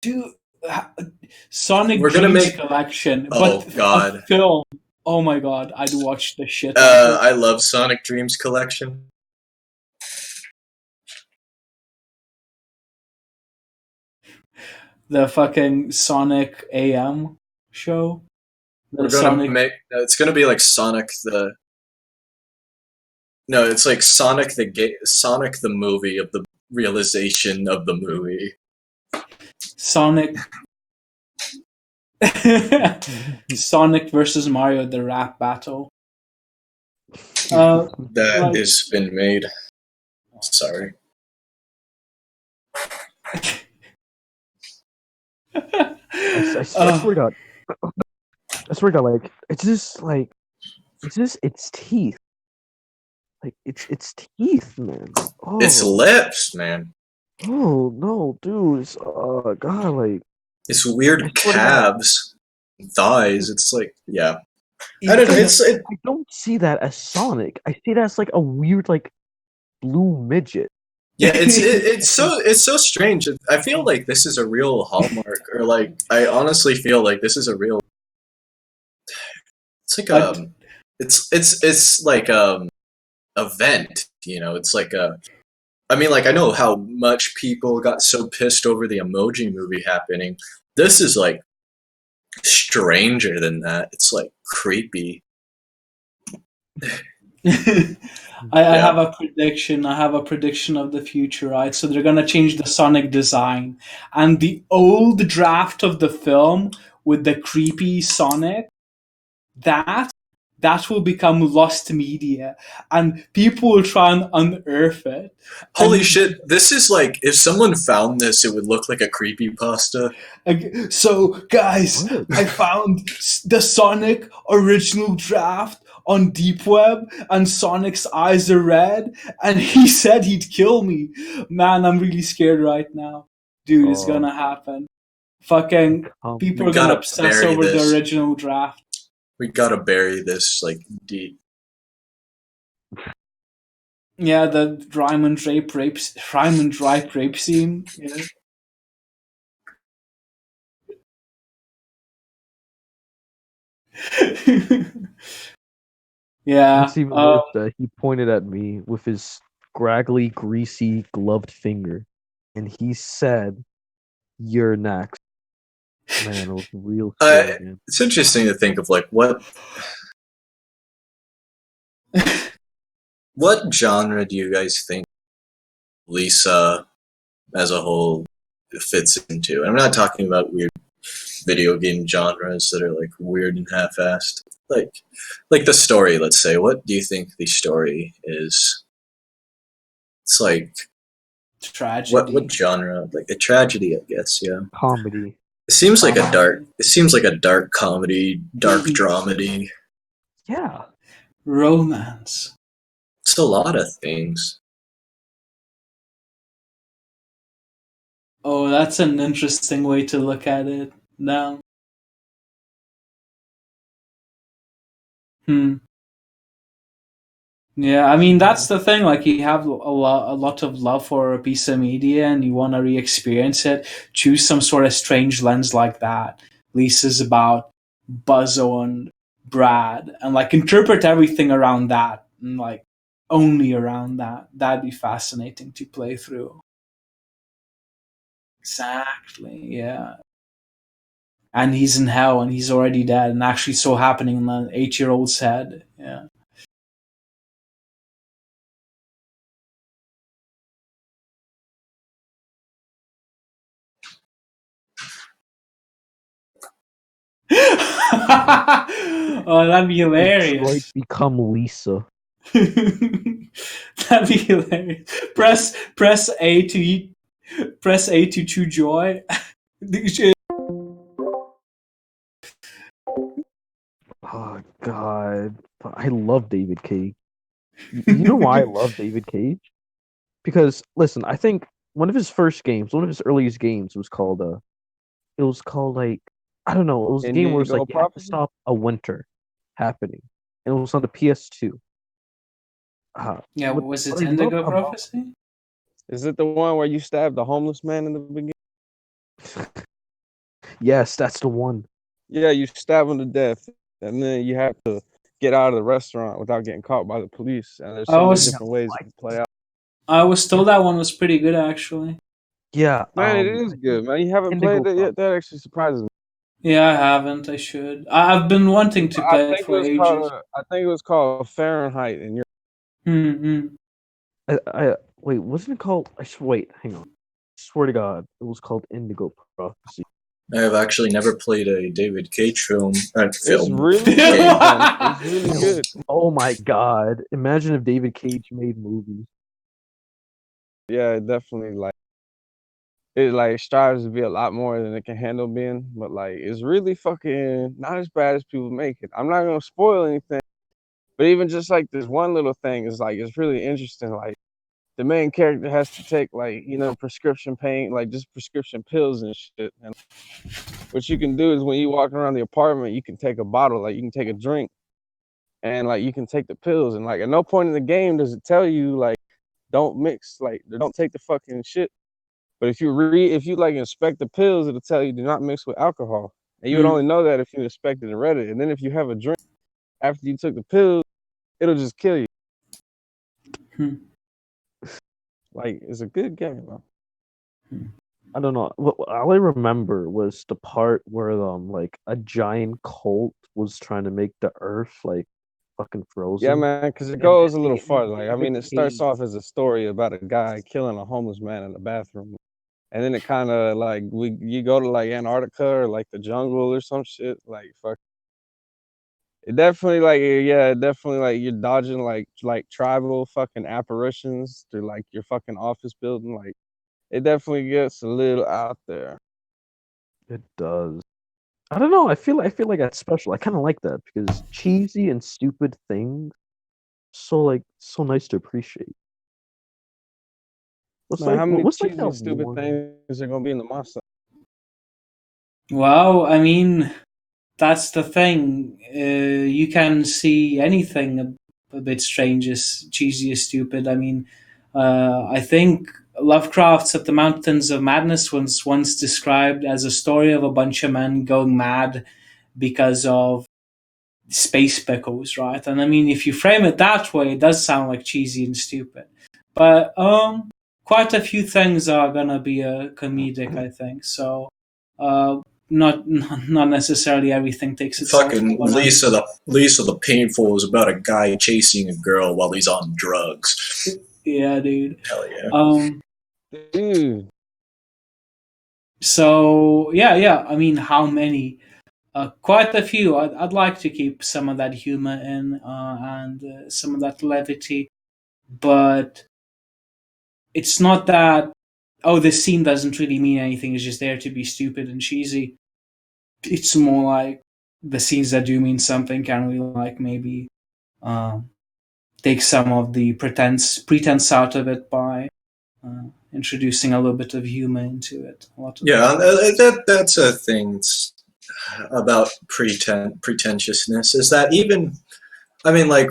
Dude, Sonic We're gonna Dreams make collection. Oh but god, a film. Oh my god, I'd watch the shit. I love Sonic Dreams collection. The fucking Sonic AM show. We're gonna make. It's gonna be like Sonic the. No, it's like Sonic the movie of the realization of the movie. Sonic. Sonic versus Mario, the rap battle. That has been made. Sorry. I swear to God. I swear to God, like it's just its teeth. Like it's teeth, man. Oh. It's lips, man. Oh no, dude! It's God, like it's weird calves, thighs. It's like, yeah. I don't know. I don't see that as Sonic. I see that as like a weird, like blue midget. Yeah, it's so strange. I feel like this is a real hallmark, or like I honestly feel like this is a real. It's like But it's like event. You know, it's like a. I mean, like I know how much people got so pissed over the Emoji Movie happening. This is like stranger than that. It's like creepy. I Yeah. have a prediction. I have a prediction of the future, right? So they're gonna change the Sonic design, and the old draft of the film with the creepy Sonic, that that will become lost media, and people will try and unearth it. Holy And shit! This is like if someone found this, it would look like a creepy pasta. so, guys, What? I found the Sonic original draft on Deep Web, and Sonic's eyes are red, and he said he'd kill me. Man, I'm really scared right now. Dude, it's Oh, gonna happen. Fucking We people are gonna gotta obsess bury over the this. original draft. We gotta bury this like deep. Yeah, the Ryman Drape rape scene. Yeah. Yeah. it's even worse that he pointed at me with his scraggly, greasy, gloved finger, and he said, "You're next." Man, it was real scary, man. It's interesting to think of like what genre do you guys think Lisa as a whole fits into? And I'm not talking about weird video game genres that are like weird and half-assed. Like the story, let's say. What do you think the story is? It's like what Tragedy. genre? Like a tragedy, I guess. Yeah. Comedy. It seems like a dark. Comedy. It seems like a dark comedy, dark dramedy. Yeah. Romance. It's a lot of things. Oh, that's an interesting way to look at it. Now. Hmm. Yeah, I mean that's the thing. Like you have a lot of love for a piece of media, and you want to re-experience it. Choose some sort of strange lens like that. Lisa's about Buzzo and Brad, and like interpret everything around that, and like only around that. That'd be fascinating to play through. Exactly. Yeah. And he's in hell, and he's already dead, and actually so happening in an 8-year-old's head. Yeah. Oh, that'd be Detroit hilarious. become Lisa. That'd be hilarious. Press A to eat. Press A to chew joy. Oh God, I love David Cage. You know why I love David Cage? Because listen, I think one of his earliest games it was called like I don't know, it was a game where it's like Indigo you have to Prophecy? stop a winter happening, and it was on the PS2. Yeah, What was what it I love Indigo about Prophecy? Is it the one where you stabbed the homeless man in the beginning? yes, that's the one. Yeah, you stab him to death, and then you have to get out of the restaurant without getting caught by the police. And there's I so many was different ways it can play out. I was told that one was pretty good actually. Yeah, Man, it I is think good, man. You haven't Indigo played it Pro. yet? That actually surprises me. Yeah, I haven't. I should. I've been wanting to I play it think it for was called. ages. I think it was called Fahrenheit, and you're. Hmm. I wait, wasn't it called? Wait, hang on. Swear to God, it was called Indigo Prophecy. I have actually never played a David Cage film. It's Film. really Game. good, man. It's really good. Oh my God! Imagine if David Cage made movies. Yeah, it definitely it like strives to be a lot more than it can handle being, but like it's really fucking not as bad as people make it. I'm not gonna spoil anything, but even just like this one little thing is like it's really interesting. Like the main character has to take like prescription pain, like just prescription pills and shit. And what you can do is when you walk around the apartment, you can take a bottle, like you can take a drink, and like you can take the pills. And like at no point in the game does it tell you like don't mix, like don't take the fucking shit. But if you like inspect the pills, it'll tell you do not mix with alcohol. And you would only know that if you inspected and read it. And then if you have a drink after you took the pills, it'll just kill you. Like, it's a good game, bro. I don't know. All I remember was the part where like a giant cult was trying to make the Earth like fucking frozen. Yeah, man, because it goes a little farther. Like, I mean, it starts off as a story about a guy killing a homeless man in the bathroom, and then it kind of like you go to like Antarctica or like the jungle or some shit. Like, fuck. It definitely like you're dodging like tribal fucking apparitions through like your fucking office building. Like, it definitely gets a little out there. It does. I don't know. I feel like that's special. I kind of like that because cheesy and stupid things, so nice to appreciate. Man, how many What's cheesy that and stupid one? things are gonna be in the monster? Well, I mean, that's the thing. You can see anything a bit strange as cheesy as stupid. I mean, I think Lovecraft's At the Mountains of Madness was once described as a story of a bunch of men going mad because of space pickles, right? And I mean, if you frame it that way, it does sound like cheesy and stupid. But quite a few things are gonna be comedic, I think. So not necessarily everything takes itself. Fucking Lisa the Painful is about a guy chasing a girl while he's on drugs. Yeah, dude. Hell yeah. Dude. So yeah. I mean, how many? Quite a few. I'd like to keep some of that humor in and some of that levity, but it's not that. Oh, this scene doesn't really mean anything. It's just there to be stupid and cheesy. It's more like the scenes that do mean something can we like maybe take some of the pretense out of it by introducing a little bit of humor into it. Yeah, that's a thing about pretentiousness is that even, I mean, like,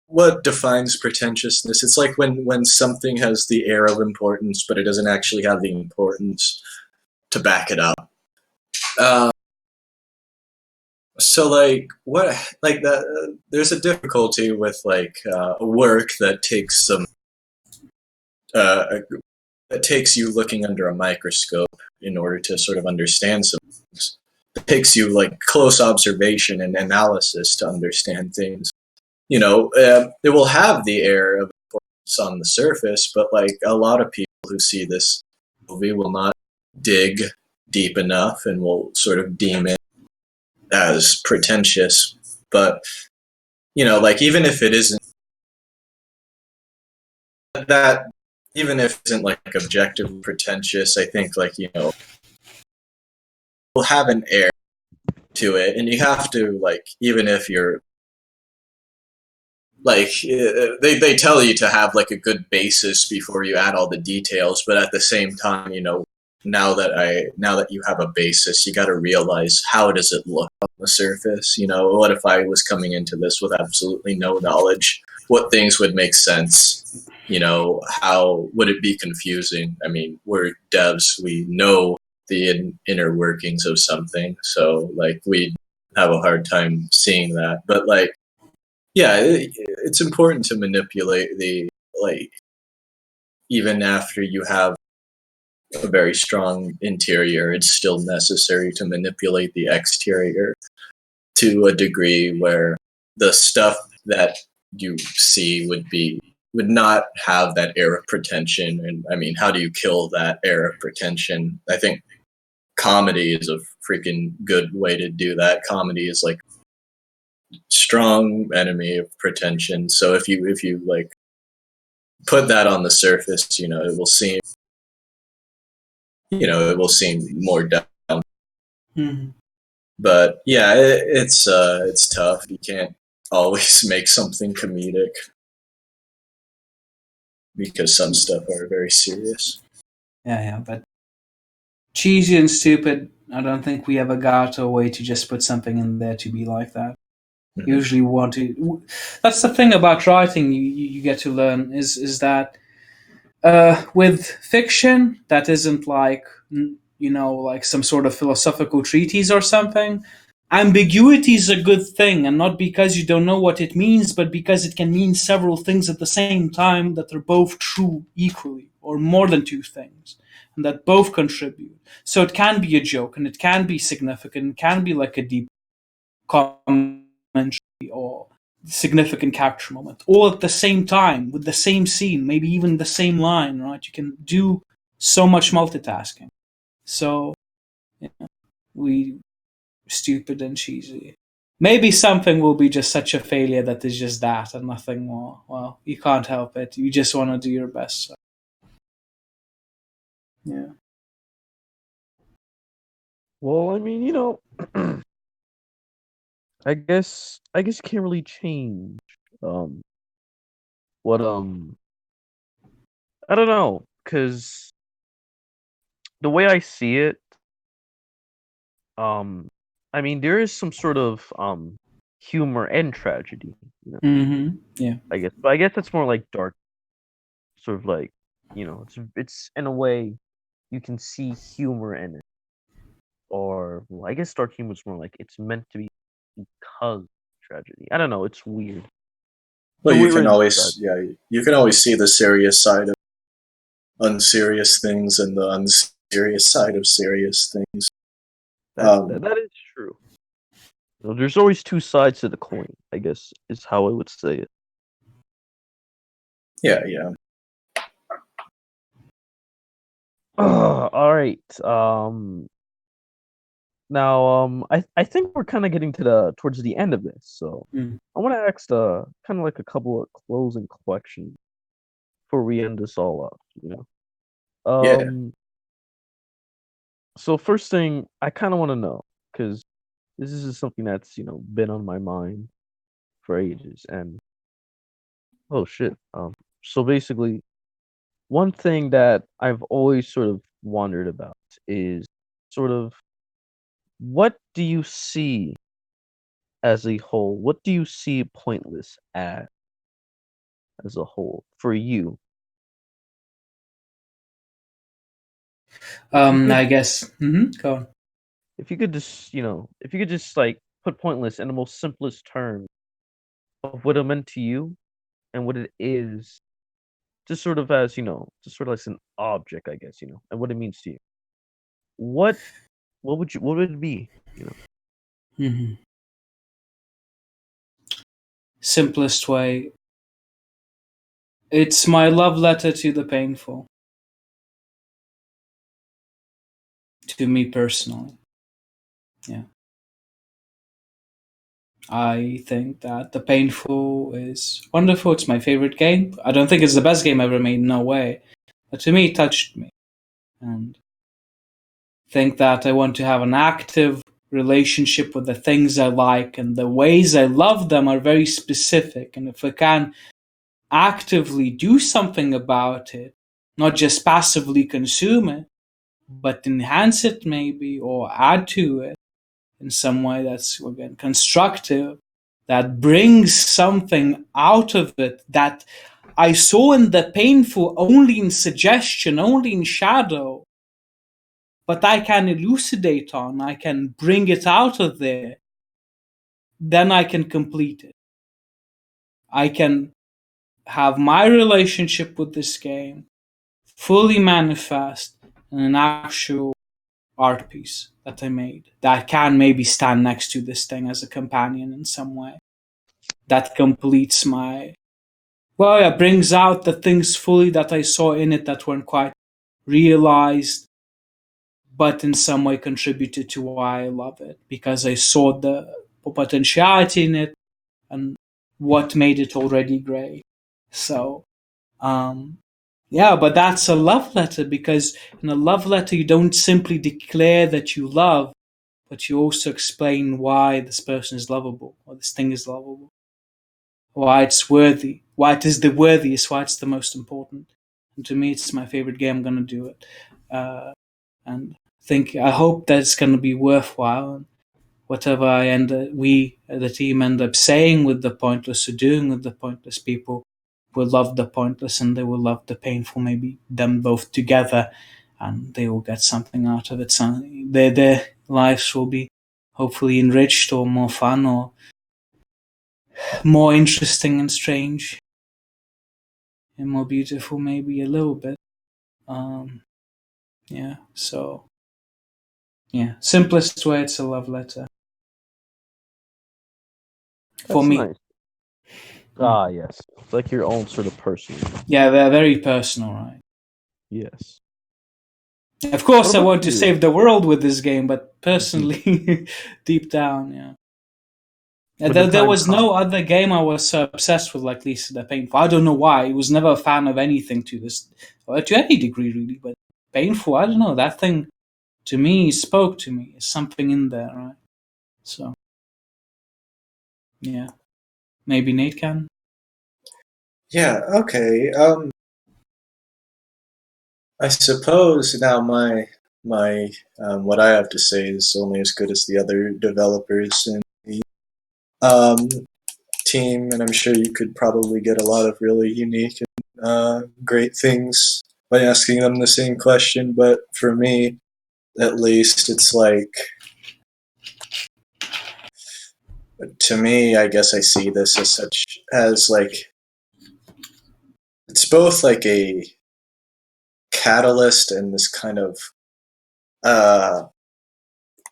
what defines pretentiousness? It's like when something has the air of importance, but it doesn't actually have the importance to back it up. So like that, there's a difficulty with like a work that takes some that takes you looking under a microscope in order to sort of understand some things. It takes you like close observation and analysis to understand things. You know, it will have the air of importance on the surface, but like a lot of people who see this movie will not dig deep enough and will sort of deem it as pretentious. But you know, like even if it isn't that, even if it isn't like objectively pretentious, I think like, you know, will have an air to it, and you have to like, even if you're like, they tell you to have like a good basis before you add all the details, but at the same time, you know, now that you have a basis, you got to realize, how does it look on the surface? You know, what if I was coming into this with absolutely no knowledge? What things would make sense? You know, how would it be confusing? I mean, we're devs, we know the inner workings of something, so like we have a hard time seeing that. But like, yeah, it's important to manipulate the, like, even after you have a very strong interior, it's still necessary to manipulate the exterior to a degree where the stuff that you see would not have that air of pretension. And I mean, how do you kill that air of pretension? I think comedy is a freaking good way to do that. Comedy is like strong enemy of pretension. So if you like put that on the surface, you know, it will seem more down. Mm-hmm. But yeah, it's tough. You can't always make something comedic because some stuff are very serious. Yeah, but cheesy and stupid, I don't think we ever got a way to just put something in there to be like that. Mm-hmm. Usually want to. That's the thing about writing. You get to learn is that With fiction that isn't like like some sort of philosophical treatise or something, ambiguity is a good thing, and not because you don't know what it means, but because it can mean several things at the same time that are both true equally, or more than two things, and that both contribute. So it can be a joke, and it can be significant, it can be like a deep commentary or significant character moment, all at the same time with the same scene, maybe even the same line. Right? You can do so much multitasking. So we stupid and cheesy. Maybe something will be just such a failure that is just that and nothing more. Well, you can't help it. You just want to do your best. So. Yeah. Well, I mean, I guess you can't really change um what I don't know, cuz the way I see it, um I mean, there is some sort of humor and tragedy, Yeah. I guess. But I guess it's more like dark, sort of like, it's in a way you can see humor in it. Or well, I guess dark humor is more like it's meant to be because of tragedy. I don't know, it's weird. Well, So you we're can in always, yeah, you can always see the serious side of unserious things and the unserious side of serious things. that is true. There's always two sides to the coin, I guess, is how I would say it. Yeah, yeah. All right. Now, I think we're kind of getting to the towards the end of this, so I want to ask kind of like a couple of closing questions before we end this all up. Yeah. So first thing I kind of want to know, because this is something that's been on my mind for ages, and oh shit. So basically, one thing that I've always sort of wondered about is sort of what do you see as a whole? What do you see pointless as a whole for you? If you I could, guess. Go on. if you could just, if you could just like put pointless in the most simplest terms of what it meant to you and what it is, just sort of as, just sort of as an object, I guess, and what it means to you. What, what would it be? Simplest way. It's my love letter to the painful. To me personally. Yeah. I think that The Painful is wonderful. It's my favorite game. I don't think it's the best game ever made, no way. But to me, it touched me. And think that I want to have an active relationship with the things I like, and the ways I love them are very specific. And if I can actively do something about it, not just passively consume it, but enhance it maybe or add to it in some way that's again constructive, that brings something out of it that I saw in the painful only in suggestion, only in shadow, but I can elucidate on, I can bring it out of there, then I can complete it. I can have my relationship with this game fully manifest in an actual art piece that I made that can maybe stand next to this thing as a companion in some way. That completes my, well, yeah, brings out the things fully that I saw in it that weren't quite realized, but in some way contributed to why I love it, because I saw the potentiality in it and what made it already great. So, yeah, but that's a love letter, because in a love letter, you don't simply declare that you love, but you also explain why this person is lovable or this thing is lovable, why it's worthy, why it is the worthiest, why it's the most important. And to me, it's my favorite game. I'm going to do it. And I hope that it's going to be worthwhile. And whatever we, the team, end up saying with the pointless or doing with the pointless people will love the pointless and they will love the painful, maybe them both together, and they will get something out of it. So their lives will be hopefully enriched or more fun or more interesting and strange and more beautiful, maybe a little bit. Yeah, so yeah, simplest way, it's a love letter for That's me. nice. Ah, yes. It's like your own sort of personal. Yeah, they're very personal, right? Yes. Of course, What I about want to you? save the world with this game, but personally, deep down, yeah. When the There time was no comes. other game I was so obsessed with like Lisa the Painful. I don't know why. I was never a fan of anything to this, or to any degree, really. But Painful, I don't know. That thing, to me, spoke to me. There's something in there, right? So, yeah. Maybe Nate can? Yeah, okay. I suppose now my what I have to say is only as good as the other developers in the um, team, and I'm sure you could probably get a lot of really unique and great things by asking them the same question. But for me, at least, it's like, to me, I guess I see this as such as like it's both like a catalyst and this kind of uh,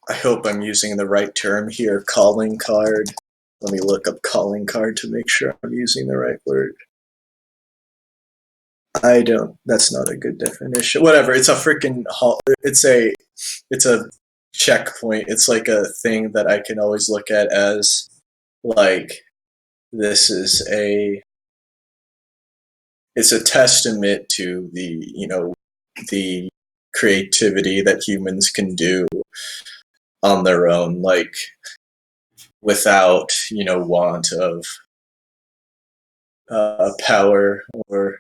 I hope I'm using the right term here, calling card. Let me look up calling card to make sure I'm using the right word. I don't. That's not a good definition. Whatever. It's a freaking. It's a checkpoint. It's like a thing that I can always look at as like this is a. It's a testament to the creativity that humans can do on their own, like without want of power or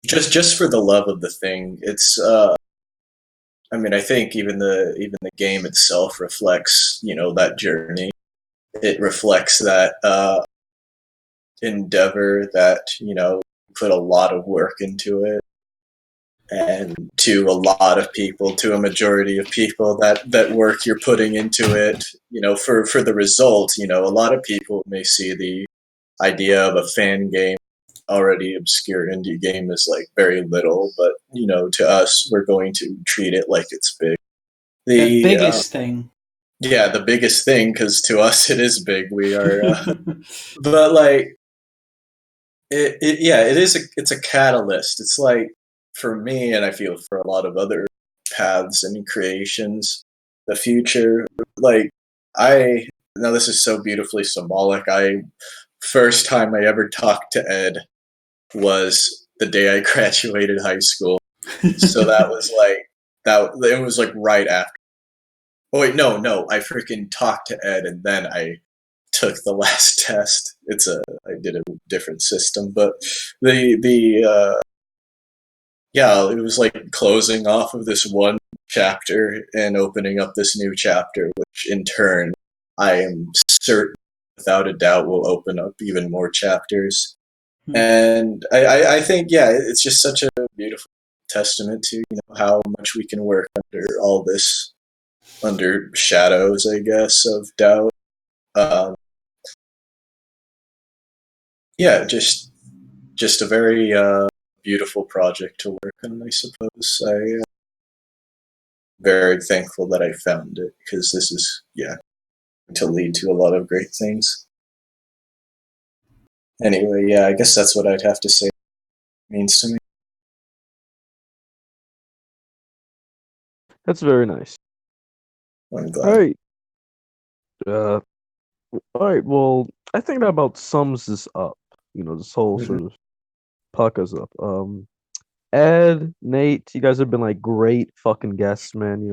just for the love of the thing. It's I mean, I think even the game itself reflects that journey. It reflects that endeavor that put a lot of work into it, and to a lot of people, to a majority of people, that work you're putting into it, for the result. A lot of people may see the idea of a fan game, already obscure indie game, is like very little, but to us, we're going to treat it like it's big. The The biggest thing. Yeah, the biggest thing, because to us it is big. We are, but like yeah, it's a catalyst. It's like for me, and I feel for a lot of other paths and creations, the future. Like I now, this is so beautifully symbolic. First time I ever talked to Ed was the day I graduated high school. So that was like that. It was like right after. Oh wait, no. I freaking talked to Ed, and then I took the last test. I did a different system, but the yeah, it was like closing off of this one chapter and opening up this new chapter, which in turn I am certain, without a doubt, will open up even more chapters. And I think, yeah, it's just such a beautiful testament to how much we can work under all this, under shadows, I guess, of doubt. Um, yeah, just a very beautiful project to work on, I suppose. I very thankful that I found it, because this is to lead to a lot of great things. Anyway, yeah, I guess that's what I'd have to say. It means to me. That's very nice. I'm All glad. right. Uh, all right. Well, I think that about sums this up. This whole Mhm. sort of puckers up. Ed, Nate, you guys have been like great fucking guests, man.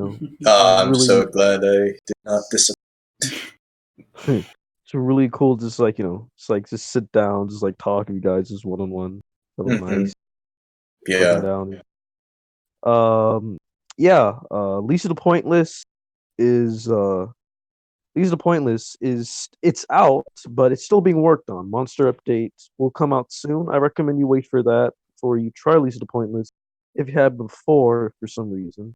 I'm Really, so glad I did not disappoint. it's really cool. Just like it's like just sit down, just like talk to you guys, just one on one. That was Mhm. nice. Looking Yeah. down. Yeah. Lisa the Pointless is Leads the Pointless it's out, but it's still being worked on. Monster updates will come out soon. I recommend you wait for that before you try Leads the Pointless if you have before for some reason.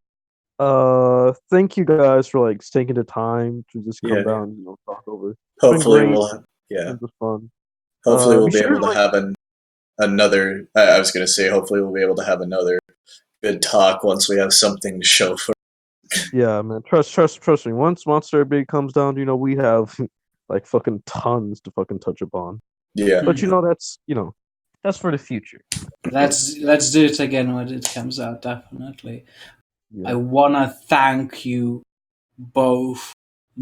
Thank you guys for like taking the time to just come Yeah. down, talk over. It's been Hopefully great. yeah. It was fun. Hopefully we'll Be be sure able to like have another. I was gonna say, hopefully we'll be able to have another good talk once we have something to show for. yeah, man. Trust me. Once Monster Big comes down, we have like fucking tons to fucking touch upon. Yeah. But that's for the future. Let's do it again when it comes out. Definitely. Yeah. I wanna thank you both,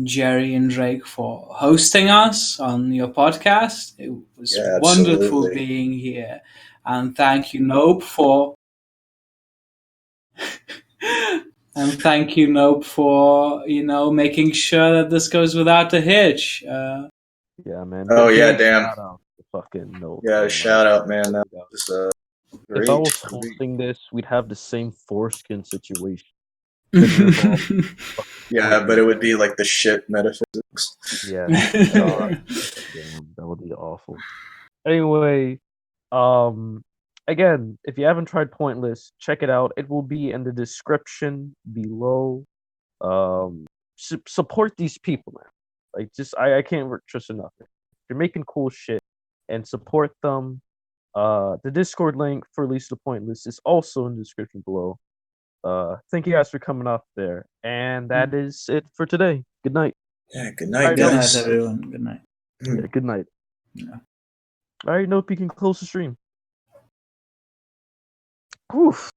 Jerry and Drake, for hosting us on your podcast. It was Yeah, wonderful absolutely. being here, and thank you, Nope, for making sure that this goes without a hitch. Yeah, man. Oh, yeah, Big damn. shout out to fucking Nope. Yeah, Man. shout out, man. That Like, was if I great. was hosting this, we'd have the same foreskin situation. Couldn't involve Yeah, but it would be like the shit metaphysics. Yeah. God, damn, that would be awful. Anyway, again, if you haven't tried Pointless, check it out. It will be in the description below. Support these people, man. Like, just I can't trust enough. They're making cool shit, and support them. The Discord link for Least the Pointless is also in the description below. Thank you guys for coming up there, and that is it for today. Good night. Yeah, good All night, right, Good guys. night, everyone. Good night. Yeah, good night. Yeah. All right, Nope, you can close the stream. Oof.